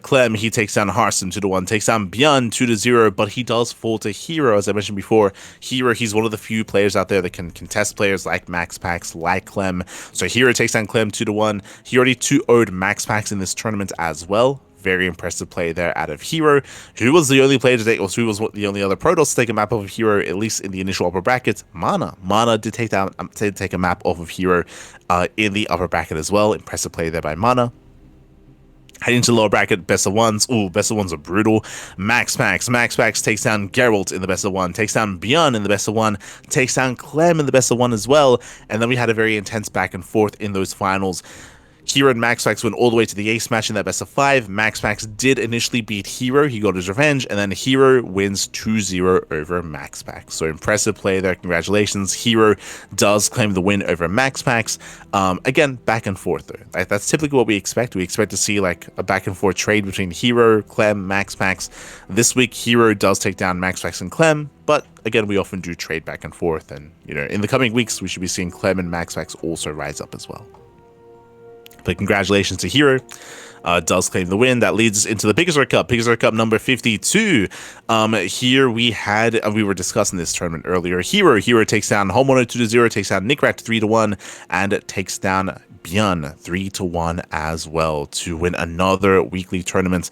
[SPEAKER 1] Clem, he takes down Harson 2-1, takes down Björn 2-0, but he does fall to Hero, as I mentioned before. Hero, he's one of the few players out there that can contest players like Max Pax, like Clem. So Hero takes down Clem 2-1. He already 2-0'd Max Pax in this tournament as well. Very impressive play there out of Hero, who was the only player to take, or who was the only other Protoss to take a map off of Hero, at least in the initial upper brackets. Mana did take a map off of Hero in the upper bracket as well. Impressive play there by Mana. Heading into the lower bracket, best of ones. Ooh, best of ones are brutal. Max Pax takes down Geralt in the best of one, takes down Björn in the best of one, takes down Clem in the best of one as well. And then we had a very intense back and forth in those finals. Hero and Max Pax went all the way to the ace match in that best of 5. Max Pax did initially beat Hero. He got his revenge, and then Hero wins 2-0 over Max Pax. So impressive play there. Congratulations. Hero does claim the win over Max Pax. Again, back and forth though. That's typically what we expect. We expect to see like a back and forth trade between Hero, Clem, Max Pax. This week, Hero does take down Max Pax and Clem, but again, we often do trade back and forth. And, you know, in the coming weeks, we should be seeing Clem and Max Pax also rise up as well. But congratulations to Hero. Does claim the win. That leads us into the Big Cup number 52. Here we were discussing this tournament earlier. Hero takes down Homono 2-0, takes down Nickrat 3-1, and takes down Björn 3-1 as well to win another weekly tournament.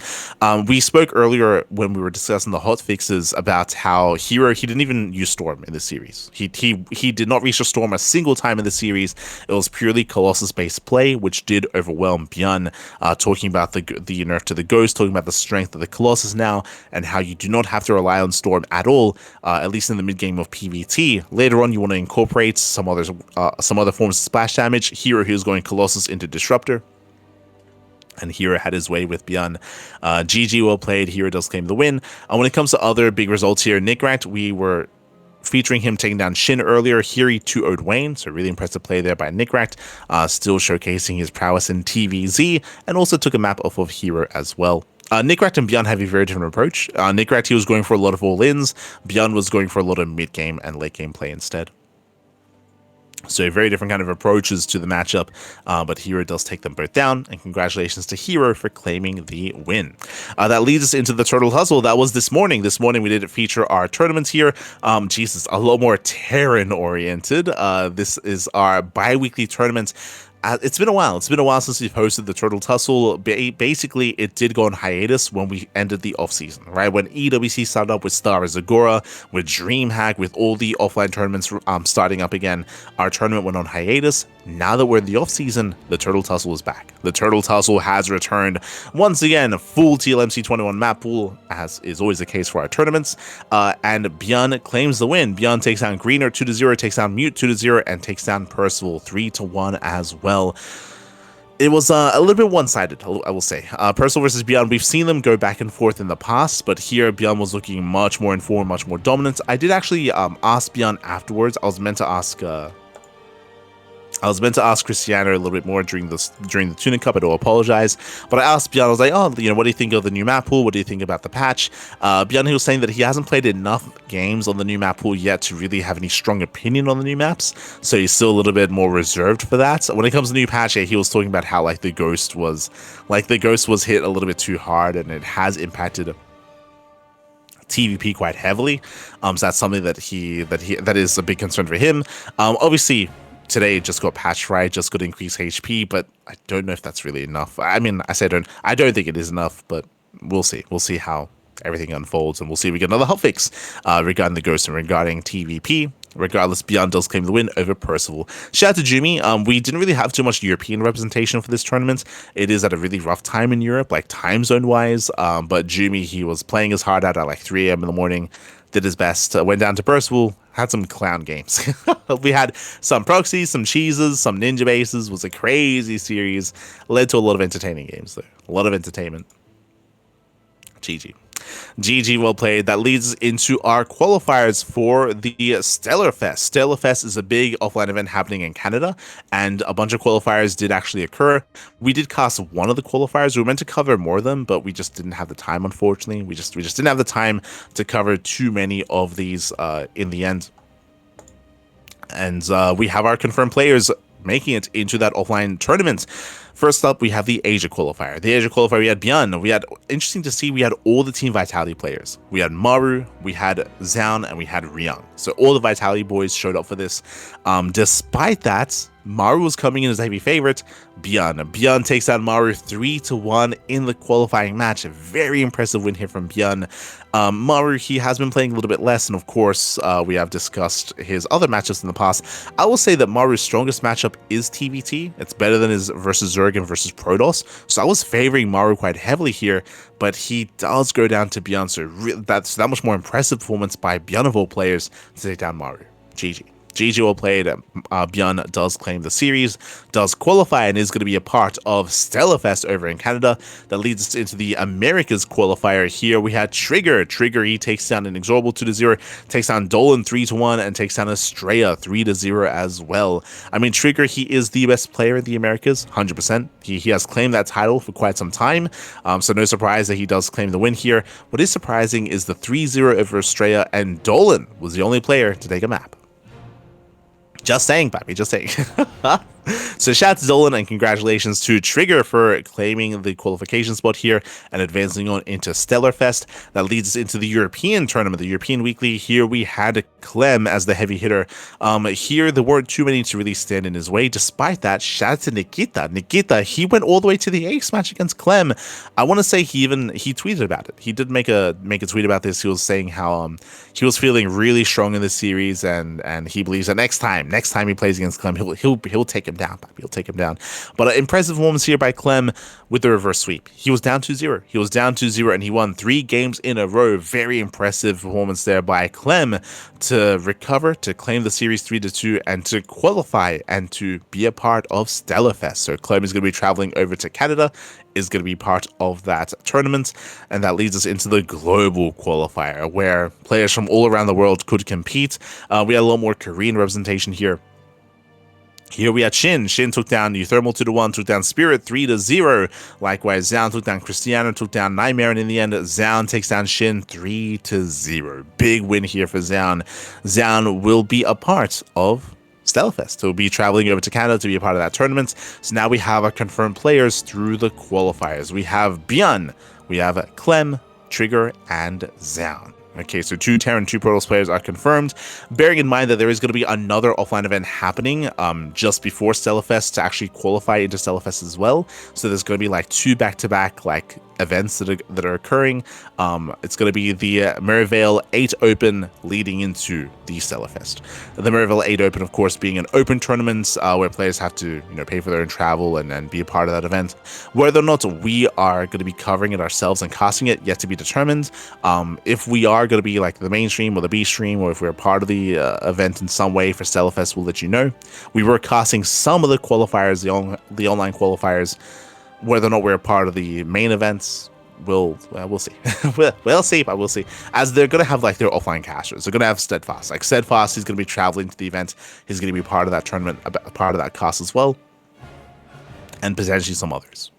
[SPEAKER 1] We spoke earlier when we were discussing the hotfixes about how Hero, he didn't even use Storm in the series. He did not reach a Storm a single time in the series. It was purely Colossus based play, which did overwhelm Björn. Talking about the nerf to the Ghost, talking about the strength of the Colossus now, and how you do not have to rely on Storm at all, at least in the mid game of PvT. Later on, you want to incorporate some other forms of splash damage. Hero, who's going Colossus into Disruptor, and Hero had his way with Björn. GG, well played. Hero does claim the win. When it comes to other big results here, Nickrat, we were featuring him taking down Shin earlier. Here he 2-0'd Wayne, so really impressive play there by Nickrat, still showcasing his prowess in TVZ, and also took a map off of Hero as well. Nickrat and Björn have a very different approach. Nickrat, he was going for a lot of all-ins. Björn was going for a lot of mid-game and late-game play instead. So very different kind of approaches to the matchup, but Hero does take them both down, and congratulations to Hero for claiming the win. That leads us into the Turtle Tussle. That was this morning. This morning we did feature our tournaments here. Jesus, a lot more Terran oriented. This is our bi-weekly tournament. It's been a while. It's been a while since we've hosted the Turtle Tussle. Basically, it did go on hiatus when we ended the off-season, right? When EWC started up with Star Zagora, with DreamHack, with all the offline tournaments starting up again, our tournament went on hiatus. Now that we're in the off-season, the Turtle Tussle is back. The Turtle Tussle has returned. Once again, full TLMC 21 map pool, as is always the case for our tournaments. And Björn claims the win. Björn takes down Greener 2-0, takes down Mute 2-0, and takes down Percival 3-1 as well. It was a little bit one-sided, I will say. Percival versus Björn, we've seen them go back and forth in the past, but here Björn was looking much more informed, much more dominant. I did actually ask Björn afterwards. I was meant to ask Cristiano a little bit more during the Tuna Cup. I do apologize, but I asked Björn. I was like, "Oh, you know, what do you think of the new map pool? What do you think about the patch?" Björn, he was saying that he hasn't played enough games on the new map pool yet to really have any strong opinion on the new maps, so he's still a little bit more reserved for that. When it comes to the new patch, he was talking about how the Ghost was hit a little bit too hard, and it has impacted TVP quite heavily. So that's something that is a big concern for him. Obviously, today it just got patched right, just got increased HP, but I don't know if that's really enough. I mean, I don't think it is enough, but we'll see. We'll see how everything unfolds, and we'll see if we get another hotfix regarding the Ghost and regarding TVP. Regardless, Björn does claim the win over Percival. Shout out to Jimmy. We didn't really have too much European representation for this tournament. It is at a really rough time in Europe, like time zone wise. But Jimmy, he was playing his heart out at like 3 a.m. in the morning, did his best, went down to Percival, had some clown games. We had some proxies, some cheeses, some ninja bases. It was a crazy series. Led to a lot of entertaining games, though. A lot of entertainment. GG. GG, well played. That leads into our qualifiers for the Stellar Fest. Stellar Fest is a big offline event happening in Canada, and a bunch of qualifiers did actually occur. We did cast one of the qualifiers. We were meant to cover more of them, but we just didn't have the time, unfortunately. We just didn't have the time to cover too many of these in the end. And we have our confirmed players making it into that offline tournament. First up, we have the Asia qualifier. The Asia qualifier, we had Björn. Interesting to see, we had all the Team Vitality players. We had Maru, we had Zaun, and we had Ryung. So all the Vitality boys showed up for this. Despite that, Maru was coming in as a heavy favorite. Björn takes down Maru 3-1 in the qualifying match. A very impressive win here from Björn. Maru, he has been playing a little bit less, and of course, we have discussed his other matchups in the past. I will say that Maru's strongest matchup is TVT. It's better than his versus Zerg and versus Protoss. So I was favoring Maru quite heavily here, but he does go down to Björn. So that's that much more impressive performance by Björn of all players to take down Maru. GG. GG well played. Björn does claim the series, does qualify, and is going to be a part of Stellarfest over in Canada. That leads us into the Americas qualifier. Here we had Trigger. Trigger, he takes down Inexorable 2-0, takes down Dolan 3-1, and takes down Estrella 3-0 as well. I mean, Trigger, he is the best player in the Americas, 100%. He has claimed that title for quite some time, so no surprise that he does claim the win here. What is surprising is the 3-0 over Estrella, and Dolan was the only player to take a map. Just saying, Pappy, just saying. So shout out to Dolan and congratulations to Trigger for claiming the qualification spot here and advancing on into Stellarfest. That leads us into the European tournament, the European Weekly. Here we had Clem as the heavy hitter. Here there weren't too many to really stand in his way. Despite that, shout out to Nikita. Nikita, he went all the way to the ace match against Clem. I want to say he tweeted about it. He did make a tweet about this. He was saying how he was feeling really strong in this series, and he believes that next time he plays against Clem, he'll take him down. He'll take him down. But an impressive performance here by Clem with the reverse sweep. He was down 2-0. He was down 2-0 and he won 3 games in a row. Very impressive performance there by Clem to recover, to claim the series 3-2, and to qualify and to be a part of Stellarfest. So Clem is going to be traveling over to Canada, is going to be part of that tournament, and that leads us into the global qualifier where players from all around the world could compete. We had a lot more Korean representation here. Here we had Shin. Shin took down Euthermal 2-1, took down Spirit 3-0. Likewise, Zaun took down Cristiano, took down Nightmare, and in the end, Zaun takes down Shin 3-0. Big win here for Zaun. Zaun will be a part of Stellarfest. He'll be traveling over to Canada to be a part of that tournament. So now we have our confirmed players through the qualifiers. We have Björn, we have Clem, Trigger, and Zaun. Okay, so 2 Terran, 2 Protoss players are confirmed. Bearing in mind that there is going to be another offline event happening just before Stellarfest to actually qualify into Stellarfest as well. So there's going to be like 2 back-to-back events that are occurring. It's going to be the Merivale 8 Open leading into the Stellarfest. The Merivale 8 Open, of course, being an open tournament where players have to pay for their own travel and be a part of that event. Whether or not we are going to be covering it ourselves and casting it, yet to be determined. If we are going to be like the main stream or the B stream, or if we're part of the event in some way for Stellarfest, we'll let you know. We were casting some of the qualifiers, the online qualifiers. Whether or not we're a part of the main events, we'll see. we'll see, but we'll see. As they're going to have like their offline casters. They're going to have Steadfast. Like Steadfast, he's going to be traveling to the event. He's going to be part of that tournament, a part of that cast as well. And potentially some others.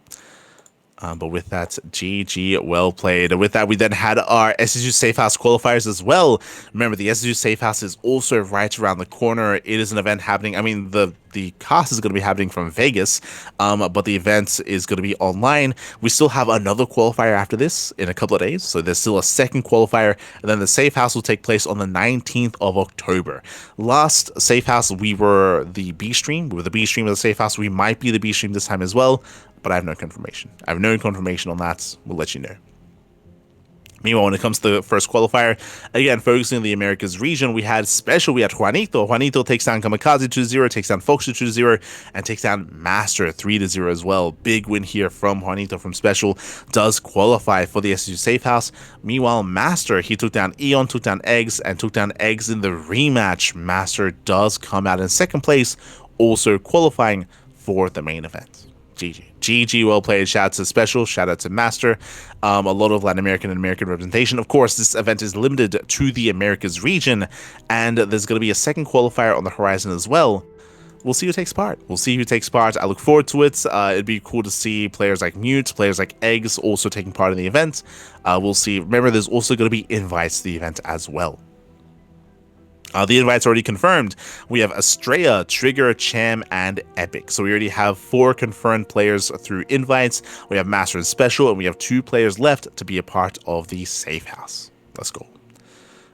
[SPEAKER 1] But with that, GG, well played. And with that, we then had our SSU Safe House qualifiers as well. Remember, the SSU Safe House is also right around the corner. It is an event happening. I mean, the cast is going to be happening from Vegas, but the event is going to be online. We still have another qualifier after this in a couple of days. So there's still a second qualifier. And then the Safe House will take place on the 19th of October. Last Safe House, we were the B stream. We were the B stream of the Safe House. We might be the B stream this time as well. But I have no confirmation. I have no confirmation on that. We'll let you know. Meanwhile, when it comes to the first qualifier, again, focusing on the Americas region, we had Juanito. Juanito takes down Kamikaze 2-0, takes down Fox 2-0, and takes down Master 3-0 as well. Big win here from Juanito from Special. Does qualify for the SSU Safe House. Meanwhile, Master, he took down Eon, took down Eggs, and took down Eggs in the rematch. Master does come out in second place, also qualifying for the main event. GG, well played. Shout out to Special, shout out to Master. A lot of Latin American and American representation. Of course, this event is limited to the Americas region, and there's going to be a second qualifier on the horizon as well. We'll see who takes part. I look forward to it. It'd be cool to see players like Mute, players like Eggs also taking part in the event. We'll see. Remember, there's also going to be invites to the event as well. The invites already confirmed. We have Estrella, Trigger, Cham, and Epic. So we already have 4 confirmed players through invites. We have Master and Special, and we have 2 players left to be a part of the Safe House. Let's go.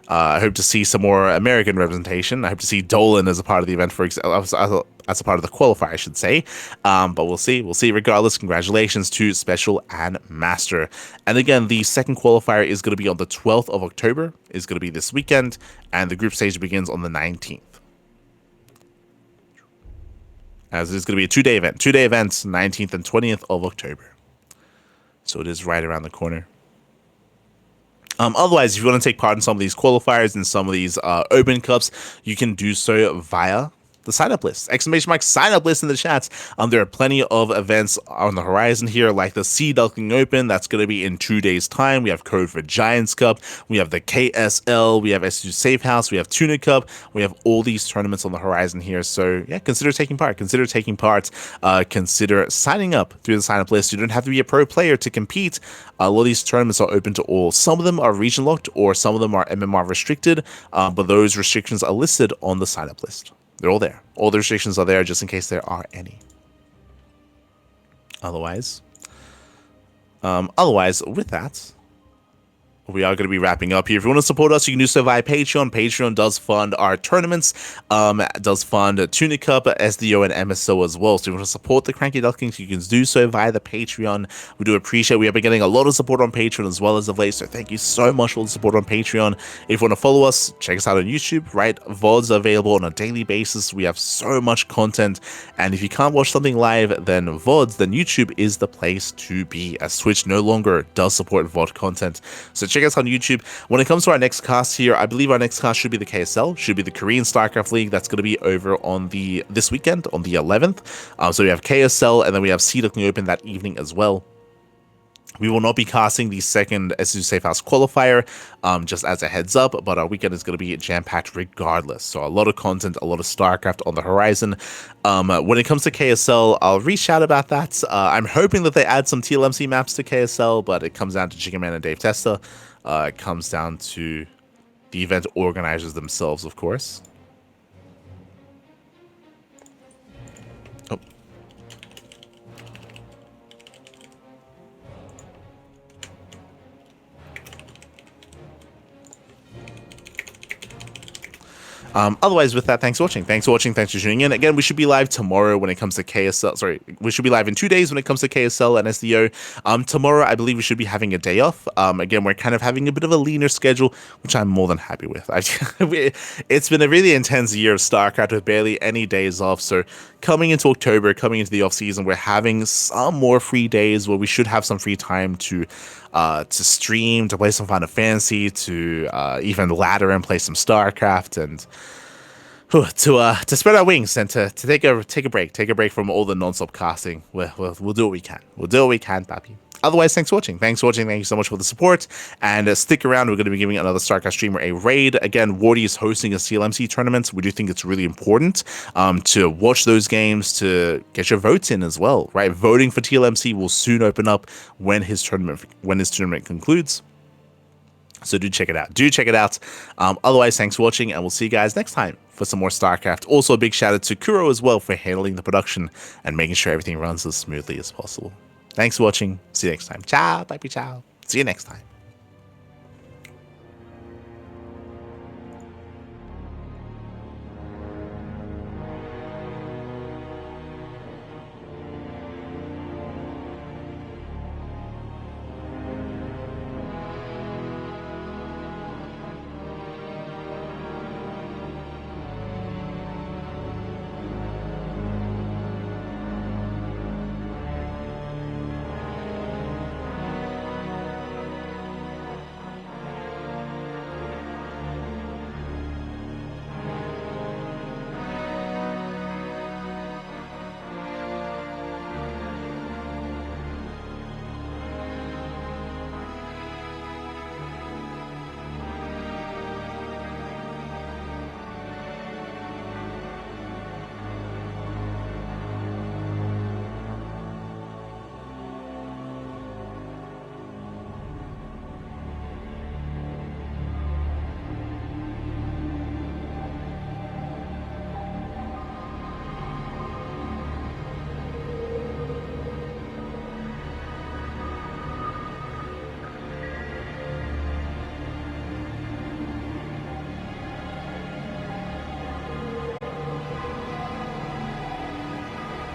[SPEAKER 1] I hope to see some more American representation. I hope to see Dolan as a part of the event, for example, as a part of the qualifier, I should say. But we'll see. Regardless, congratulations to Special and Master. And again, the second qualifier is going to be on the 12th of October. It's going to be this weekend, and the group stage begins on the 19th. As it's going to be a 2-day event. 2-day events, 19th and 20th of October. So it is right around the corner. Otherwise, if you want to take part in some of these qualifiers and some of these open cups, you can do so via the sign-up list. ! Sign-up list in the chats. There are plenty of events on the horizon here, like the Sea Duckling Open. That's going to be in 2 days' time. We have Code for Giants Cup. We have the KSL. We have S2 Safe House. We have Tuna Cup. We have all these tournaments on the horizon here. So, yeah, consider taking part. Consider signing up through the sign-up list. You don't have to be a pro player to compete. A lot of these tournaments are open to all. Some of them are region-locked, or some of them are MMR restricted, but those restrictions are listed on the sign-up list. They're all there. All the restrictions are there just in case there are any. Otherwise, with that, we are going to be wrapping up here. If you want to support us, you can do so via Patreon. Patreon does fund our tournaments, does fund Tuna Cup, SDO, and MSO as well. So if you want to support the CranKy Ducklings, you can do so via the Patreon. We do appreciate. We have been getting a lot of support on Patreon as well as of late, so thank you so much for the support on Patreon. If you want to follow us, check us out on YouTube, right? VODs are available on a daily basis. We have so much content, and if you can't watch something live, then VODs, then YouTube is the place to be, as Twitch no longer does support VOD content. So check us on YouTube. When it comes to our next cast here, I believe our next cast should be the KSL, should be the Korean StarCraft League. That's going to be over on this weekend on the 11th. So we have KSL, and then we have Sea Duckling Open that evening as well. We will not be casting the second SU Safe House qualifier, just as a heads up, but our weekend is going to be jam-packed regardless. So a lot of content, a lot of StarCraft on the horizon. When it comes to KSL, I'll reach out about that. I'm hoping that they add some TLMC maps to KSL, but it comes down to Chicken Man and Dave Testa. It comes down to the event organizers themselves, of course. Otherwise, with that, thanks for watching. Thanks for tuning in. Again, we should be live tomorrow when it comes to KSL. Sorry, we should be live in 2 days when it comes to KSL and SDO. Tomorrow, I believe we should be having a day off. Again, we're kind of having a bit of a leaner schedule, which I'm more than happy with. It's been a really intense year of StarCraft with barely any days off. So coming into October, coming into the off season, we're having some more free days where we should have some free time to stream, to play some Final Fantasy, to even ladder and play some StarCraft, and to spread our wings and to take a break from all the non-stop casting. We'll do what we can. Papi. Otherwise, thanks for watching. Thank you so much for the support, and stick around. We're going to be giving another StarCraft streamer a raid. Again, Wardy is hosting a TLMC tournament. We do think it's really important to watch those games, to get your votes in as well, right? Voting for TLMC will soon open up when his tournament concludes. So do check it out. Otherwise, thanks for watching, and we'll see you guys next time for some more StarCraft. Also, a big shout out to Kuro as well for handling the production and making sure everything runs as smoothly as possible. Thanks for watching. See you next time. Ciao. Bye. Ciao. See you next time.